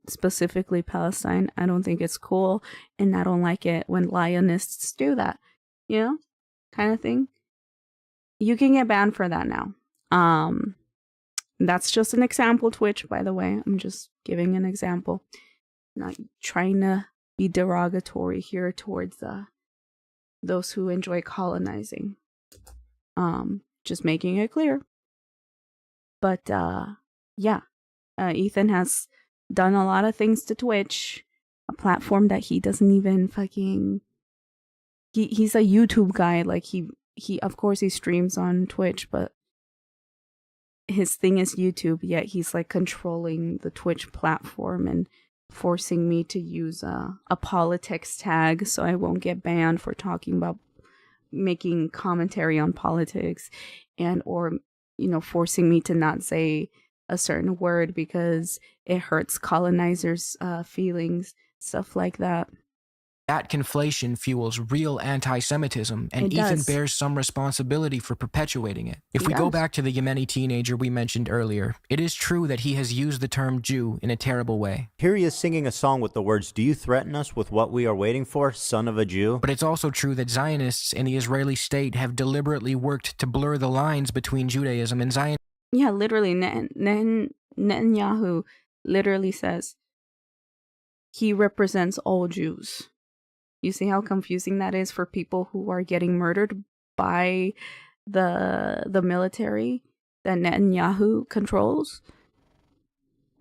specifically Palestine. I don't think it's cool, and I don't like it when lionists do that, you know, kind of thing. You can get banned for that now. That's just an example, Twitch, by the way. I'm just giving an example. Not trying to be derogatory here towards those who enjoy colonizing. Just making it clear. But yeah, Ethan has done a lot of things to Twitch, a platform that he doesn't even fucking. He's a YouTube guy. Like he of course he streams on Twitch, but his thing is YouTube, yet he's like controlling the Twitch platform and forcing me to use a politics tag so I won't get banned for talking about making commentary on politics, and or, you know, forcing me to not say a certain word because it hurts colonizers' feelings, stuff like that. That conflation fuels real anti-Semitism, and Ethan bears some responsibility for perpetuating it. If we go back to the Yemeni teenager we mentioned earlier, it is true that he has used the term Jew in a terrible way. Here he is singing a song with the words, "Do you threaten us with what we are waiting for, son of a Jew?" But it's also true that Zionists in the Israeli state have deliberately worked to blur the lines between Judaism and Zionism. Yeah, literally, Netanyahu literally says he represents all Jews. You see how confusing that is for people who are getting murdered by the military that Netanyahu controls?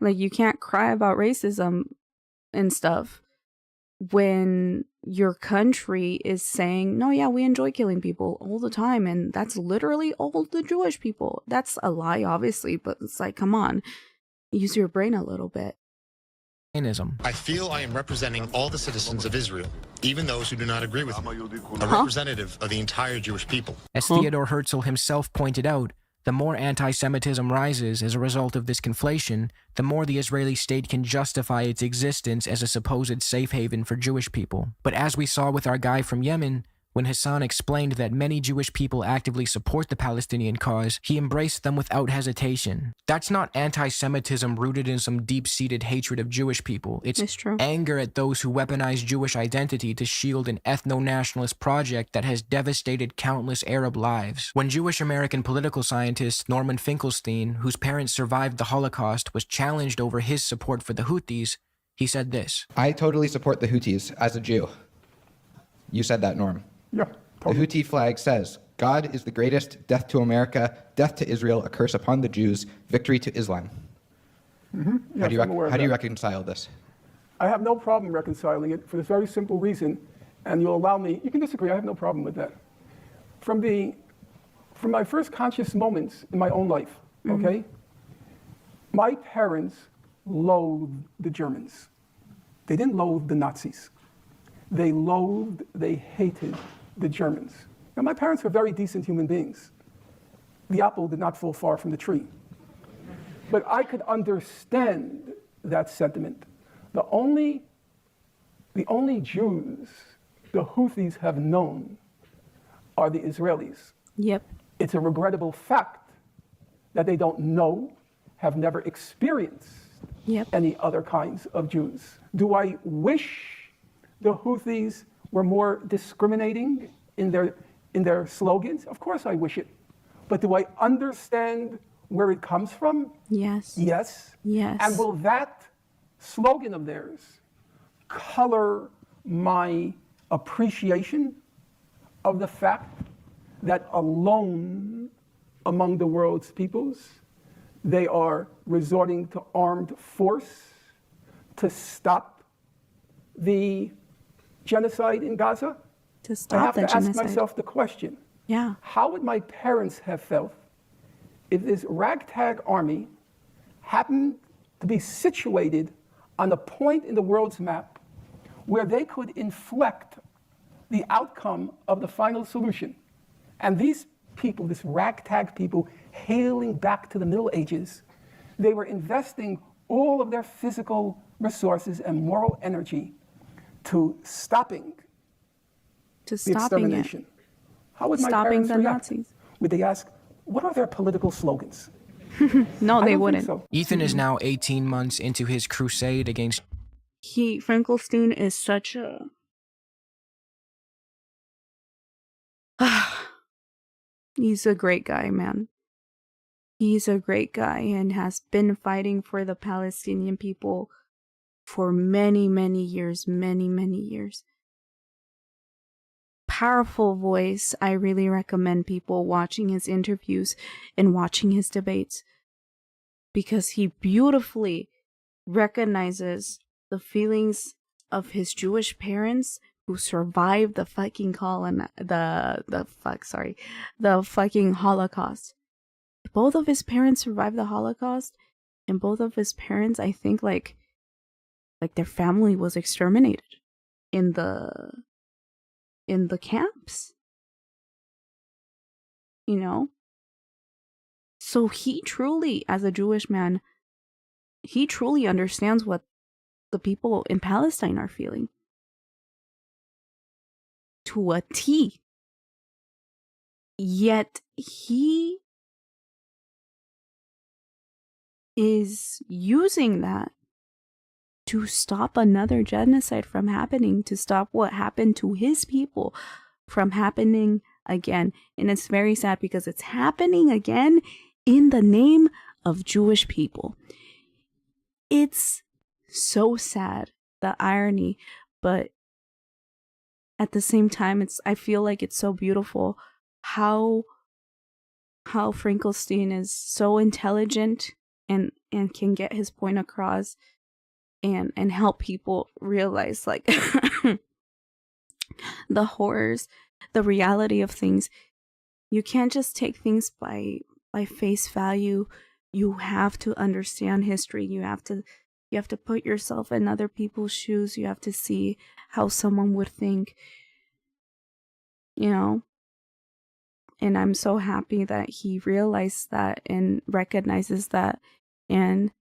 Like, you can't cry about racism and stuff when your country is saying, no, yeah, we enjoy killing people all the time, and that's literally all the Jewish people. That's a lie, obviously, but it's like, come on, use your brain a little bit. I feel I am representing all the citizens of Israel, even those who do not agree with me, a representative of the entire Jewish people. As Theodor Herzl himself pointed out, the more anti-Semitism rises as a result of this conflation, the more the Israeli state can justify its existence as a supposed safe haven for Jewish people. But as we saw with our guy from Yemen, When Hassan explained that many Jewish people actively support the Palestinian cause, he embraced them without hesitation. That's not anti-Semitism rooted in some deep-seated hatred of Jewish people. It's anger at those who weaponize Jewish identity to shield an ethno-nationalist project that has devastated countless Arab lives. When Jewish American political scientist Norman Finkelstein, whose parents survived the Holocaust, was challenged over his support for the Houthis, he said this. I totally support the Houthis as a Jew. You said that, Norm. Yeah, totally. The Houthi flag says, God is the greatest, death to America, death to Israel, a curse upon the Jews, victory to Islam. Mm-hmm. How do you reconcile this? I have no problem reconciling it for this very simple reason, and you'll allow me, you can disagree, I have no problem with that. From my first conscious moments in my own life, okay, my parents loathed the Germans. They didn't loathe the Nazis. They hated the Germans. Now, my parents were very decent human beings. The apple did not fall far from the tree. But I could understand that sentiment. The only Jews the Houthis have known are the Israelis. Yep. It's a regrettable fact that they don't know, have never experienced any other kinds of Jews. Do I wish the Houthis were more discriminating in their slogans? Of course I wish it. But do I understand where it comes from? Yes. Yes. Yes. And will that slogan of theirs color my appreciation of the fact that alone among the world's peoples, they are resorting to armed force to stop the genocide in Gaza? To stop I have the to genocide. ask myself the question, yeah, how would my parents have felt if this ragtag army happened to be situated on a point in the world's map where they could inflect the outcome of the final solution? And these people, this ragtag people, hailing back to the Middle Ages, they were investing all of their physical resources and moral energy to stopping the extermination. How would my parents react? Nazis. Would they ask, what are their political slogans? No, they wouldn't. So. Ethan is now 18 months into his crusade against... Finkelstein is such a... He's a great guy, man. He's a great guy and has been fighting for the Palestinian people for many, many years, many, many years. Powerful voice. I really recommend people watching his interviews and watching his debates because he beautifully recognizes the feelings of his Jewish parents who survived the fucking the fucking Holocaust. Both of his parents survived the Holocaust, and both of his parents, I think, like their family was exterminated in the camps. You know? So he truly, as a Jewish man, he truly understands what the people in Palestine are feeling. To a T. Yet he is using that to stop another genocide from happening, to stop what happened to his people from happening again. And it's very sad because it's happening again in the name of Jewish people. It's so sad, the irony, but at the same time, I feel like it's so beautiful how Finkelstein is so intelligent and can get his point across and help people realize like the horrors, the reality of things. You can't just take things by face value. You have to understand history. You have to put yourself in other people's shoes. You have to see how someone would think, you know. And I'm so happy that he realized that and recognizes that and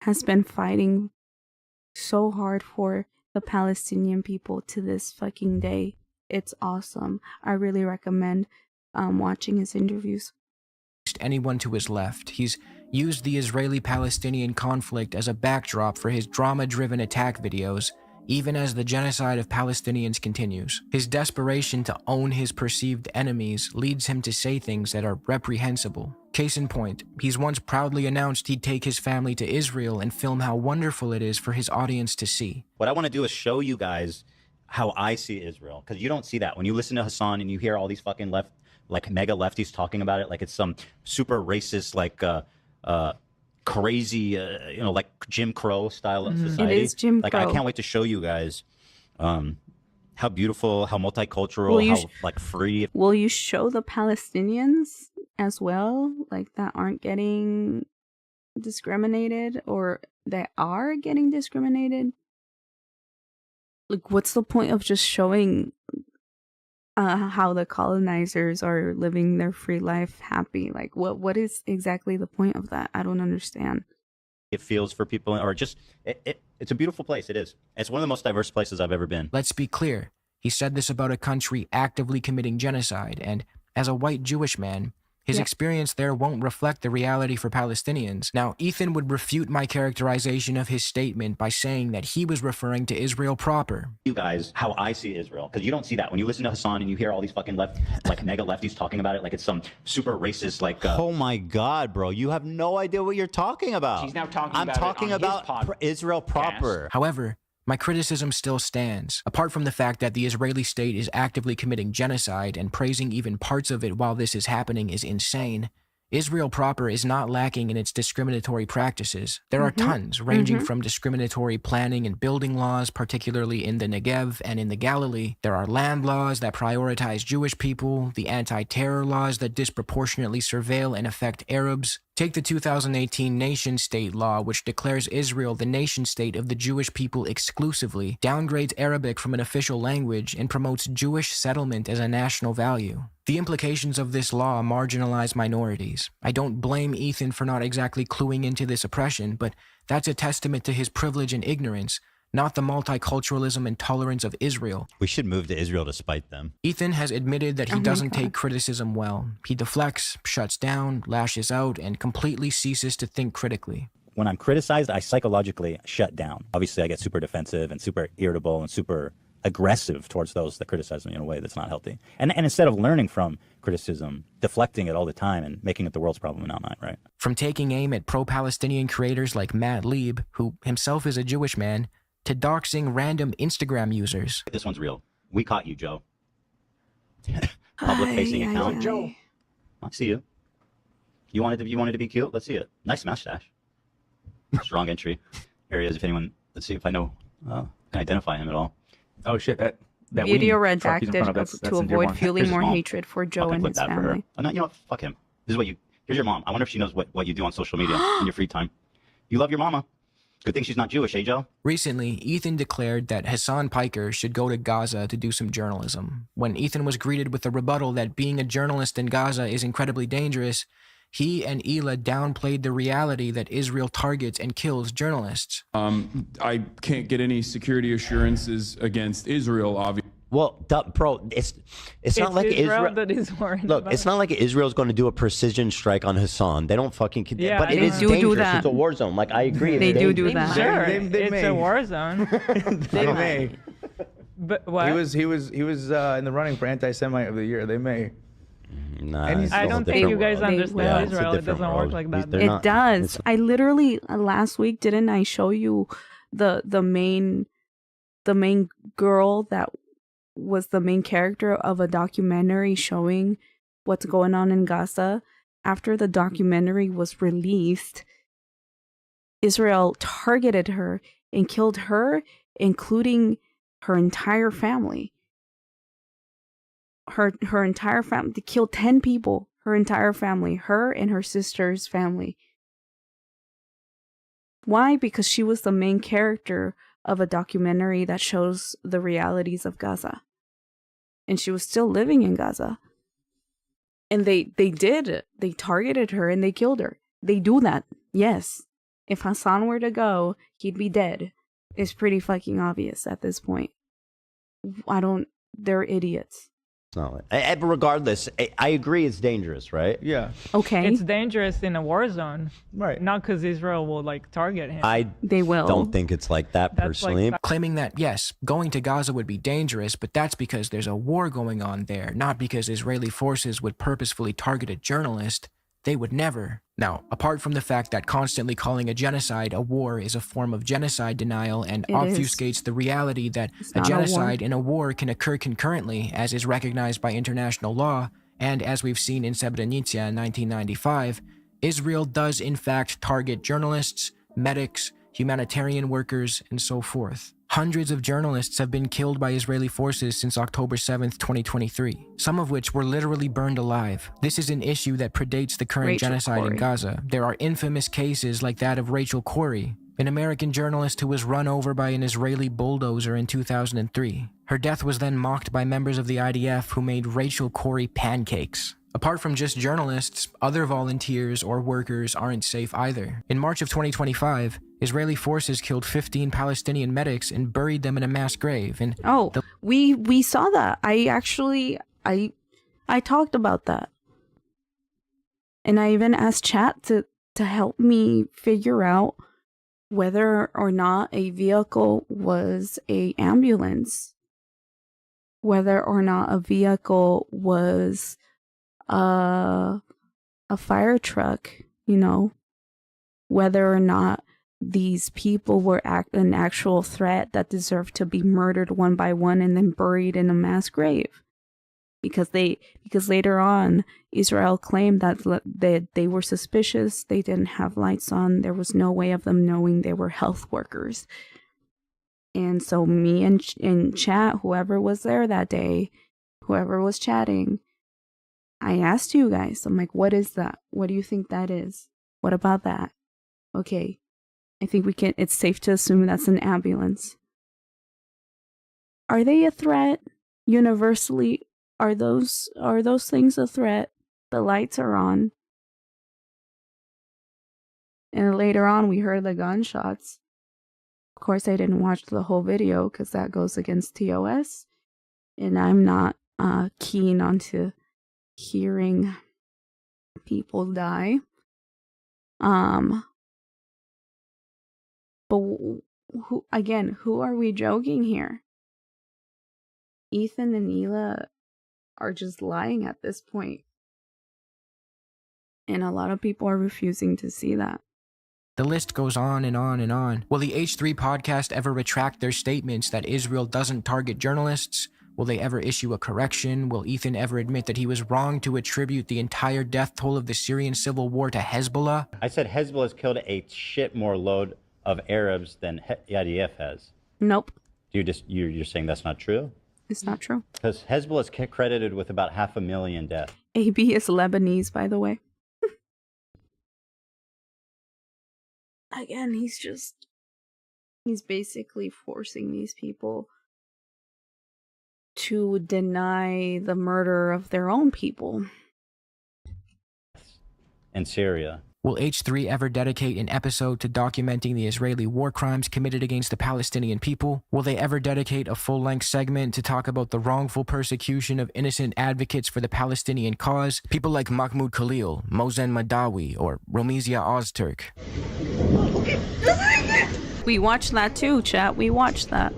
has been fighting so hard for the Palestinian people to this fucking day. it's awesome. I really recommend watching his interviews. Anyone to his left. He's used the Israeli-Palestinian conflict as a backdrop for his drama-driven attack videos, even as the genocide of Palestinians continues. His desperation to own his perceived enemies leads him to say things that are reprehensible. Case in point, he's once proudly announced he'd take his family to Israel and film how wonderful it is for his audience to see. What I want to do is show you guys how I see Israel, because you don't see that. When you listen to Hassan and you hear all these fucking mega lefties talking about it like it's some super racist, crazy, like Jim Crow style of society. It is Jim Crow. I can't wait to show you guys how beautiful, how multicultural, how free. Will you show the Palestinians as well, that aren't getting discriminated or they are getting discriminated? What's the point of just showing how the colonizers are living their free life happy? What is exactly the point of that? I don't understand. It feels for people, or just it's a beautiful place. It is. It's one of the most diverse places I've ever been. Let's be clear. He said this about a country actively committing genocide, and as a white Jewish man, his experience there won't reflect the reality for Palestinians. Now, Ethan would refute my characterization of his statement by saying that he was referring to Israel proper. You guys, how I see Israel, because you don't see that. When you listen to Hassan and you hear all these fucking mega lefties talking about it like it's some super racist, oh my God, bro, you have no idea what you're talking about. She's now talking I'm about talking it on his about Israel proper. However, my criticism still stands. Apart from the fact that the Israeli state is actively committing genocide and praising even parts of it while this is happening is insane, Israel proper is not lacking in its discriminatory practices. There are tons, ranging from discriminatory planning and building laws, particularly in the Negev and in the Galilee. There are land laws that prioritize Jewish people, the anti-terror laws that disproportionately surveil and affect Arabs. Take the 2018 nation-state law, which declares Israel the nation-state of the Jewish people exclusively, downgrades Arabic from an official language, and promotes Jewish settlement as a national value. The implications of this law marginalize minorities. I don't blame Ethan for not exactly cluing into this oppression, but that's a testament to his privilege and ignorance, not the multiculturalism and tolerance of Israel. We should move to Israel to spite them. Ethan has admitted that he doesn't take criticism well. He deflects, shuts down, lashes out, and completely ceases to think critically. When I'm criticized, I psychologically shut down. Obviously, I get super defensive and super irritable and super aggressive towards those that criticize me in a way that's not healthy. And instead of learning from criticism, deflecting it all the time and making it the world's problem and not mine, right? From taking aim at pro-Palestinian creators like Matt Lieb, who himself is a Jewish man, to doxing random Instagram users. This one's real. We caught you, Joe. Public-facing account. Joe. I see you. You wanted to be cute? Let's see it. Nice mustache. Strong entry. Here he is. If anyone, let's see if I know, can identify him at all. Oh shit! That Video wing truck he's in redacted front of, that's to in avoid Dearborn. fueling Here's his more mom. hatred for Joe I'll and clip his that for her. family. Oh, no, you know what? Fuck him. This is what you. Here's your mom. I wonder if she knows what you do on social media in your free time. You love your mama. Good thing she's not Jewish, eh, Joe? Recently, Ethan declared that Hassan Piker should go to Gaza to do some journalism. When Ethan was greeted with the rebuttal that being a journalist in Gaza is incredibly dangerous, he and Hila downplayed the reality that Israel targets and kills journalists. I can't get any security assurances against Israel, obviously. Well, bro, it's not like Israel that is worried. Look, about it's not like Israel's going to do a precision strike on Hassan. They don't fucking. Yeah, but it they is do dangerous. that. It's a war zone. Like I agree. They it's do dangerous. that. Sure, They it's may. a war zone. They may. But what? He was in the running for anti-Semite of the year. They may. Nah, And he's I don't think you guys understand Israel. It doesn't work like that. It does. I literally last week didn't I show you the main girl that was the main character of a documentary showing what's going on in Gaza. After the documentary was released, Israel targeted her and killed her, including her entire family. Her entire family. They killed 10 people. Her entire family. Her and her sister's family. Why? Because she was the main character of a documentary that shows the realities of Gaza. And she was still living in Gaza. And they targeted her and they killed her. They do that. Yes. If Hassan were to go, he'd be dead. It's pretty fucking obvious at this point. they're idiots. No, but regardless, I agree it's dangerous, right? Yeah. Okay. It's dangerous in a war zone. Right. Not because Israel will like target him. They will. Don't think it's like that personally. Claiming that, yes, going to Gaza would be dangerous, but that's because there's a war going on there, not because Israeli forces would purposefully target a journalist. They would never. Now, apart from the fact that constantly calling a genocide a war is a form of genocide denial and obfuscates the reality that a genocide and a war can occur concurrently, as is recognized by international law, and as we've seen in Srebrenica in 1995, Israel does in fact target journalists, medics, humanitarian workers, and so forth. Hundreds of journalists have been killed by Israeli forces since October 7th, 2023, some of which were literally burned alive. This is an issue that predates the current genocide in Gaza. There are infamous cases like that of Rachel Corrie, an American journalist who was run over by an Israeli bulldozer in 2003. Her death was then mocked by members of the IDF who made Rachel Corrie pancakes. Apart from just journalists, other volunteers or workers aren't safe either. In March of 2025, Israeli forces killed 15 Palestinian medics and buried them in a mass grave. And we saw that. I talked about that. And I even asked chat to help me figure out whether or not a vehicle was an ambulance, whether or not a vehicle was a fire truck, you know, whether or not these people were an actual threat that deserved to be murdered one by one and then buried in a mass grave. Because later on, Israel claimed that they were suspicious, they didn't have lights on, there was no way of them knowing they were health workers. And so me and in chat, whoever was there that day, whoever was chatting, I asked you guys, I'm like, what is that? What do you think that is? What about that? Okay, I think it's safe to assume that's an ambulance. Are they a threat universally? Are those things a threat? The lights are on. And later on, we heard the gunshots. Of course, I didn't watch the whole video because that goes against TOS. And I'm not keen onto hearing people die. But who are we joking here? Ethan and Hila are just lying at this point. And a lot of people are refusing to see that. The list goes on and on and on. Will the H3 podcast ever retract their statements that Israel doesn't target journalists? Will they ever issue a correction? Will Ethan ever admit that he was wrong to attribute the entire death toll of the Syrian civil war to Hezbollah? I said Hezbollah's killed a shit more load of Arabs than IDF has. Nope. You're saying that's not true? It's not true. Because Hezbollah is credited with about 500,000 deaths. AB is Lebanese, by the way. Again, he's basically forcing these people to deny the murder of their own people. In Syria. Will H3 ever dedicate an episode to documenting the Israeli war crimes committed against the Palestinian people? Will they ever dedicate a full-length segment to talk about the wrongful persecution of innocent advocates for the Palestinian cause? People like Mahmoud Khalil, Mozen Madawi, or Romizia Ozturk. We watched that too, chat. We watched that.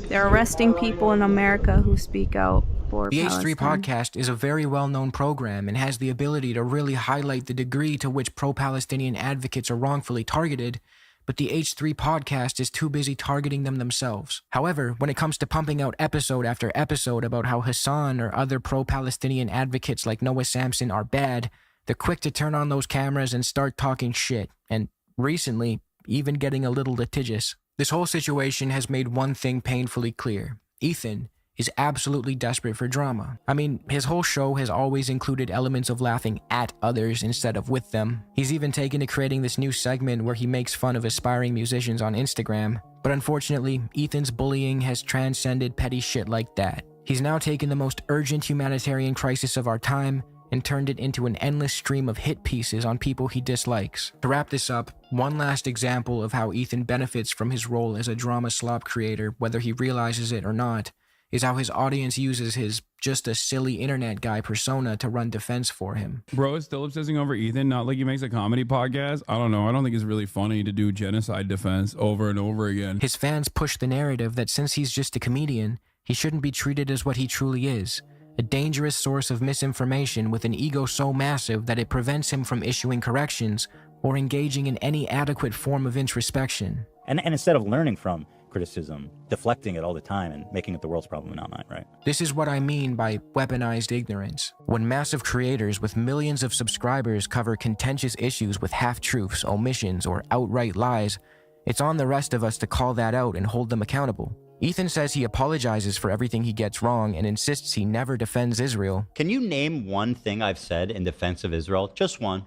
They're arresting people in America who speak out for The Palestine. H3 podcast is a very well-known program and has the ability to really highlight the degree to which pro-Palestinian advocates are wrongfully targeted, but the H3 podcast is too busy targeting them themselves. However, when it comes to pumping out episode after episode about how Hassan or other pro-Palestinian advocates like Noah Samson are bad, they're quick to turn on those cameras and start talking shit, and recently, even getting a little litigious. This whole situation has made one thing painfully clear. Ethan is absolutely desperate for drama. I mean, his whole show has always included elements of laughing at others instead of with them. He's even taken to creating this new segment where he makes fun of aspiring musicians on Instagram. But unfortunately, Ethan's bullying has transcended petty shit like that. He's now taken the most urgent humanitarian crisis of our time and turned it into an endless stream of hit pieces on people he dislikes. To wrap this up, one last example of how Ethan benefits from his role as a drama slop creator, whether he realizes it or not, is how his audience uses his just a silly internet guy persona to run defense for him. Bro, is still obsessing over Ethan? Not like he makes a comedy podcast? I don't know. I don't think it's really funny to do genocide defense over and over again. His fans push the narrative that since he's just a comedian, he shouldn't be treated as what he truly is, a dangerous source of misinformation with an ego so massive that it prevents him from issuing corrections or engaging in any adequate form of introspection. And instead of learning from criticism, deflecting it all the time and making it the world's problem and not mine, right? This is what I mean by weaponized ignorance. When massive creators with millions of subscribers cover contentious issues with half-truths, omissions, or outright lies, it's on the rest of us to call that out and hold them accountable. Ethan says he apologizes for everything he gets wrong and insists he never defends Israel. Can you name one thing I've said in defense of Israel? Just one.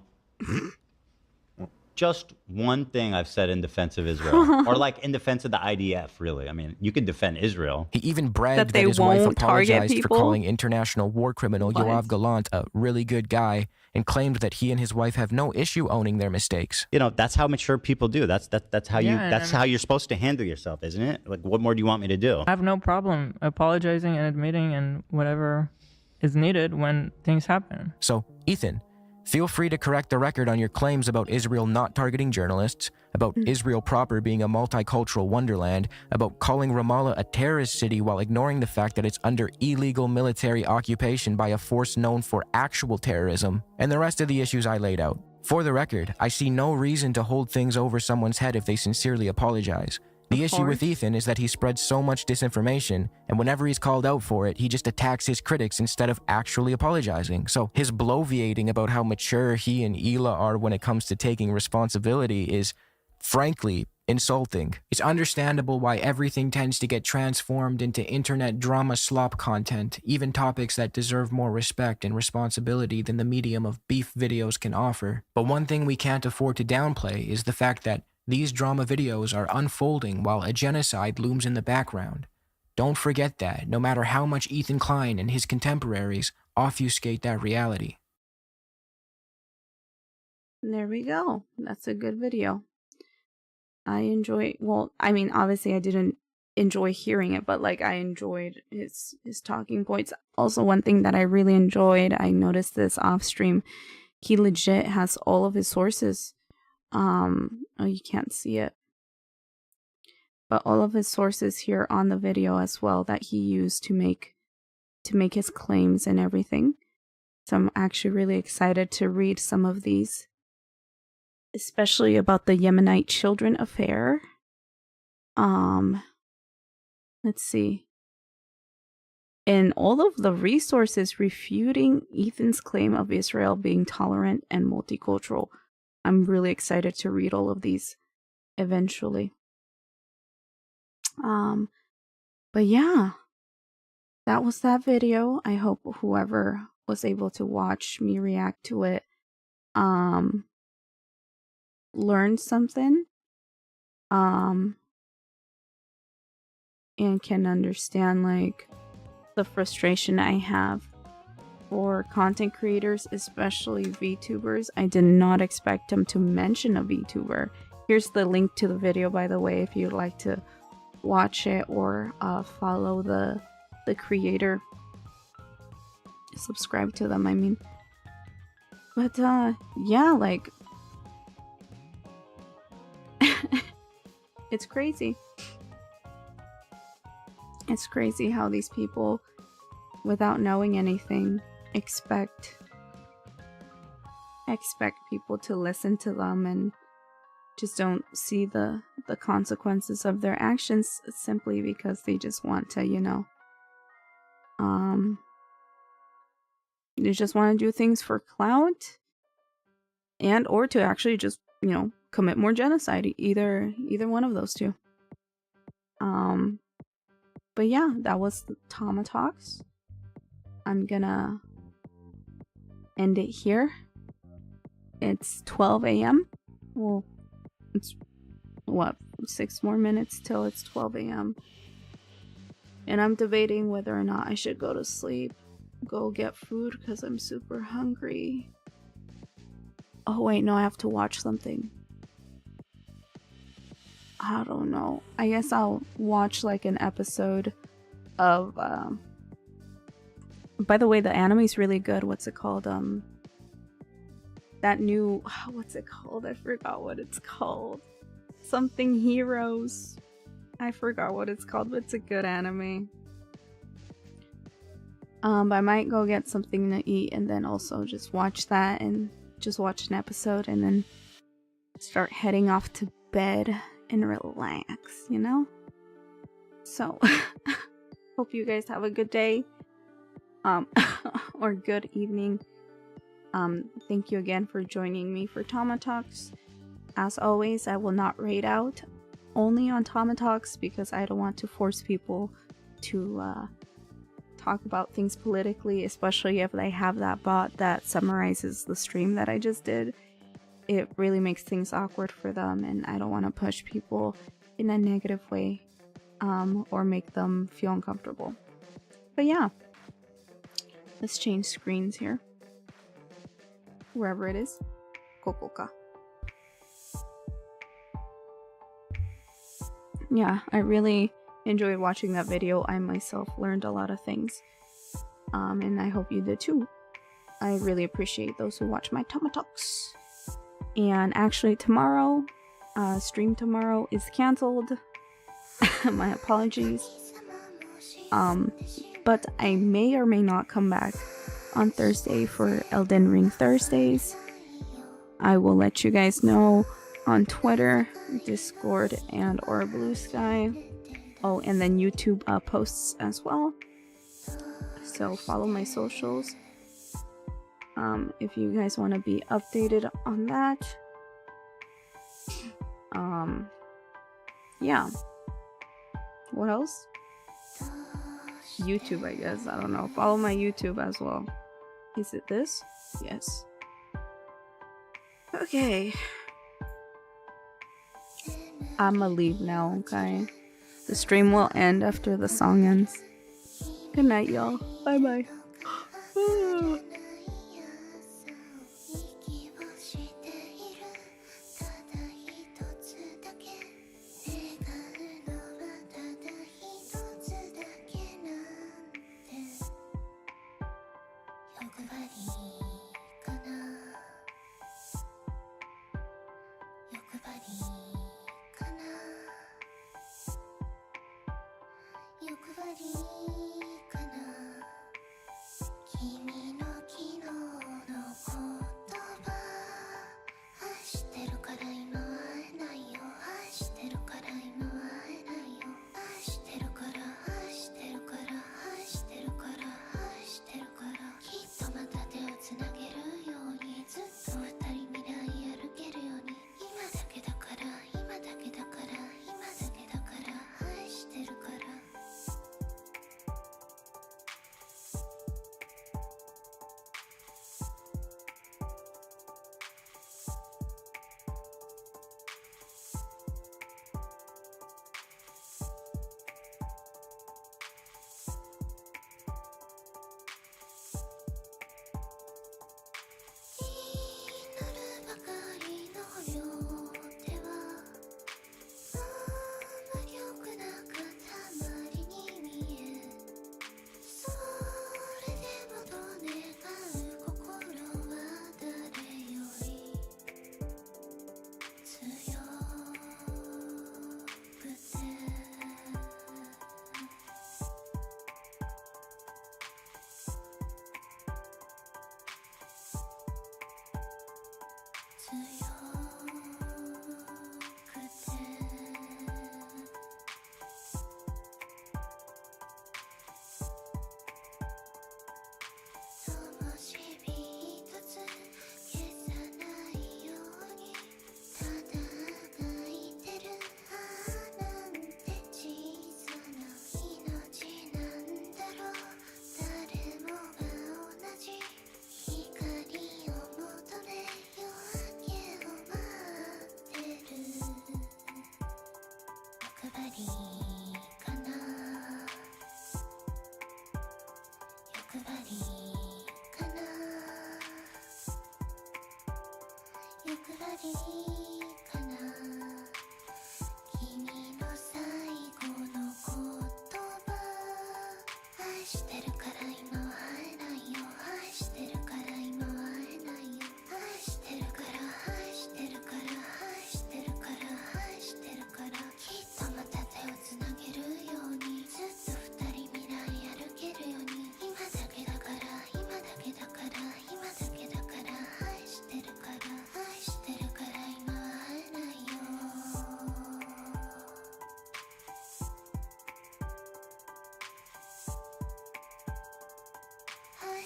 Just one thing I've said in defense of Israel. Or like in defense of the IDF, really. I mean, you could defend Israel. He even bragged that his wife apologized for calling international war criminal Yoav Gallant a really good guy and claimed that he and his wife have no issue owning their mistakes. You know, that's how mature people do. That's how Yeah, how you're supposed to handle yourself, isn't it? Like, what more do you want me to do? I have no problem apologizing and admitting and whatever is needed when things happen. So, Ethan, feel free to correct the record on your claims about Israel not targeting journalists, about Israel proper being a multicultural wonderland, about calling Ramallah a terrorist city while ignoring the fact that it's under illegal military occupation by a force known for actual terrorism, and the rest of the issues I laid out. For the record, I see no reason to hold things over someone's head if they sincerely apologize. The issue with Ethan is that he spreads so much disinformation, and whenever he's called out for it, he just attacks his critics instead of actually apologizing. So his bloviating about how mature he and Hila are when it comes to taking responsibility is, frankly, insulting. It's understandable why everything tends to get transformed into internet drama slop content, even topics that deserve more respect and responsibility than the medium of beef videos can offer. But one thing we can't afford to downplay is the fact that these drama videos are unfolding while a genocide looms in the background. Don't forget that, no matter how much Ethan Klein and his contemporaries obfuscate that reality. There we go. That's a good video. I enjoy, well, I mean, obviously I didn't enjoy hearing it, but like I enjoyed his talking points. Also, one thing that I really enjoyed, I noticed this off stream, he legit has all of his sources. Oh, you can't see it, but all of his sources here on the video as well that he used to make his claims and everything. So I'm actually really excited to read some of these, especially about the Yemenite children affair. Let's see. And all of the resources refuting Ethan's claim of Israel being tolerant and multicultural. I'm really excited to read all of these eventually. But yeah, that was that video. I hope whoever was able to watch me react to it learned something and can understand like the frustration I have for content creators, especially VTubers. I did not expect him to mention a VTuber. Here's the link to the video, by the way, if you'd like to watch it or follow the creator. Subscribe to them, I mean. But yeah, like it's crazy. It's crazy how these people, without knowing anything, expect people to listen to them and just don't see the consequences of their actions simply because they just want to, you know, they just want to do things for clout and or to actually just, you know, commit more genocide. Either one of those two. But yeah, that was the TamaTalks. I'm gonna end it here. It's 12 a.m. Well, it's what, 6 more minutes till it's 12 a.m. And I'm debating whether or not I should go to sleep, go get food because I'm super hungry. Oh wait, no, I have to watch something. I don't know. I guess I'll watch like an episode of by the way, the anime's really good. What's it called? That new, what's it called? I forgot what it's called. Something Heroes. I forgot what it's called, but it's a good anime. But I might go get something to eat and then also just watch that and just watch an episode and then start heading off to bed and relax, you know? So, hope you guys have a good day. Or good evening. Thank you again for joining me for TamaTalks. As always, I will not raid out only on TamaTalks because I don't want to force people to talk about things politically, especially if they have that bot that summarizes the stream that I just did. It really makes things awkward for them, and I don't want to push people in a negative way or make them feel uncomfortable. But yeah, let's change screens here. Wherever it is. Kokoka. Yeah, I really enjoyed watching that video. I myself learned a lot of things. And I hope you did too. I really appreciate those who watch my TamaTalks. And actually tomorrow, stream tomorrow is cancelled. My apologies. But I may or may not come back on Thursday for Elden Ring Thursdays. I will let you guys know on Twitter, Discord, and or Blue Sky. Oh, and then YouTube posts as well. So follow my socials if you guys want to be updated on that. Yeah. What else? YouTube, I guess. I don't know. Follow my YouTube as well. Is it this? Yes. Okay. I'ma leave now, okay? The stream will end after the song ends. Good night, y'all. Bye-bye.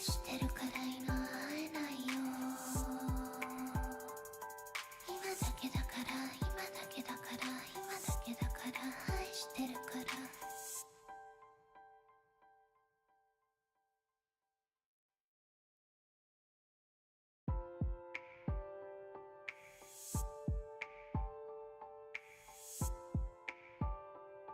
してるくらいの